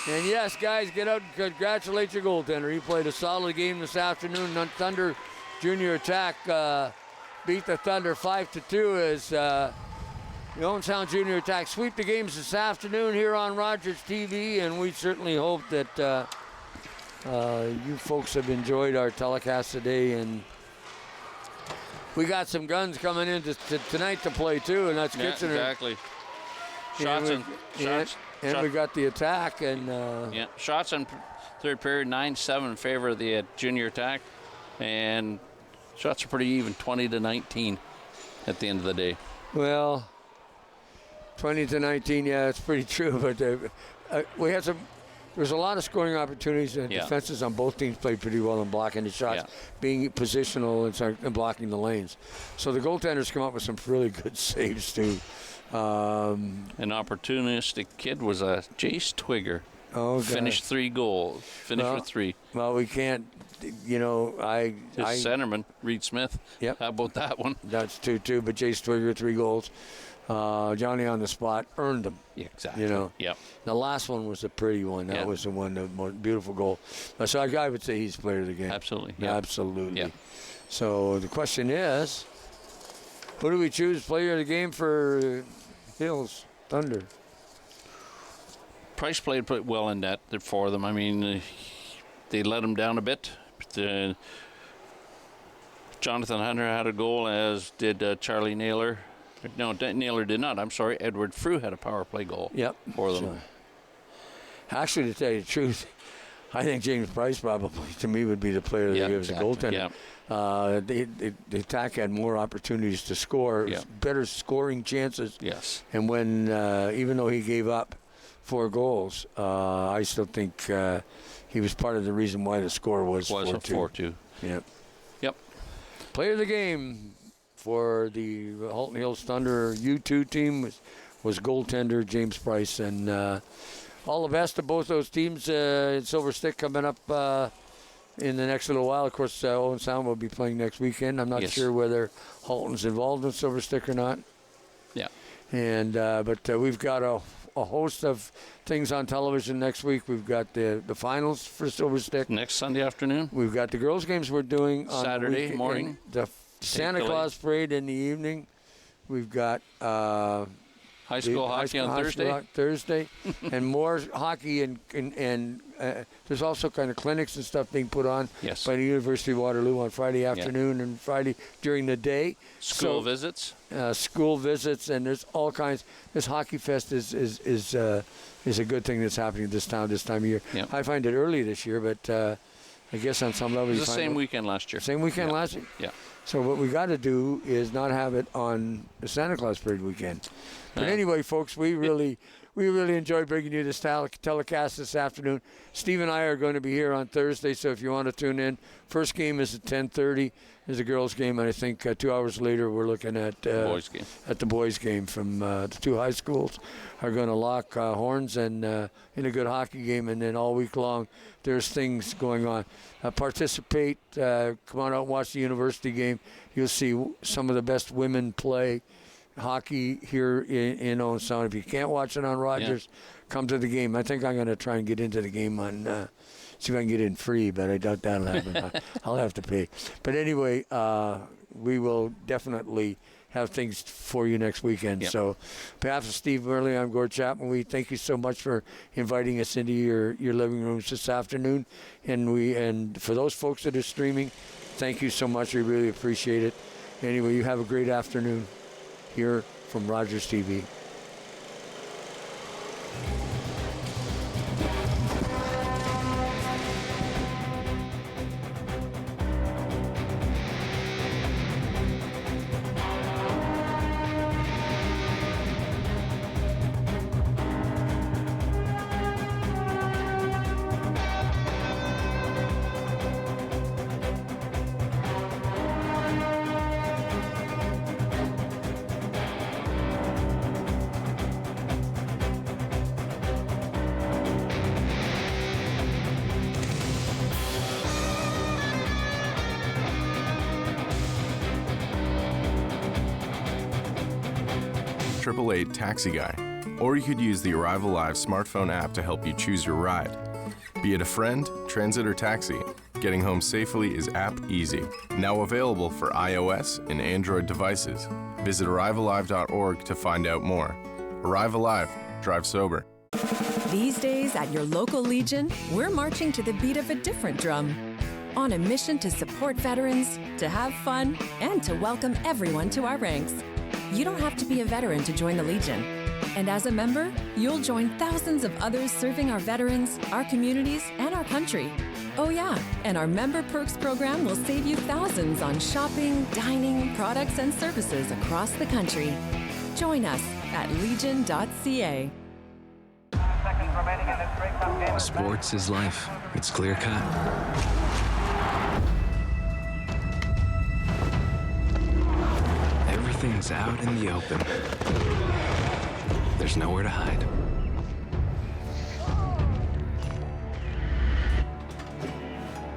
Speaker 2: And yes, guys, get out and congratulate your goaltender. He played a solid game this afternoon. Thunder Junior Attack beat the Thunder 5-2 as the Owen Sound Junior Attack sweep the games this afternoon here on Rogers TV, and we certainly hope that you folks have enjoyed our telecast today. And we got some guns coming in tonight to play too, and that's Kitchener.
Speaker 3: Exactly.
Speaker 2: And we got the attack, and
Speaker 3: shots in third period, 9-7 in favor of the Junior Attack, and shots are pretty even, 20-19 at the end of the day.
Speaker 2: Well, 20-19, yeah, that's pretty true. But we had there's a lot of scoring opportunities, and defenses on both teams played pretty well in blocking the shots, being positional and blocking the lanes. So the goaltenders come up with some really good saves too.
Speaker 3: An opportunistic kid was Jace Twigger.
Speaker 2: Oh,
Speaker 3: finished 3 goals. Finished with 3.
Speaker 2: Well, we can't, his
Speaker 3: centerman, Reed Smith.
Speaker 2: Yep.
Speaker 3: How about that one?
Speaker 2: That's 2-2, but Jace Twigger, 3 goals. Johnny on the spot earned them.
Speaker 3: Yeah, exactly.
Speaker 2: Yep. The last one was a pretty one. That was the one, the most beautiful goal. So I would say he's player of the game.
Speaker 3: Absolutely.
Speaker 2: Yeah. Absolutely.
Speaker 3: Yeah.
Speaker 2: So the question is, who do we choose player of the game for Hills Thunder?
Speaker 3: Price played well in that for them. I mean, they let him down a bit. Jonathan Hunter had a goal, as did Charlie Naylor. No, Naylor did not. I'm sorry. Edward Frew had a power play goal for them.
Speaker 2: Sure. Actually, to tell you the truth, I think James Price probably, to me, would be the player that gives a goaltender. The attack had more opportunities to score, better scoring chances.
Speaker 3: Yes.
Speaker 2: And when, even though he gave up 4 goals, I still think he was part of the reason why the score was 4-2. Yep. Player of the game for the Halton Hills Thunder U2 team was goaltender James Price. And all the best to both those teams. Silver Stick coming up in the next little while. Of course, Owen Sound will be playing next weekend. I'm not sure whether Halton's involved in Silver Stick or not.
Speaker 3: Yeah.
Speaker 2: And but we've got a host of things on television next week. We've got the finals for Silver Stick
Speaker 3: next Sunday afternoon.
Speaker 2: We've got the girls' games we're doing on
Speaker 3: Saturday morning.
Speaker 2: The Santa Claus parade in the evening. We've got
Speaker 3: high school hockey on Thursday,
Speaker 2: and more hockey and there's also kind of clinics and stuff being put on by the University of Waterloo on Friday afternoon and Friday during the day.
Speaker 3: School visits,
Speaker 2: and there's all kinds. This hockey fest is a good thing that's happening in this town this time of year.
Speaker 3: Yep.
Speaker 2: I find it early this year, but I guess on some level
Speaker 3: it was the same weekend last year.
Speaker 2: Same weekend last year.
Speaker 3: Yeah.
Speaker 2: So what we got to do is not have it on the Santa Claus parade weekend. But anyway, folks, we really enjoyed bringing you this telecast this afternoon. Steve and I are going to be here on Thursday, so if you want to tune in, first game is at 10:30. There's a girls' game, and I think 2 hours later we're looking at
Speaker 3: boys game.
Speaker 2: At the boys' game from the two high schools are going to lock horns and in a good hockey game, and then all week long there's things going on. Participate, come on out and watch the university game. You'll see some of the best women play hockey here in Owen Sound. If you can't watch it on Rogers, come to the game. I think I'm going to try and get into the game on see if I can get in free, but I doubt that'll happen. I'll have to pay. But anyway, we will definitely have things for you next weekend.
Speaker 3: Yep.
Speaker 2: So, on behalf of Steve Murley, I'm Gord Chapman. We thank you so much for inviting us into your living rooms this afternoon. And for those folks that are streaming, thank you so much. We really appreciate it. Anyway, you have a great afternoon here from Rogers TV.
Speaker 17: Taxi Guy, or you could use the Arrival Live smartphone app to help you choose your ride. Be it a friend, transit, or taxi, getting home safely is app easy. Now available for iOS and Android devices. Visit arrivallive.org to find out more. Arrival Live, drive sober.
Speaker 18: These days at your local Legion, we're marching to the beat of a different drum. On a mission to support veterans, to have fun, and to welcome everyone to our ranks. You don't have to be a veteran to join the Legion. And as a member, you'll join thousands of others serving our veterans, our communities, and our country. Oh yeah, and our Member Perks program will save you thousands on shopping, dining, products, and services across the country. Join us at legion.ca.
Speaker 19: Sports is life. It's clear-cut. Everything's out in the open. There's nowhere to hide.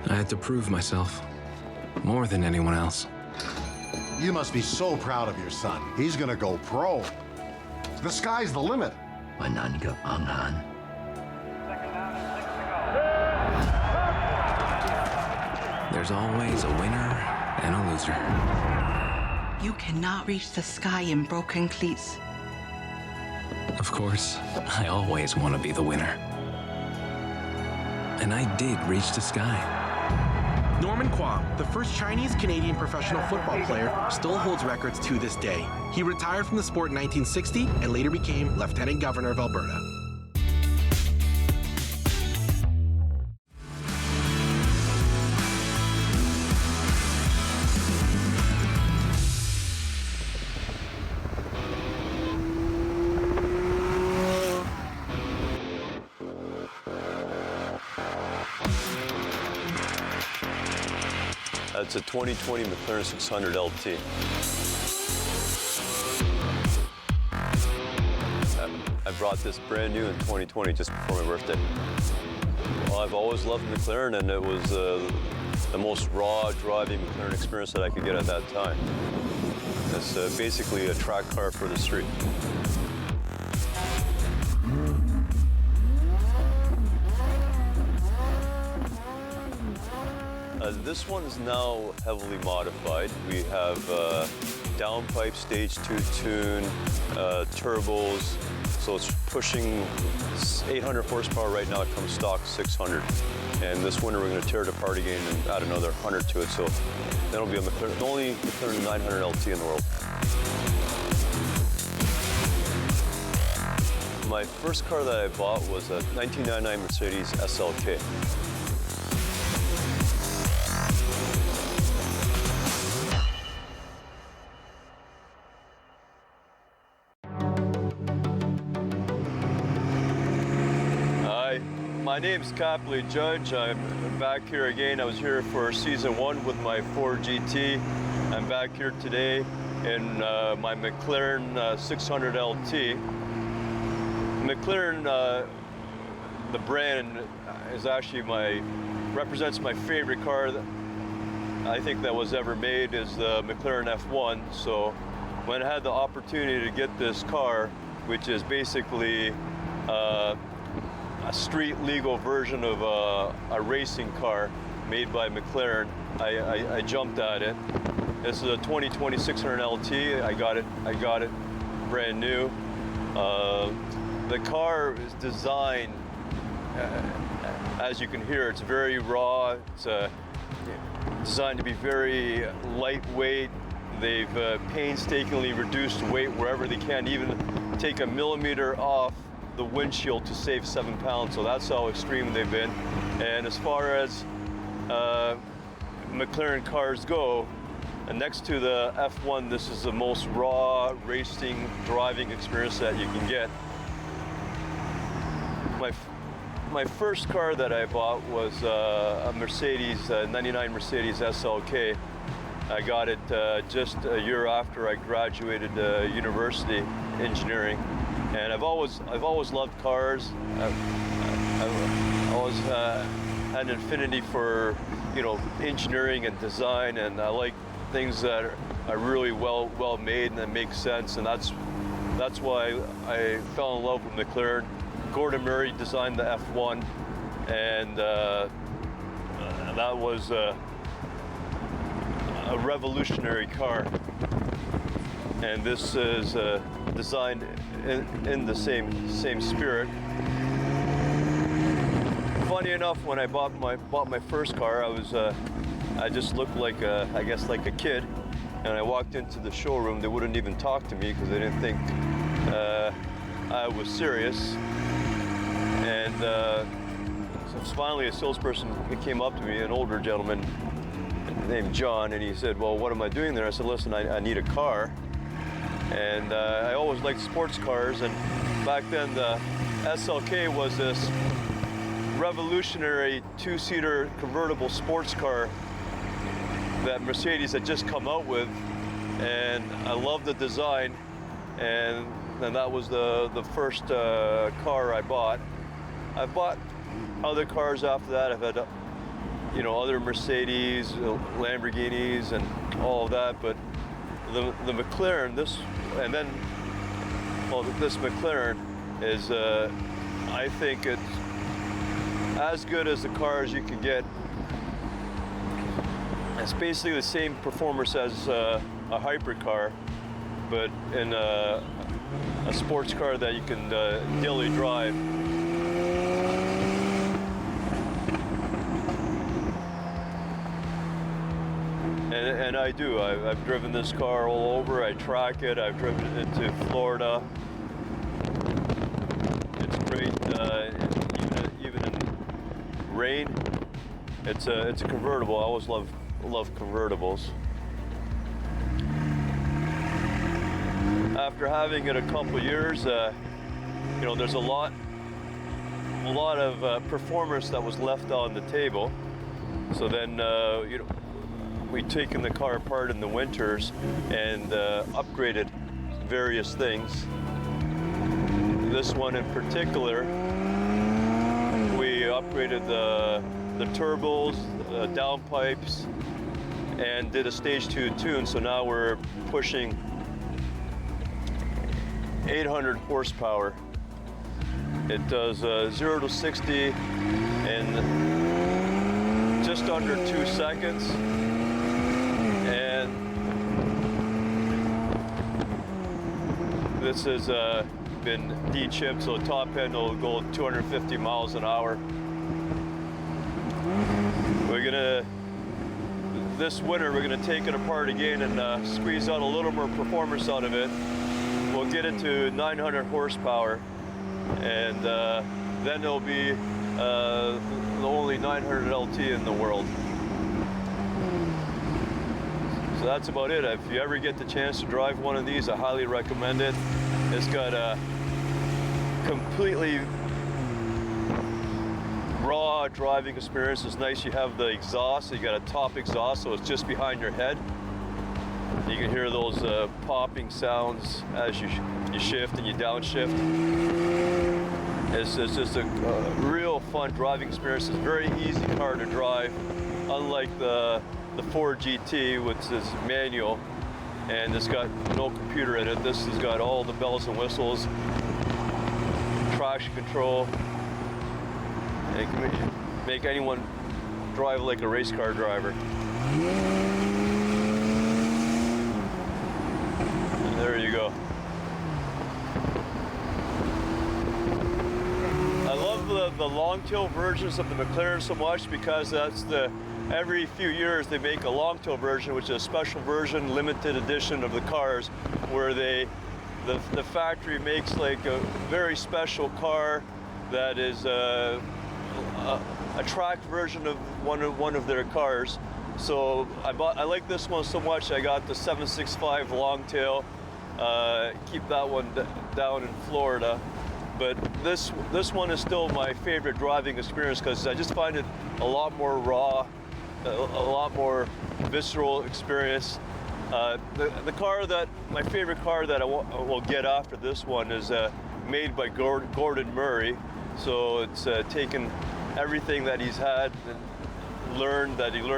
Speaker 19: I had to prove myself more than anyone else.
Speaker 20: You must be so proud of your son. He's gonna go pro. The sky's the limit.
Speaker 19: There's always a winner and a loser.
Speaker 21: You cannot reach the sky in broken cleats.
Speaker 19: Of course, I always want to be the winner. And I did reach the sky.
Speaker 22: Norman Kwong, the first Chinese-Canadian professional football player, still holds records to this day. He retired from the sport in 1960 and later became Lieutenant Governor of Alberta.
Speaker 23: It's a 2020 McLaren 600 LT. I brought this brand new in 2020 just before my birthday. Well, I've always loved McLaren, and it was the most raw driving McLaren experience that I could get at that time. It's basically a track car for the street. This one's now heavily modified. We have downpipe stage 2 tune, turbos, so it's pushing 800 horsepower right now. It comes stock 600. And this winter we're going to tear it apart again and add another 100 to it. So that'll be a McLaren, the only McLaren 900 LT in the world. My first car that I bought was a 1999 Mercedes SLK. My name's Copley Judge. I'm back here again. I was here for season 1 with my Ford GT. I'm back here today in my McLaren 600 LT. McLaren, the brand, is actually represents my favorite car that I think that was ever made, is the McLaren F1. So when I had the opportunity to get this car, which is basically a street legal version of a racing car made by McLaren, I jumped at it. This is a 2020 600 LT. I got it brand new. The car is designed, as you can hear, it's very raw. It's designed to be very lightweight. They've painstakingly reduced weight wherever they can, even take a millimeter off the windshield to save 7 pounds, so that's how extreme they've been. And as far as McLaren cars go, next to the F1, this is the most raw racing driving experience that you can get. My first car that I bought was a Mercedes, 99 Mercedes SLK. I got it just a year after I graduated university engineering. And I've always loved cars. I've always had an affinity for, engineering and design, and I like things that are really well made and that make sense. And that's why I fell in love with McLaren. Gordon Murray designed the F1, and that was a revolutionary car. And this is designed in the same spirit. Funny enough, when I bought my first car, I just looked like a kid, and I walked into the showroom. They wouldn't even talk to me because they didn't think I was serious. And so finally, a salesperson came up to me, an older gentleman named John, and he said, "Well, what am I doing there?" I said, "Listen, I need a car." And I always liked sports cars, and back then the SLK was this revolutionary 2-seater convertible sports car that Mercedes had just come out with, and I loved the design, and that was the first car I bought. I've bought other cars after that. I've had other Mercedes, Lamborghinis, and all of that, but the McLaren, this McLaren is, I think it's as good as the cars you can get. It's basically the same performance as a hypercar, but in a sports car that you can daily drive. And I do. I've driven this car all over. I track it. I've driven it into Florida. It's great, even in rain. It's a convertible. I always love convertibles. After having it a couple years, there's a lot of performance that was left on the table. So then, we'd taken the car apart in the winters and upgraded various things. This one in particular, we upgraded the the turbos, downpipes, and did a stage 2 tune. So now we're pushing 800 horsepower. It does 0 to 60 in just under 2 seconds. And this has been de-chipped, so the top end will go 250 miles an hour. This winter, we're gonna take it apart again and squeeze out a little more performance out of it. We'll get it to 900 horsepower, and then it'll be the only 900 LT in the world. So that's about it. If you ever get the chance to drive one of these, I highly recommend it. It's got a completely raw driving experience. It's nice. You have the exhaust, so you got a top exhaust, so it's just behind your head. You can hear those popping sounds as you shift and you downshift. It's just a real fun driving experience. It's a very easy car to drive, unlike the Ford GT, which is manual, and it's got no computer in it. This has got all the bells and whistles, traction control. It can make anyone drive like a race car driver. And there you go. I love the long tail versions of the McLaren so much because that's every few years they make a long tail version, which is a special version, limited edition of the cars, where the factory makes like a very special car that is a track version of one of their cars. So I like this one so much. I got the 765 long tail. Keep that one down in Florida. But this one is still my favorite driving experience because I just find it a lot more raw, a lot more visceral experience. My favorite car that I will get after this one is made by Gordon Murray. So it's taken everything that he's had and learned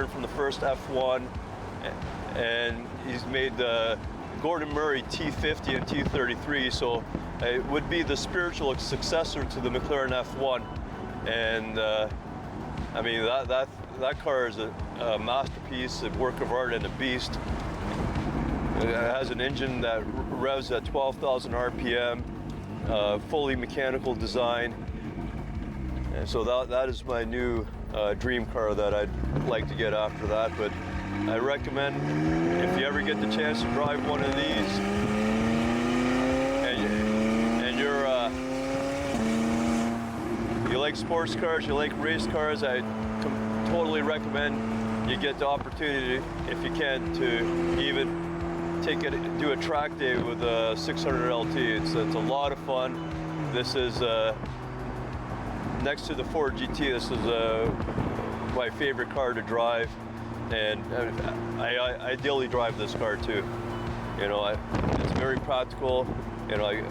Speaker 23: from the first F1, and he's made the Gordon Murray T50 and T33. So it would be the spiritual successor to the McLaren F1, and I mean that car is a masterpiece, a work of art, and a beast. It has an engine that revs at 12,000 RPM, fully mechanical design. And so that is my new dream car that I'd like to get after that. But I recommend, if you ever get the chance to drive one of these, and you like sports cars, you like race cars, I totally recommend you get the opportunity, if you can, to even do a track day with a 600 LT. It's a lot of fun. This is next to the Ford GT. This is my favorite car to drive, and I ideally drive this car too. You know, it's very practical. You know, I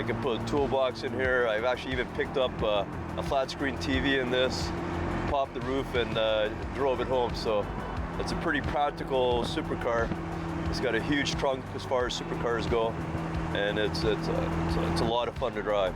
Speaker 23: can put a toolbox in here. I've actually even picked up a flat screen TV in this, popped the roof, and drove it home. So it's a pretty practical supercar. It's got a huge trunk as far as supercars go, and it's a lot of fun to drive.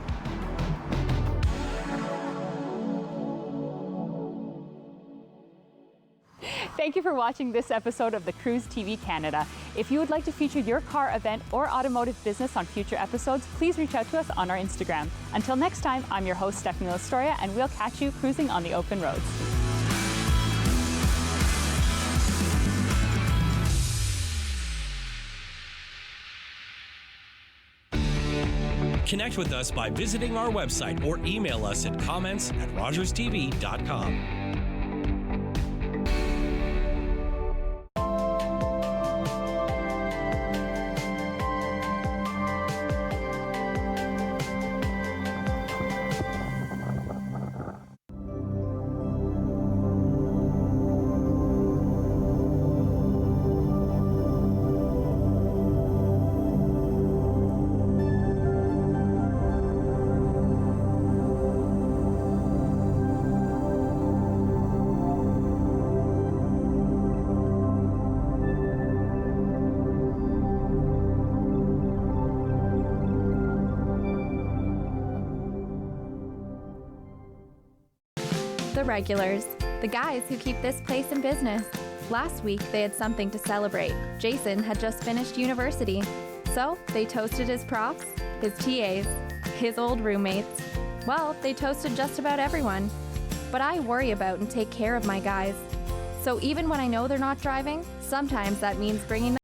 Speaker 1: Thank you for watching this episode of the Cruise TV Canada. If you would like to feature your car event or automotive business on future episodes, please reach out to us on our Instagram. Until next time, I'm your host, Stephanie Lastoria, and we'll catch you cruising on the open roads.
Speaker 4: Connect with us by visiting our website or email us at comments@rogerstv.com.
Speaker 8: the regulars, the guys who keep this place in business. Last week, they had something to celebrate. Jason had just finished university, so they toasted his profs, his TAs, his old roommates. Well, they toasted just about everyone. But I worry about and take care of my guys. So even when I know they're not driving, sometimes that means bringing them